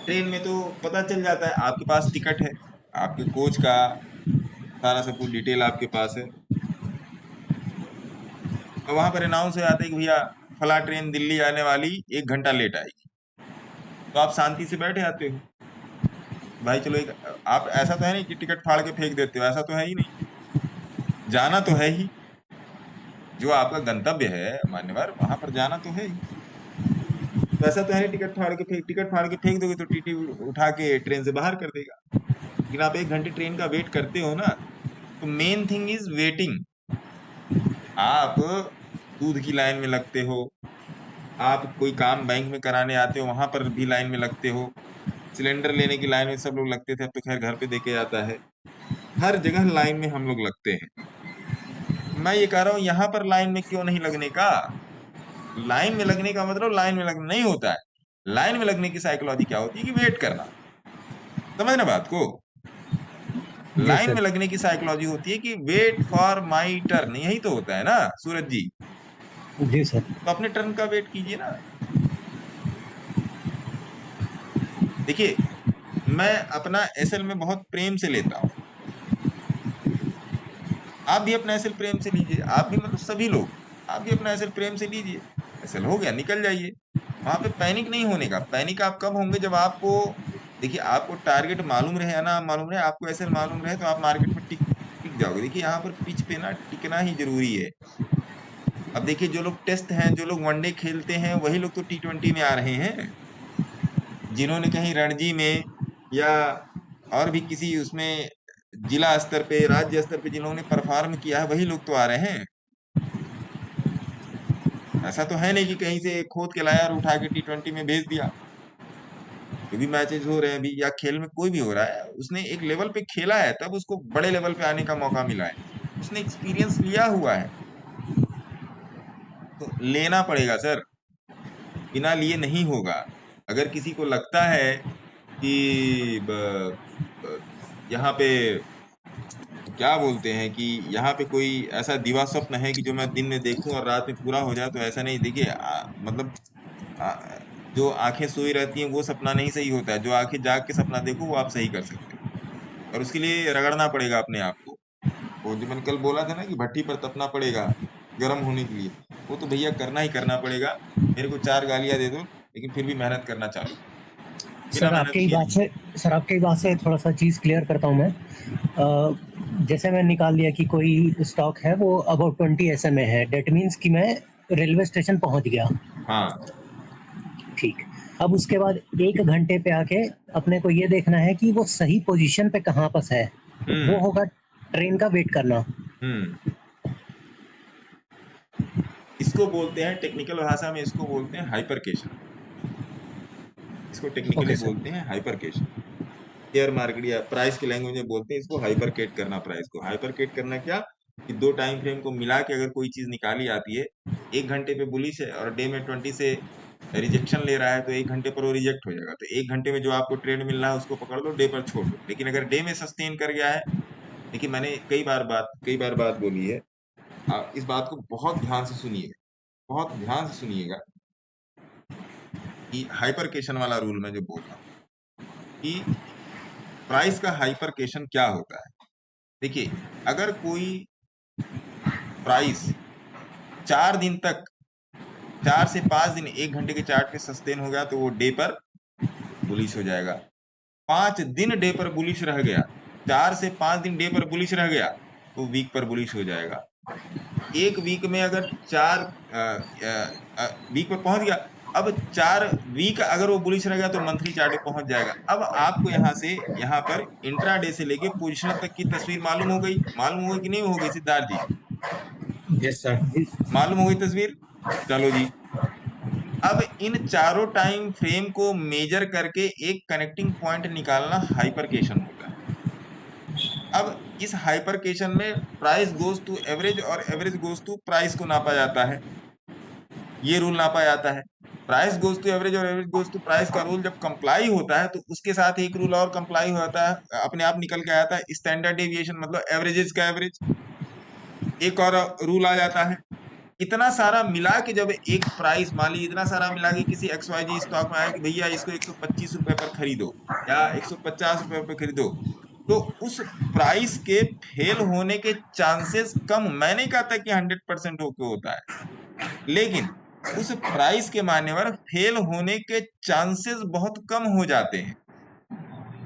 [SPEAKER 1] ट्रेन में तो पता चल जाता है, आपके पास टिकट है, आपके कोच का सारा सब कुछ डिटेल आपके पास है। अब वहां पर अनाउंस हो जाता है कि भैया फला ट्रेन दिल्ली आने वाली 1 घंटा लेट आएगी, तो आप शांति से बैठे आते हो भाई चलो एक, आप ऐसा तो है नहीं कि टिकट फाड़ के फेंक देते हो, ऐसा तो है ही नहीं, जाना तो है ही, जो आपका गंतव्य है मान्यवर वहां पर जाना तो है ही। तो ऐसा तो है नहीं टिकट फाड़ के फेंक दोगे तो टीटी उठा के ट्रेन से बाहर कर देगा। लेकिन आप 1 घंटे ट्रेन का वेट करते हो ना, तो मेन थिंग इज वेटिंग। आप दूध की लाइन में लगते हो, आप कोई काम बैंक में कराने आते हो, वहां पर भी लाइन में लगते हो। सिलेंडर लेने की लाइन में सब लोग लगते थे, अब तो खैर घर पे देके जाता है। हर जगह लाइन में हम लोग लगते हैं। मैं ये कह रहा हूं यहाँ पर लाइन में क्यों नहीं लगने का? लाइन में लगने का मतलब लाइन में लगना नहीं होता है। लाइन में लगने की साइकोलॉजी क्या होती है कि वेट करना। समझना बात को? लाइन में लगने की साइकोलॉजी होती है कि वेट फॉर माई टर्न, यही तो होता है ना सूरज जी?
[SPEAKER 6] जी सर।
[SPEAKER 1] तो अपने टर्न का वेट कीजिए ना। देखिए, मैं अपना एसएल में बहुत प्रेम से लेता हूं, आप भी अपना एसएल प्रेम से लीजिए। आप भी मतलब सभी लोग, आप भी अपना एसएल प्रेम से लीजिए। एसएल हो गया, निकल जाइए। वहां पे पैनिक नहीं होने का। पैनिक आप कब होंगे? जब आपको, देखिए, आपको टारगेट मालूम रहे या ना मालूम रहे, आपको एसएल मालूम रहे तो आप मार्केट में टिक जाओगे। देखिए, यहाँ पर पिच पे ना टिकना ही जरूरी है। अब देखिए, जो लोग टेस्ट हैं, जो लोग वनडे खेलते हैं, वही लोग तो T20 में आ रहे हैं। जिन्होंने कहीं रणजी में या और भी किसी उसमें जिला स्तर पे, राज्य स्तर पे जिन्होंने परफॉर्म किया है, वही लोग तो आ रहे हैं। ऐसा तो है नहीं कि कहीं से खोद के लाया और उठा के T20 में भेज दिया। जो भी मैचेस हो रहे हैं अभी, या खेल में कोई भी हो रहा है, उसने एक लेवल पे खेला है, तब उसको बड़े लेवल पे आने का मौका मिला है। उसने एक्सपीरियंस लिया हुआ है, तो लेना पड़ेगा सर, बिना लिए नहीं होगा। अगर किसी को लगता है कि यहाँ पे क्या बोलते हैं कि यहाँ पे कोई ऐसा दिवा स्वप्न है कि जो मैं दिन में देखूं और रात में पूरा हो जाए, तो ऐसा नहीं। देखिए, मतलब जो आंखें सोई रहती हैं वो सपना नहीं सही होता है। जो आंखें जाग के सपना देखो वो आप सही कर सकते हो, और उसके लिए रगड़ना पड़ेगा अपने आप को। वो जो मैंने कल बोला था ना कि भट्टी पर तपना पड़ेगा गर्म होने के लिए, वो तो भैया करना ही करना पड़ेगा। मेरे को 4 गालियां दे दो, लेकिन फिर भी मेहनत करना चालू।
[SPEAKER 6] सर आपकी बात से थोड़ा सा चीज क्लियर करता हूँ मैं। जैसे मैं निकाल लिया कि कोई स्टॉक है वो अबाउट 20 SMA है, डेट मीन्स कि मैं रेलवे स्टेशन पहुंच गया।
[SPEAKER 1] हाँ
[SPEAKER 6] ठीक। अब उसके बाद 1 घंटे पे आके अपने को ये देखना है कि वो सही पोजीशन पे कहाँ पर है। वो होगा ट्रेन का वेट करना।
[SPEAKER 1] इसको बोलते हैं टेक्निकल भाषा में, इसको बोलते हैं हाइपरकेशन। इसको टेक्निकली बोलते हैं हाइपरकेशन। शेयर मार्केट या प्राइस की लैंग्वेज में बोलते हैं इसको हाइपरकेट करना। प्राइस को हाइपरकेट करना क्या कि 2 टाइम फ्रेम को मिला के अगर कोई चीज निकाली आती है, 1 घंटे पे बुलिश है और डे में 20 से रिजेक्शन ले रहा है, तो 1 घंटे पर वो रिजेक्ट हो जाएगा। तो 1 घंटे में जो आपको ट्रेड मिल रहा है उसको पकड़ लो, डे पर छोड़ दो। लेकिन अगर डे में सस्टेन कर गया है, देखिए मैंने कई बार बात बोली है, आप इस बात को बहुत ध्यान से सुनिएगा, बहुत ध्यान से सुनिएगा कि हाइपरकेशन वाला रूल मैं जो बोल रहा हूँ कि प्राइस का हाइपरकेशन क्या होता है। देखिए, अगर कोई प्राइस 4 दिन तक, 4 से 5 दिन 1 घंटे के चार्ट पे सस्टेन हो गया, तो वो डे पर बुलिश हो जाएगा। 5 दिन डे पर बुलिश रह गया, 4 से 5 दिन डे पर बुलिश रह गया, तो वीक पर बुलिश हो जाएगा। 1 वीक में अगर 4 वीक पर पहुंच गया, अब 4 वीक अगर वो बुलिश रह गया तो मंथली चार्ट पे पहुंच जाएगा। अब आपको यहाँ पर इंट्राडे से लेके पोजीशन तक की तस्वीर मालूम हो गई कि नहीं हो गई सिद्धार्थ जी?
[SPEAKER 5] यस सर,
[SPEAKER 1] मालूम हो गई तस्वीर। चलो जी, अब इन चारों टाइम फ्रेम को मेजर करके एक कनेक्टिंग पॉइंट निकालना हाइपरकेशन होता है। अब इस हाइपरकेशन में प्राइस गोज टू एवरेज और एवरेज गोज टू प्राइस को नापा जाता है। ये रूल नापा जाता है। प्राइस गोज टू एवरेज और एवरेज गोज टू प्राइस का रूल जब कंप्लाई होता है, तो उसके साथ एक रूल और कंप्लाई होता है, अपने आप निकल के आता है, स्टैंडर्ड डेविएशन, मतलब एवरेजेस का एवरेज। एक और रूल आ जाता है। इतना सारा मिला के जब एक प्राइस, मान लीजिए इतना सारा मिला के किसी XYZ स्टॉक में आया कि भैया इसको 125 रुपए पर खरीदो या 150 रुपए पर खरीदो, तो उस प्राइस के फेल होने के चांसेस कम, मैं नहीं कहता कि 100% होके होता है, लेकिन उस प्राइस के मानने पर फेल होने के चांसेस बहुत कम हो जाते हैं,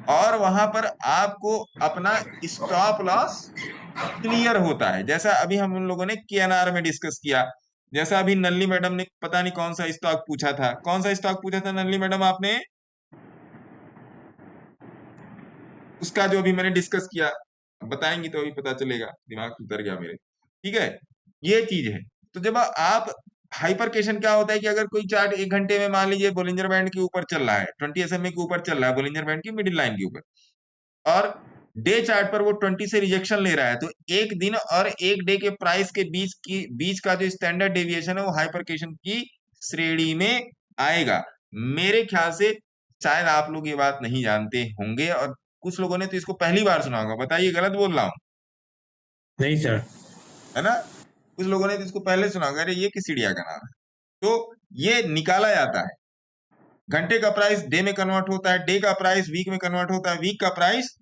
[SPEAKER 1] और वहां पर आपको अपना स्टॉप लॉस क्लियर होता है। जैसा अभी हम उन लोगों ने KNR में डिस्कस किया, जैसा अभी नल्ली मैडम ने पता नहीं कौन सा स्टॉक पूछा था। कौन सा स्टॉक पूछा था नल्ली मैडम आपने? उसका जो अभी मैंने डिस्कस किया, बताएंगी तो अभी पता चलेगा, दिमाग उतर गया मेरे। ठीक है, ये चीज है। तो जब आप हाइपरकेशन क्या होता है कि अगर कोई चार्ट 1 घंटे में मान लीजिए बोलिंजर बैंड के ऊपर चल रहा है, 20 SMA के ऊपर चल रहा है, बोलिंजर बैंड की मिडिल लाइन के ऊपर, और डे चार्ट पर वो 20 से रिजेक्शन ले रहा है, तो एक दिन और एक डे के प्राइस के बीच का जो स्टैंडर्ड डेविएशन है वो हाइपरकेशन की श्रेणी में आएगा। मेरे ख्याल से शायद आप लोग ये बात नहीं जानते होंगे, और कुछ लोगों ने तो इसको पहली बार सुना होगा। बताइए गलत बोल रहा हूँ?
[SPEAKER 5] नहीं सर।
[SPEAKER 1] है ना? कुछ लोगों ने तो इसको पहले सुना होगा, अरे ये किस चिड़िया का नाम है। तो ये निकाला जाता है, घंटे का प्राइस डे में कन्वर्ट होता है, डे का प्राइस वीक में कन्वर्ट होता है, वीक का प्राइस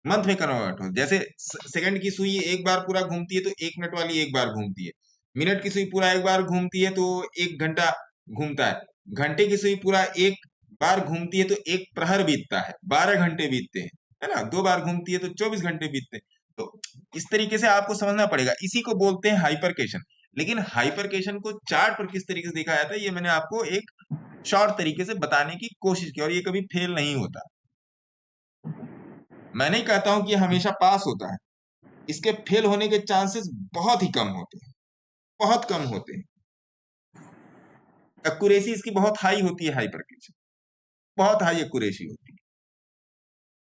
[SPEAKER 1] मंथ में कन्वर्ट होता है। जैसे सेकंड की सुई एक बार पूरा घूमती है तो 1 मिनट वाली एक बार घूमती है, मिनट की सुई पूरा एक बार घूमती है तो 1 घंटा घूमता है, घंटे की सुई पूरा एक बार घूमती है तो 1 प्रहर बीतता है, 12 घंटे बीतते हैं, है ना? 2 बार घूमती है तो 24 घंटे बीतते हैं। तो इस तरीके से आपको समझना पड़ेगा, इसी को बोलते हैं हाइपरकेशन। लेकिन हाइपरकेशन को चार्ट पर किस तरीके से देखा जाता है, ये मैंने आपको एक शॉर्ट तरीके से बताने की कोशिश की, और ये कभी फेल नहीं होता। मैं नहीं कहता हूं कि ये हमेशा पास होता है, इसके फेल होने के चांसेस बहुत ही कम होते हैं, बहुत कम होते हैं। एक्यूरेसी इसकी बहुत हाई होती है, हाइपरकेशन बहुत हाई एक्यूरेसी होती है।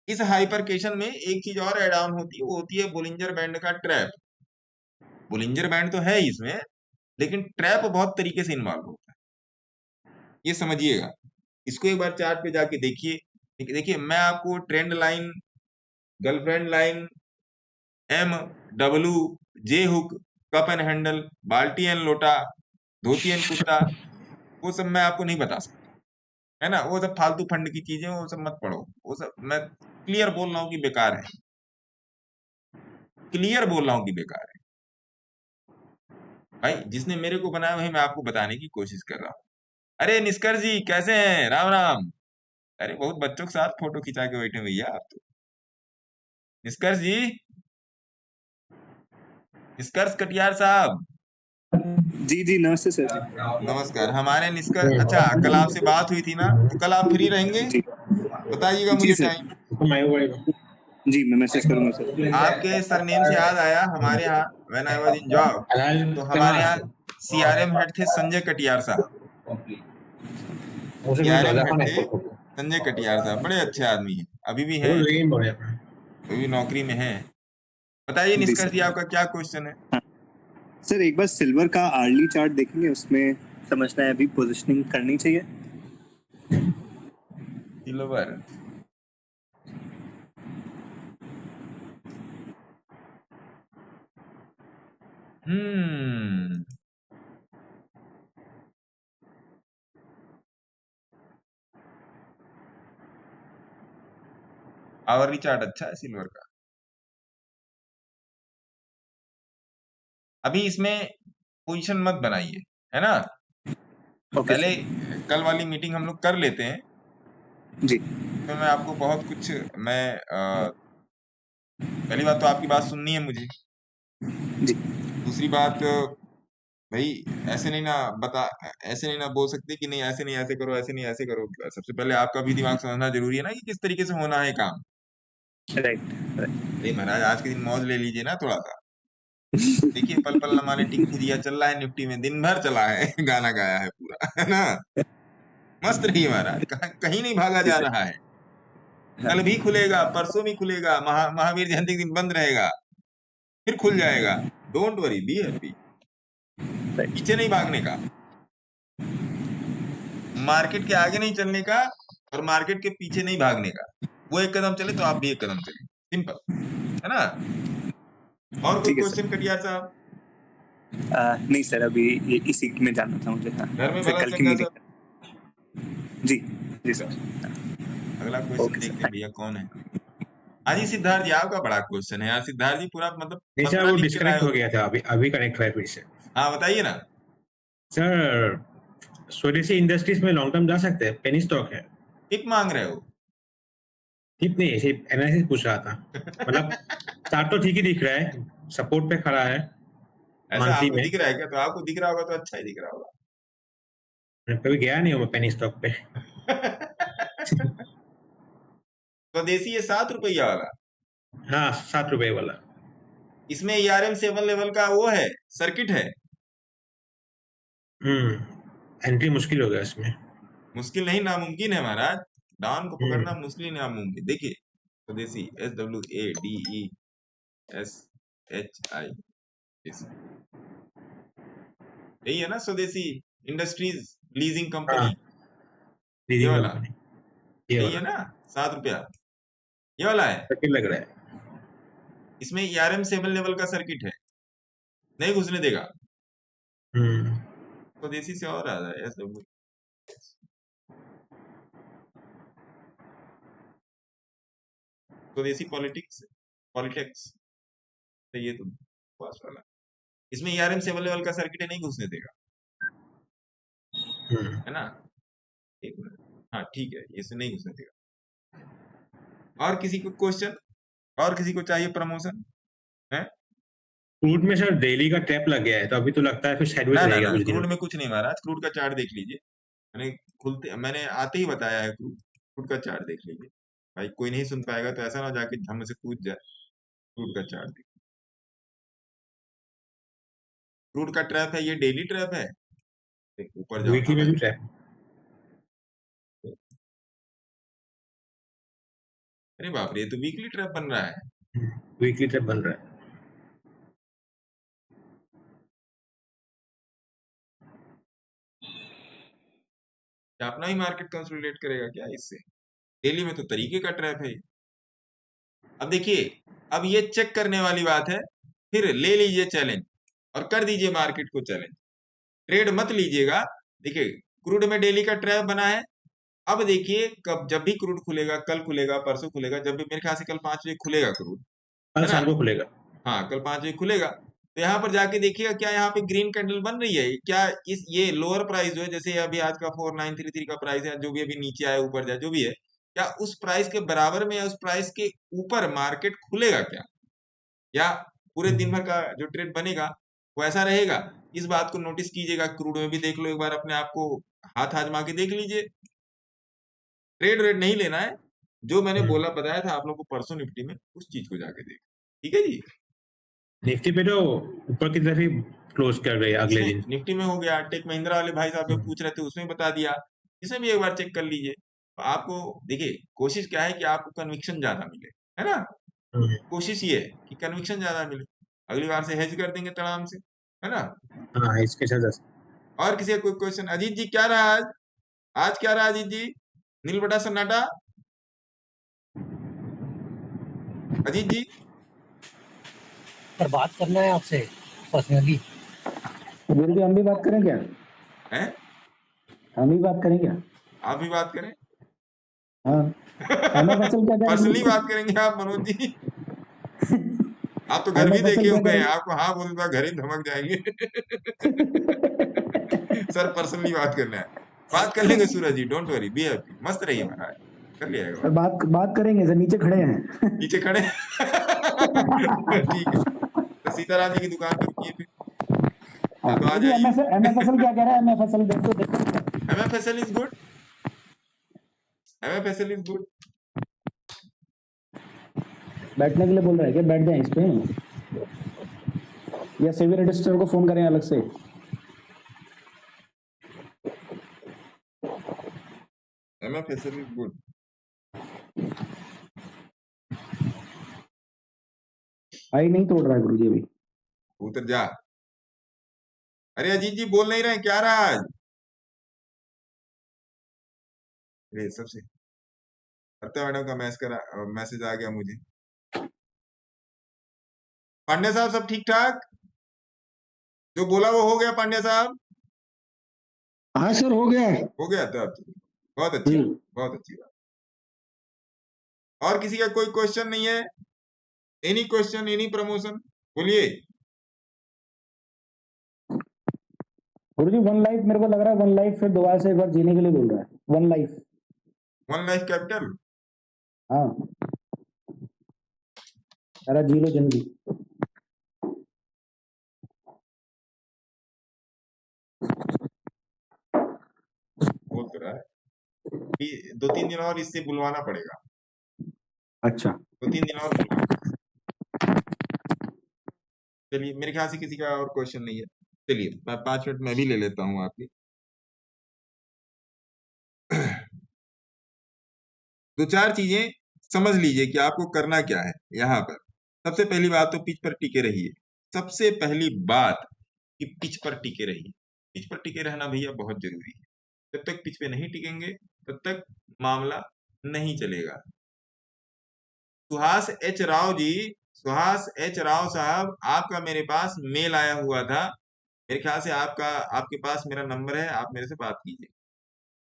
[SPEAKER 1] इस हाइपरकेशन में एक चीज और ऐड ऑन होती है, वो होती है बोलिंजर बैंड का ट्रैप। बोलिंजर बैंड तो है ही इसमें, लेकिन ट्रैप बहुत तरीके से इन्वॉल्व होता है, ये समझिएगा। इसको एक बार चार्ट पे जाके देखिए। देखिए मैं आपको trend line, girlfriend line, M, W, J hook, cup and handle, बाल्टी एंड लोटा, धोती एंड कुर्ता, वो सब मैं आपको नहीं बता सकता, है ना? वो सब फालतू फंड की चीजें, वो सब मत पढ़ो, वो सब मैं क्लियर बोल रहा हूँ कि बेकार है, क्लियर बोल रहा हूँ कि बेकार है। भाई जिसने मेरे को बनाया वही मैं आपको बताने की कोशिश कर रहा हूँ। अरे निष्कर्ष जी कैसे हैं? राम राम। अरे बहुत बच्चों के साथ फोटो खिंचा के बैठे भैया आप तो। निष्कर्ष जी, निष्कर्ष कटियार साहब।
[SPEAKER 14] जी जी नमस्ते सर।
[SPEAKER 1] नमस्कार। हमारे निष्कर्ष, अच्छा कल आपसे बात हुई थी ना, तो कल आप फ्री रहेंगे? बताइएगा मुझे टाइम।
[SPEAKER 14] जी मैं मैसेज करूंगा सर।
[SPEAKER 1] आपके सरनेम से याद आया, हमारे यहाँ when I was in job, तो हमारे यहाँ CRM हेड थे संजय कटियार साहब। CRM हेड थे संजय कटियार साहब, बड़े अच्छे आदमी हैं, अभी भी हैं, अभी नौकरी में हैं। बताइए निष्कर्ष जी, आपका क्या क्वेश्चन है?
[SPEAKER 14] सर एक बार सिल्वर का आर्ली चार्ट देखेंगे, उसमें समझना है अभी पोजीशनिंग करनी चाहिए।
[SPEAKER 1] सिल्वर, आवरली चार्ट अच्छा है सिल्वर का। अभी इसमें पोजीशन मत बनाइए, है ना? पहले कल वाली मीटिंग हम लोग कर लेते हैं
[SPEAKER 14] जी।
[SPEAKER 1] तो मैं आपको बहुत कुछ, मैं पहली बात तो आपकी बात सुननी है मुझे
[SPEAKER 14] जी।
[SPEAKER 1] दूसरी बात भाई ऐसे नहीं ना बोल सकते कि नहीं ऐसे नहीं ऐसे करो, ऐसे नहीं ऐसे करो। सबसे पहले आपका भी दिमाग समझना जरूरी है ना कि किस तरीके से होना है काम।
[SPEAKER 14] राइट।
[SPEAKER 1] अरे महाराज आज के दिन मौज ले लीजिए ना थोड़ा सा। देखिए पल पल हमारे टिक दिया चल रहा है, निफ्टी में दिन भर चला है, गाना गाया है पूरा, है ना? मस्त रहिए महाराज, कहीं नहीं भागा जा रहा है। कल भी खुलेगा, परसों भी खुलेगा, महावीर जयंती के दिन बंद रहेगा, फिर खुल जाएगा। Don't worry, be happy. पीछे नहीं भागने का, मार्केट के आगे नहीं चलने का, और मार्केट के पीछे नहीं भागने का। वो एक कदम चले तो आप भी एक कदम चले, सिंपल, है ना? और कोई क्वेश्चन कटियार साहब?
[SPEAKER 14] नहीं सर, अभी इसी में जानना था मुझे।
[SPEAKER 1] घर में
[SPEAKER 14] कल की मीटिंग। जी जी सर।
[SPEAKER 1] अगला क्वेश्चन देखते हैं भैया कौन है। आज ही सिद्धार्थ जी आपका बड़ा क्वेश्चन है यार। सिद्धार्थ जी पूरा मतलब
[SPEAKER 5] नहीं सर, वो डिस्कनेक्ट हो गया था, अभी कनेक्ट हुआ फिर से।
[SPEAKER 1] हाँ बताइए ना
[SPEAKER 5] सर। स्वदेशी इंडस्ट्रीज में लॉन्ग टर्म जा सकते हैं, पेनी स्टॉक है।
[SPEAKER 1] टिप मांग रहे हो?
[SPEAKER 5] टिप नहीं, सिर्फ एनालिसिस पूछ रहा था। मतलब चार्ट तो ठीक ही दिख रहा है, सपोर्ट पे खड़ा है।
[SPEAKER 1] ऐसा आपको दिख रहा है क्या? तो आपको दिख रहा होगा तो अच्छा ही दिख रहा होगा।
[SPEAKER 5] मैं कभी गया नहीं हूँ मैं पेनी स्टॉक पे।
[SPEAKER 1] स्वदेशी ये 7 रुपया वाला?
[SPEAKER 5] हाँ 7 रुपए वाला।
[SPEAKER 1] इसमें ERM 7 लेवल का वो है, सर्किट है।
[SPEAKER 5] एंट्री मुश्किल हो गया इसमें।
[SPEAKER 1] मुश्किल नहीं, नामुमकिन है महाराज। डाउन को पकड़ना मुश्किल नामुमकिन। देखिए स्वदेशी SWADESHI, यही है ना स्वदेशी इंडस्ट्रीज लीजिंग कंपनी, ये वाला यही है ना, 7 रुपया ये वाला है।
[SPEAKER 5] सर्किट लग रहा है
[SPEAKER 1] इसमें ERM 7 लेवल का सर्किट है, नहीं घुसने देगा। स्वदेशी से और आ रहा है SW। स्वदेशी पॉलिटिक्स तो ये तो पास वाला, इसमें ERM 7 लेवल का सर्किट है, नहीं घुसने देगा, है ना। एक मिनट, हाँ ठीक है, इसमें नहीं घुसने देगा। और किसी को क्वेश्चन, और किसी को चाहिए प्रमोशन है?
[SPEAKER 5] क्रूड में सर डेली का ट्रैप लग गया है, तो अभी तो लगता है फिर साइडवेज रहेगा कुछ
[SPEAKER 1] क्रूड में कुछ नहीं महाराज, क्रूड का चार्ट देख लीजिए। मैंने आते ही बताया है, क्रूड का चार्ट देख लीजिए भाई। कोई नहीं सुन पाएगा तो ऐसा ना जाके हम से पूछ जाए। क्रूड का चार्ट देखिए, क्रूड का ट्रैप है, ये डेली ट्रैप है। ऊपर जाओ,
[SPEAKER 5] वीकली में भी ट्रैप।
[SPEAKER 1] अरे बाप रे, ये तो वीकली ट्रैप बन रहा है।
[SPEAKER 5] वीकली ट्रैप बन रहा है।
[SPEAKER 1] क्या अपना ही मार्केट कंसोलिडेट करेगा क्या इससे? डेली में तो तरीके का ट्रैप है। अब देखिए, अब ये चेक करने वाली बात है, फिर ले लीजिए चैलेंज और कर दीजिए मार्केट को चैलेंज। ट्रेड मत लीजिएगा। देखिए क्रूड में डेली का ट्रैप बना है। अब देखिए कब, जब भी क्रूड खुलेगा, कल खुलेगा, परसों खुलेगा, जब भी, मेरे ख्याल से कल 5 बजे खुलेगा क्रूड,
[SPEAKER 5] कल शाम को खुलेगा।
[SPEAKER 1] हाँ कल 5 बजे खुलेगा। तो यहाँ पर जाके देखिएगा क्या यहाँ पे ग्रीन कैंडल बन रही है क्या? इस ये लोअर प्राइस जो है, जैसे अभी आज का 4933 का प्राइस है, जो भी अभी नीचे आया ऊपर जाए जो भी है, क्या उस प्राइस के बराबर में या उस प्राइस के ऊपर मार्केट खुलेगा क्या? या पूरे दिन भर का जो ट्रेड बनेगा वो ऐसा रहेगा? इस बात को नोटिस कीजिएगा। क्रूड में भी देख लो एक बार, अपने आप को हाथ आजमा के देख लीजिए। ट्रेड रेड नहीं लेना है, जो मैंने बोला बताया था आप लोगों को परसों निफ्टी में, उस चीज को जाके देख। ठीक है जी।
[SPEAKER 5] निफ्टी पे तो ऊपर की तरफ ही क्लोज कर रहे हैं अगले दिन।
[SPEAKER 1] निफ्टी में हो गया, टेक महिंद्रा वाले भाई साहब जो पूछ रहे थे उसमें बता दिया, इसमें भी एक बार चेक कर लीजिए। तो आपको देखिए, कोशिश क्या है कि आपको कन्विक्शन ज्यादा मिले, है ना। कोशिश ये है कि कन्विक्शन ज्यादा मिले। अगली बार से हेज कर देंगे तड़ाम से, है ना।
[SPEAKER 5] हाँ, इसके साथ।
[SPEAKER 1] और किसी का कोई क्वेश्चन? अजीत जी क्या रहा आज क्या रहा अजीत जी? नील बटा सन्नाटा। अजीत जी
[SPEAKER 6] पर बात करना है आपसे पर्सनली।
[SPEAKER 8] भी हम भी बात करें क्या?
[SPEAKER 1] हैं?
[SPEAKER 8] हम ही बात करें क्या?
[SPEAKER 1] आप भी बात करें।
[SPEAKER 8] हाँ
[SPEAKER 1] पर्सनली बात करेंगे आप मनोज जी। आप तो घर भी देखे हुए हैं, आपको हाँ बोलता घर ही धमक जाएंगे। सर पर्सनली बात करना है, बात कर लेंगे सूरज जी, डोंट वरी, बी हैप्पी, मस्त रहिए महाराज, कर लिया।
[SPEAKER 8] बात करेंगे सर, नीचे खड़े हैं।
[SPEAKER 1] नीचे खड़े। ठीक है, तो सीताराम जी की दुकान पर रुकिए फिर। तो आ जाइए।
[SPEAKER 8] MFSL क्या कह रहा है? MFSL देखो।
[SPEAKER 1] MFSL is good, MFSL is good.
[SPEAKER 8] बैठने के लिए बोल रहा है क्या? बैठ जाए इस पे, या सेवी रजिस्टर को फोन करें अलग से?
[SPEAKER 1] MFSL is good.
[SPEAKER 8] आई नहीं तोड़ रहा है गुरुजी अभी।
[SPEAKER 1] उतर जा। अरे अजीत जी बोल नहीं रहे, क्या रहा आज? अरे सबसे सत्या मैडम का मैसेज आ गया मुझे। पांडे साहब सब ठीक ठाक? जो बोला वो हो गया पांडे साहब?
[SPEAKER 2] हाँ सर हो गया।
[SPEAKER 1] हो गया तब बहुत अच्छी, बहुत अच्छी बात। और किसी का कोई क्वेश्चन नहीं है? एनी क्वेश्चन, एनी प्रमोशन, बोलिए।
[SPEAKER 8] गुरुजी वन लाइफ, मेरे को लग रहा है वन लाइफ फिर दोबारा से एक बार जीने के लिए बोल रहा है। One life capital. हाँ, अरे जी लो जिंदगी।
[SPEAKER 1] बोल तो रहा है 2-3 दिन और इससे बुलवाना पड़ेगा।
[SPEAKER 8] अच्छा,
[SPEAKER 1] 2-3 दिन और बुलवाना। चलिए, मेरे ख्याल से किसी का और क्वेश्चन नहीं है। चलिए 5 मिनट मैं भी ले लेता हूँ आपकी। दो चार चीजें समझ लीजिए कि आपको करना क्या है यहाँ पर। सबसे पहली बात तो पिच पर टिके रहिए। सबसे पहली बात कि पिच पर टिके रहिए। पिच पर टिके रहना भैया बहुत जरूरी है। जब तक पिच पे नहीं टिकेंगे तब तक मामला नहीं चलेगा। सुहास एच राव जी, सुहास एच राव साहब, आपका मेरे पास मेल आया हुआ था। मेरे ख्याल से आपके पास मेरा नंबर है, आप मेरे से बात कीजिए,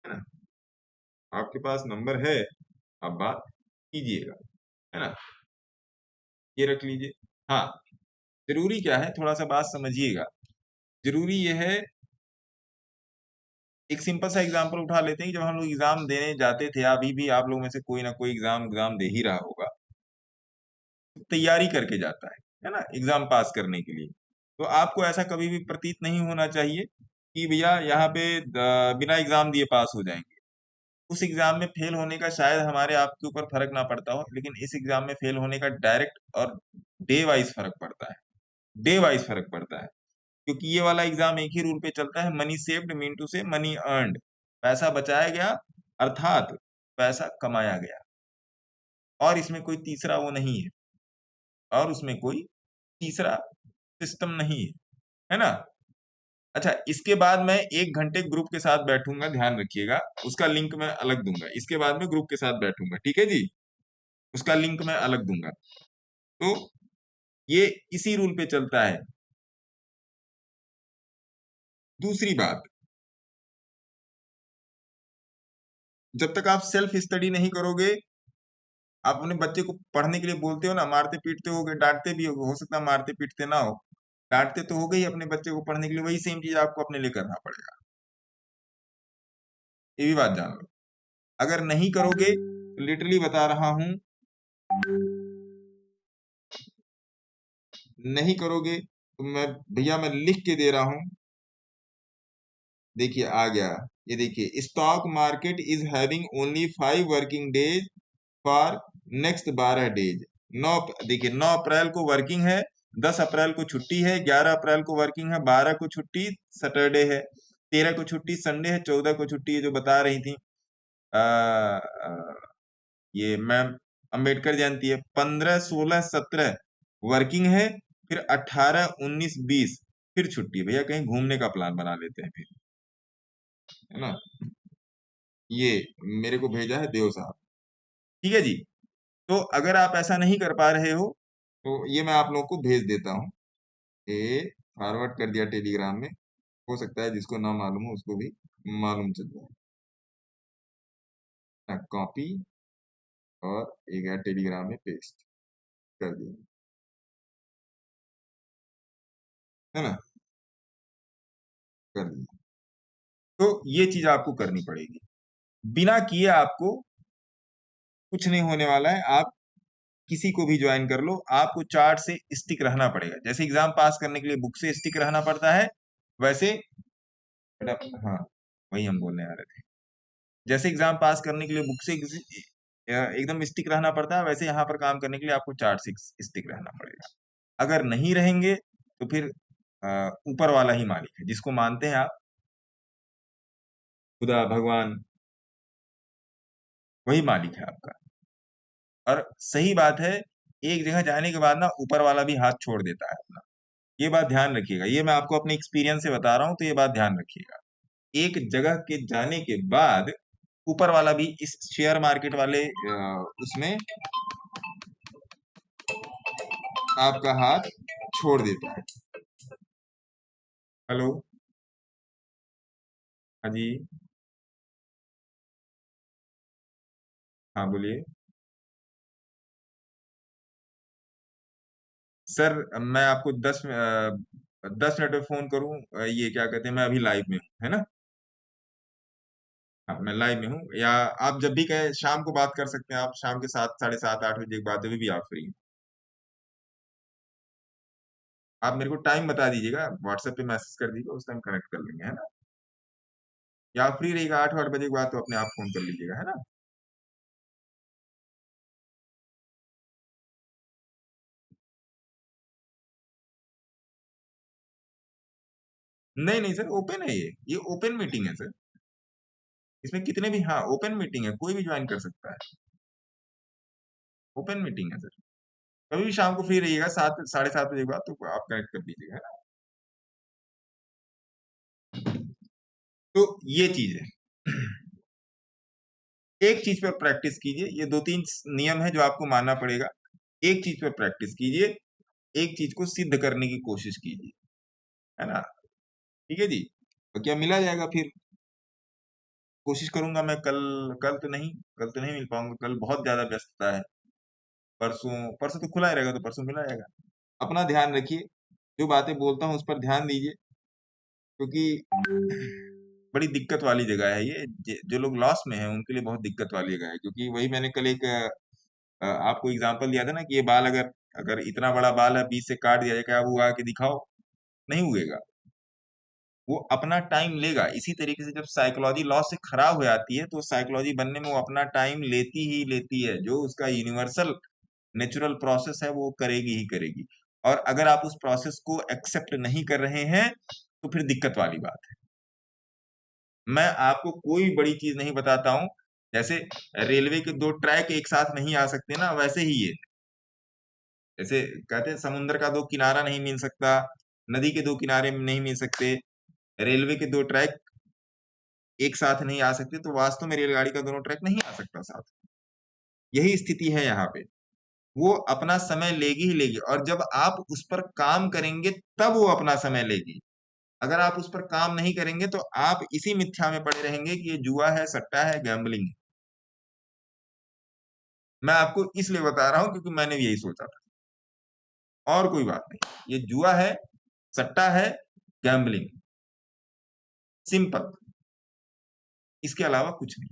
[SPEAKER 1] है ना? आपके पास नंबर है, आप बात कीजिएगा, है ना? ये रख लीजिए। हाँ, जरूरी क्या है, थोड़ा सा बात समझिएगा। जरूरी ये है, एक सिंपल सा एग्जांपल उठा लेते हैं कि जब हम लोग एग्जाम देने जाते थे, अभी भी आप लोगों में से कोई ना कोई एग्जाम दे ही रहा होगा, तैयारी करके जाता है ना, एग्जाम पास करने के लिए। तो आपको ऐसा कभी भी प्रतीत नहीं होना चाहिए कि भैया यहाँ पे बिना एग्जाम दिए पास हो जाएंगे। उस एग्जाम में फेल होने का शायद हमारे आपके ऊपर फर्क ना पड़ता हो, लेकिन इस एग्जाम में फेल होने का डायरेक्ट और डे वाइज फर्क पड़ता है। डे वाइज फर्क पड़ता है, क्योंकि ये वाला एग्जाम एक ही रूल पे चलता है, मनी सेव्ड मीन टू से मनी अर्नड। पैसा बचाया गया अर्थात पैसा कमाया गया, और इसमें कोई तीसरा वो नहीं है, और उसमें कोई तीसरा सिस्टम नहीं है ना? अच्छा, इसके बाद मैं 1 घंटे ग्रुप के साथ बैठूंगा, ध्यान रखिएगा। उसका लिंक मैं अलग दूंगा। इसके बाद में ग्रुप के साथ बैठूंगा, ठीक है जी? उसका लिंक मैं अलग दूंगा। तो ये इसी रूल पे चलता है। दूसरी बात, जब तक आप सेल्फ स्टडी नहीं करोगे, आप अपने बच्चे को पढ़ने के लिए बोलते हो ना, मारते पीटते होगे, डांटते भी हो सकता है मारते पीटते ना हो, डांटते तो हो गई अपने बच्चे को पढ़ने के लिए, वही सेम चीज आपको अपने लिए करना पड़ेगा। ये भी बात जान लो। अगर नहीं करोगे तो लिटरली बता रहा हूं, नहीं करोगे तो मैं लिख के दे रहा हूं। देखिए आ गया, ये देखिए, stock market is having only 5 working days for next 12 days. 9, देखिए 9 अप्रैल को वर्किंग है, 10 अप्रैल को छुट्टी है, 11 अप्रैल को वर्किंग है, 12 को छुट्टी सैटरडे है, 13 को छुट्टी संडे है, 14 को छुट्टी है जो बता रही थी ये मैम अंबेडकर जयंती है, 15, 16, 17 वर्किंग है, फिर 18, 19, 20 फिर छुट्टी। भैया कहीं घूमने का प्लान बना लेते हैं फिर, है ना? ये मेरे को भेजा है देव साहब, ठीक है जी। तो अगर आप ऐसा नहीं कर पा रहे हो तो ये मैं आप लोगों को भेज देता हूँ, ये फॉरवर्ड कर दिया टेलीग्राम में। हो सकता है जिसको ना मालूम हो उसको भी मालूम चल जाए। कॉपी और एक है टेलीग्राम में पेस्ट कर दिया, है ना? कर दिया। तो ये चीज आपको करनी पड़ेगी, बिना किए आपको कुछ नहीं होने वाला है। आप किसी को भी ज्वाइन कर लो, आपको चार्ट से स्टिक रहना पड़ेगा। जैसे एग्जाम पास करने के लिए बुक से स्टिक रहना पड़ता है, वैसे हाँ वही हम बोलने आ रहे थे। जैसे एग्जाम पास करने के लिए बुक से एकदम स्टिक रहना पड़ता है, वैसे यहाँ पर काम करने के लिए आपको चार्ट से स्टिक रहना पड़ेगा। अगर नहीं रहेंगे तो फिर ऊपर वाला ही मालिक है, जिसको मानते हैं आप खुदा भगवान, वही मालिक है आपका। और सही बात है, एक जगह जाने के बाद ना ऊपर वाला भी हाथ छोड़ देता है अपना। ये बात ध्यान रखिएगा, ये मैं आपको अपने एक्सपीरियंस से बता रहा हूं, तो ये बात ध्यान रखिएगा। एक जगह के जाने के बाद ऊपर वाला भी इस शेयर मार्केट वाले उसमें आपका हाथ छोड़ देता है। हेलो, हाँ जी, हाँ बोलिए सर। मैं आपको 10 मिनट में फोन करूं? ये क्या कहते हैं, मैं अभी लाइव में हूँ, है ना? हाँ मैं लाइव में हूँ, या आप जब भी कहें शाम को बात कर सकते हैं। आप शाम के 7, 7:30, 8 बजे के बाद जब भी आप फ्री हैं, आप मेरे को टाइम बता दीजिएगा, व्हाट्सएप पे मैसेज कर दीजिएगा, उस टाइम कनेक्ट कर लेंगे, है ना? या आप फ्री रहेगा 8 बजे के बाद तो अपने आप फोन कर लीजिएगा, है ना? नहीं नहीं सर, ओपन है ये ओपन मीटिंग है सर। इसमें कितने भी, हाँ ओपन मीटिंग है, कोई भी ज्वाइन कर सकता है, ओपन मीटिंग है सर। कभी भी शाम को फ्री रहिएगा 7 साढ़े 7 बजे के बाद, तो आप कनेक्ट कर लीजिएगा, है ना। तो ये चीज है। एक चीज पर प्रैक्टिस कीजिए, ये 2-3 नियम है जो आपको मानना पड़ेगा। एक चीज पर प्रैक्टिस कीजिए, एक चीज को सिद्ध करने की कोशिश कीजिए, है ना। ठीक है जी, तो क्या मिला जाएगा फिर। कोशिश करूंगा मैं कल, कल तो नहीं मिल पाऊंगा, कल बहुत ज्यादा व्यस्तता है। परसों परसों तो खुला ही रहेगा, तो परसों मिला जाएगा। अपना ध्यान रखिए, जो बातें बोलता हूँ उस पर ध्यान दीजिए, क्योंकि बड़ी दिक्कत वाली जगह है ये। जो लोग लॉस में हैं उनके लिए बहुत दिक्कत वाली जगह है, क्योंकि वही मैंने कल एक आपको एग्जांपल दिया था ना कि ये बाल अगर अगर इतना बड़ा बाल है, बीच से काट दिया जाए, आप उगा के दिखाओ, नहीं उगेगा, वो अपना टाइम लेगा। इसी तरीके से जब साइकोलॉजी लॉ से खराब हो जाती है, तो साइकोलॉजी बनने में वो अपना टाइम लेती ही लेती है। जो उसका यूनिवर्सल नेचुरल प्रोसेस है वो करेगी ही करेगी। और अगर आप उस प्रोसेस को एक्सेप्ट नहीं कर रहे हैं तो फिर दिक्कत वाली बात है। मैं आपको कोई बड़ी चीज नहीं बताता हूं, जैसे रेलवे के 2 ट्रैक एक साथ नहीं आ सकते ना, वैसे ही ये, जैसे कहते हैं समुद्र का 2 किनारा नहीं मिल सकता, नदी के 2 किनारे नहीं मिल सकते, रेलवे के 2 ट्रैक एक साथ नहीं आ सकते, तो वास्तव में रेलगाड़ी का दोनों ट्रैक नहीं आ सकता साथ। यही स्थिति है यहाँ पे, वो अपना समय लेगी ही लेगी, और जब आप उस पर काम करेंगे तब वो अपना समय लेगी। अगर आप उस पर काम नहीं करेंगे तो आप इसी मिथ्या में पड़े रहेंगे कि ये जुआ है, सट्टा है, गैम्बलिंग है। मैं आपको इसलिए बता रहा हूं क्योंकि मैंने भी यही सोचा था, और कोई बात नहीं। ये जुआ है, सट्टा है, गैम्बलिंग, सिंपल, इसके अलावा कुछ नहीं,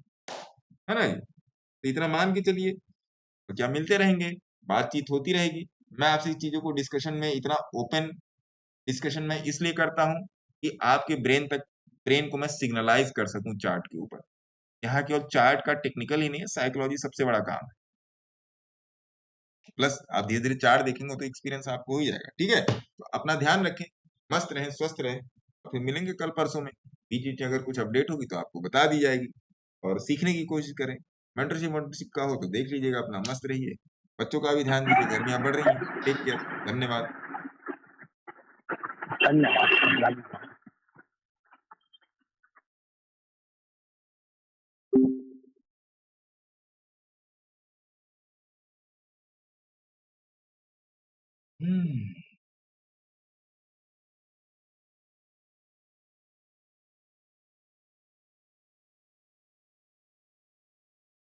[SPEAKER 1] है ना जी। तो इतना मान के चलिए, तो क्या मिलते रहेंगे, बातचीत होती रहेगी। मैं आपसे इस चीजों को डिस्कशन में, इतना ओपन डिस्कशन में इसलिए करता हूं कि आपके ब्रेन को मैं सिग्नलाइज कर सकूं चार्ट के ऊपर। यहाँ केवल चार्ट का टेक्निकल ही नहीं है, साइकोलॉजी सबसे बड़ा काम है। प्लस आप धीरे धीरे चार्ट देखेंगे तो एक्सपीरियंस आपको हो ही जाएगा। ठीक है, तो अपना ध्यान रखें, मस्त रहें, स्वस्थ रहें, फिर मिलेंगे कल परसों में। बीच बीच अगर कुछ अपडेट होगी तो आपको बता दी जाएगी, और सीखने की कोशिश करें। मेंटरशिप का हो तो देख लीजिएगा, अपना मस्त रहिए। बच्चों का भी ध्यान दीजिए, गर्मियां बढ़ रही हैं। टेक केयर, धन्यवाद।
[SPEAKER 8] धन्यवाद।
[SPEAKER 1] हम्म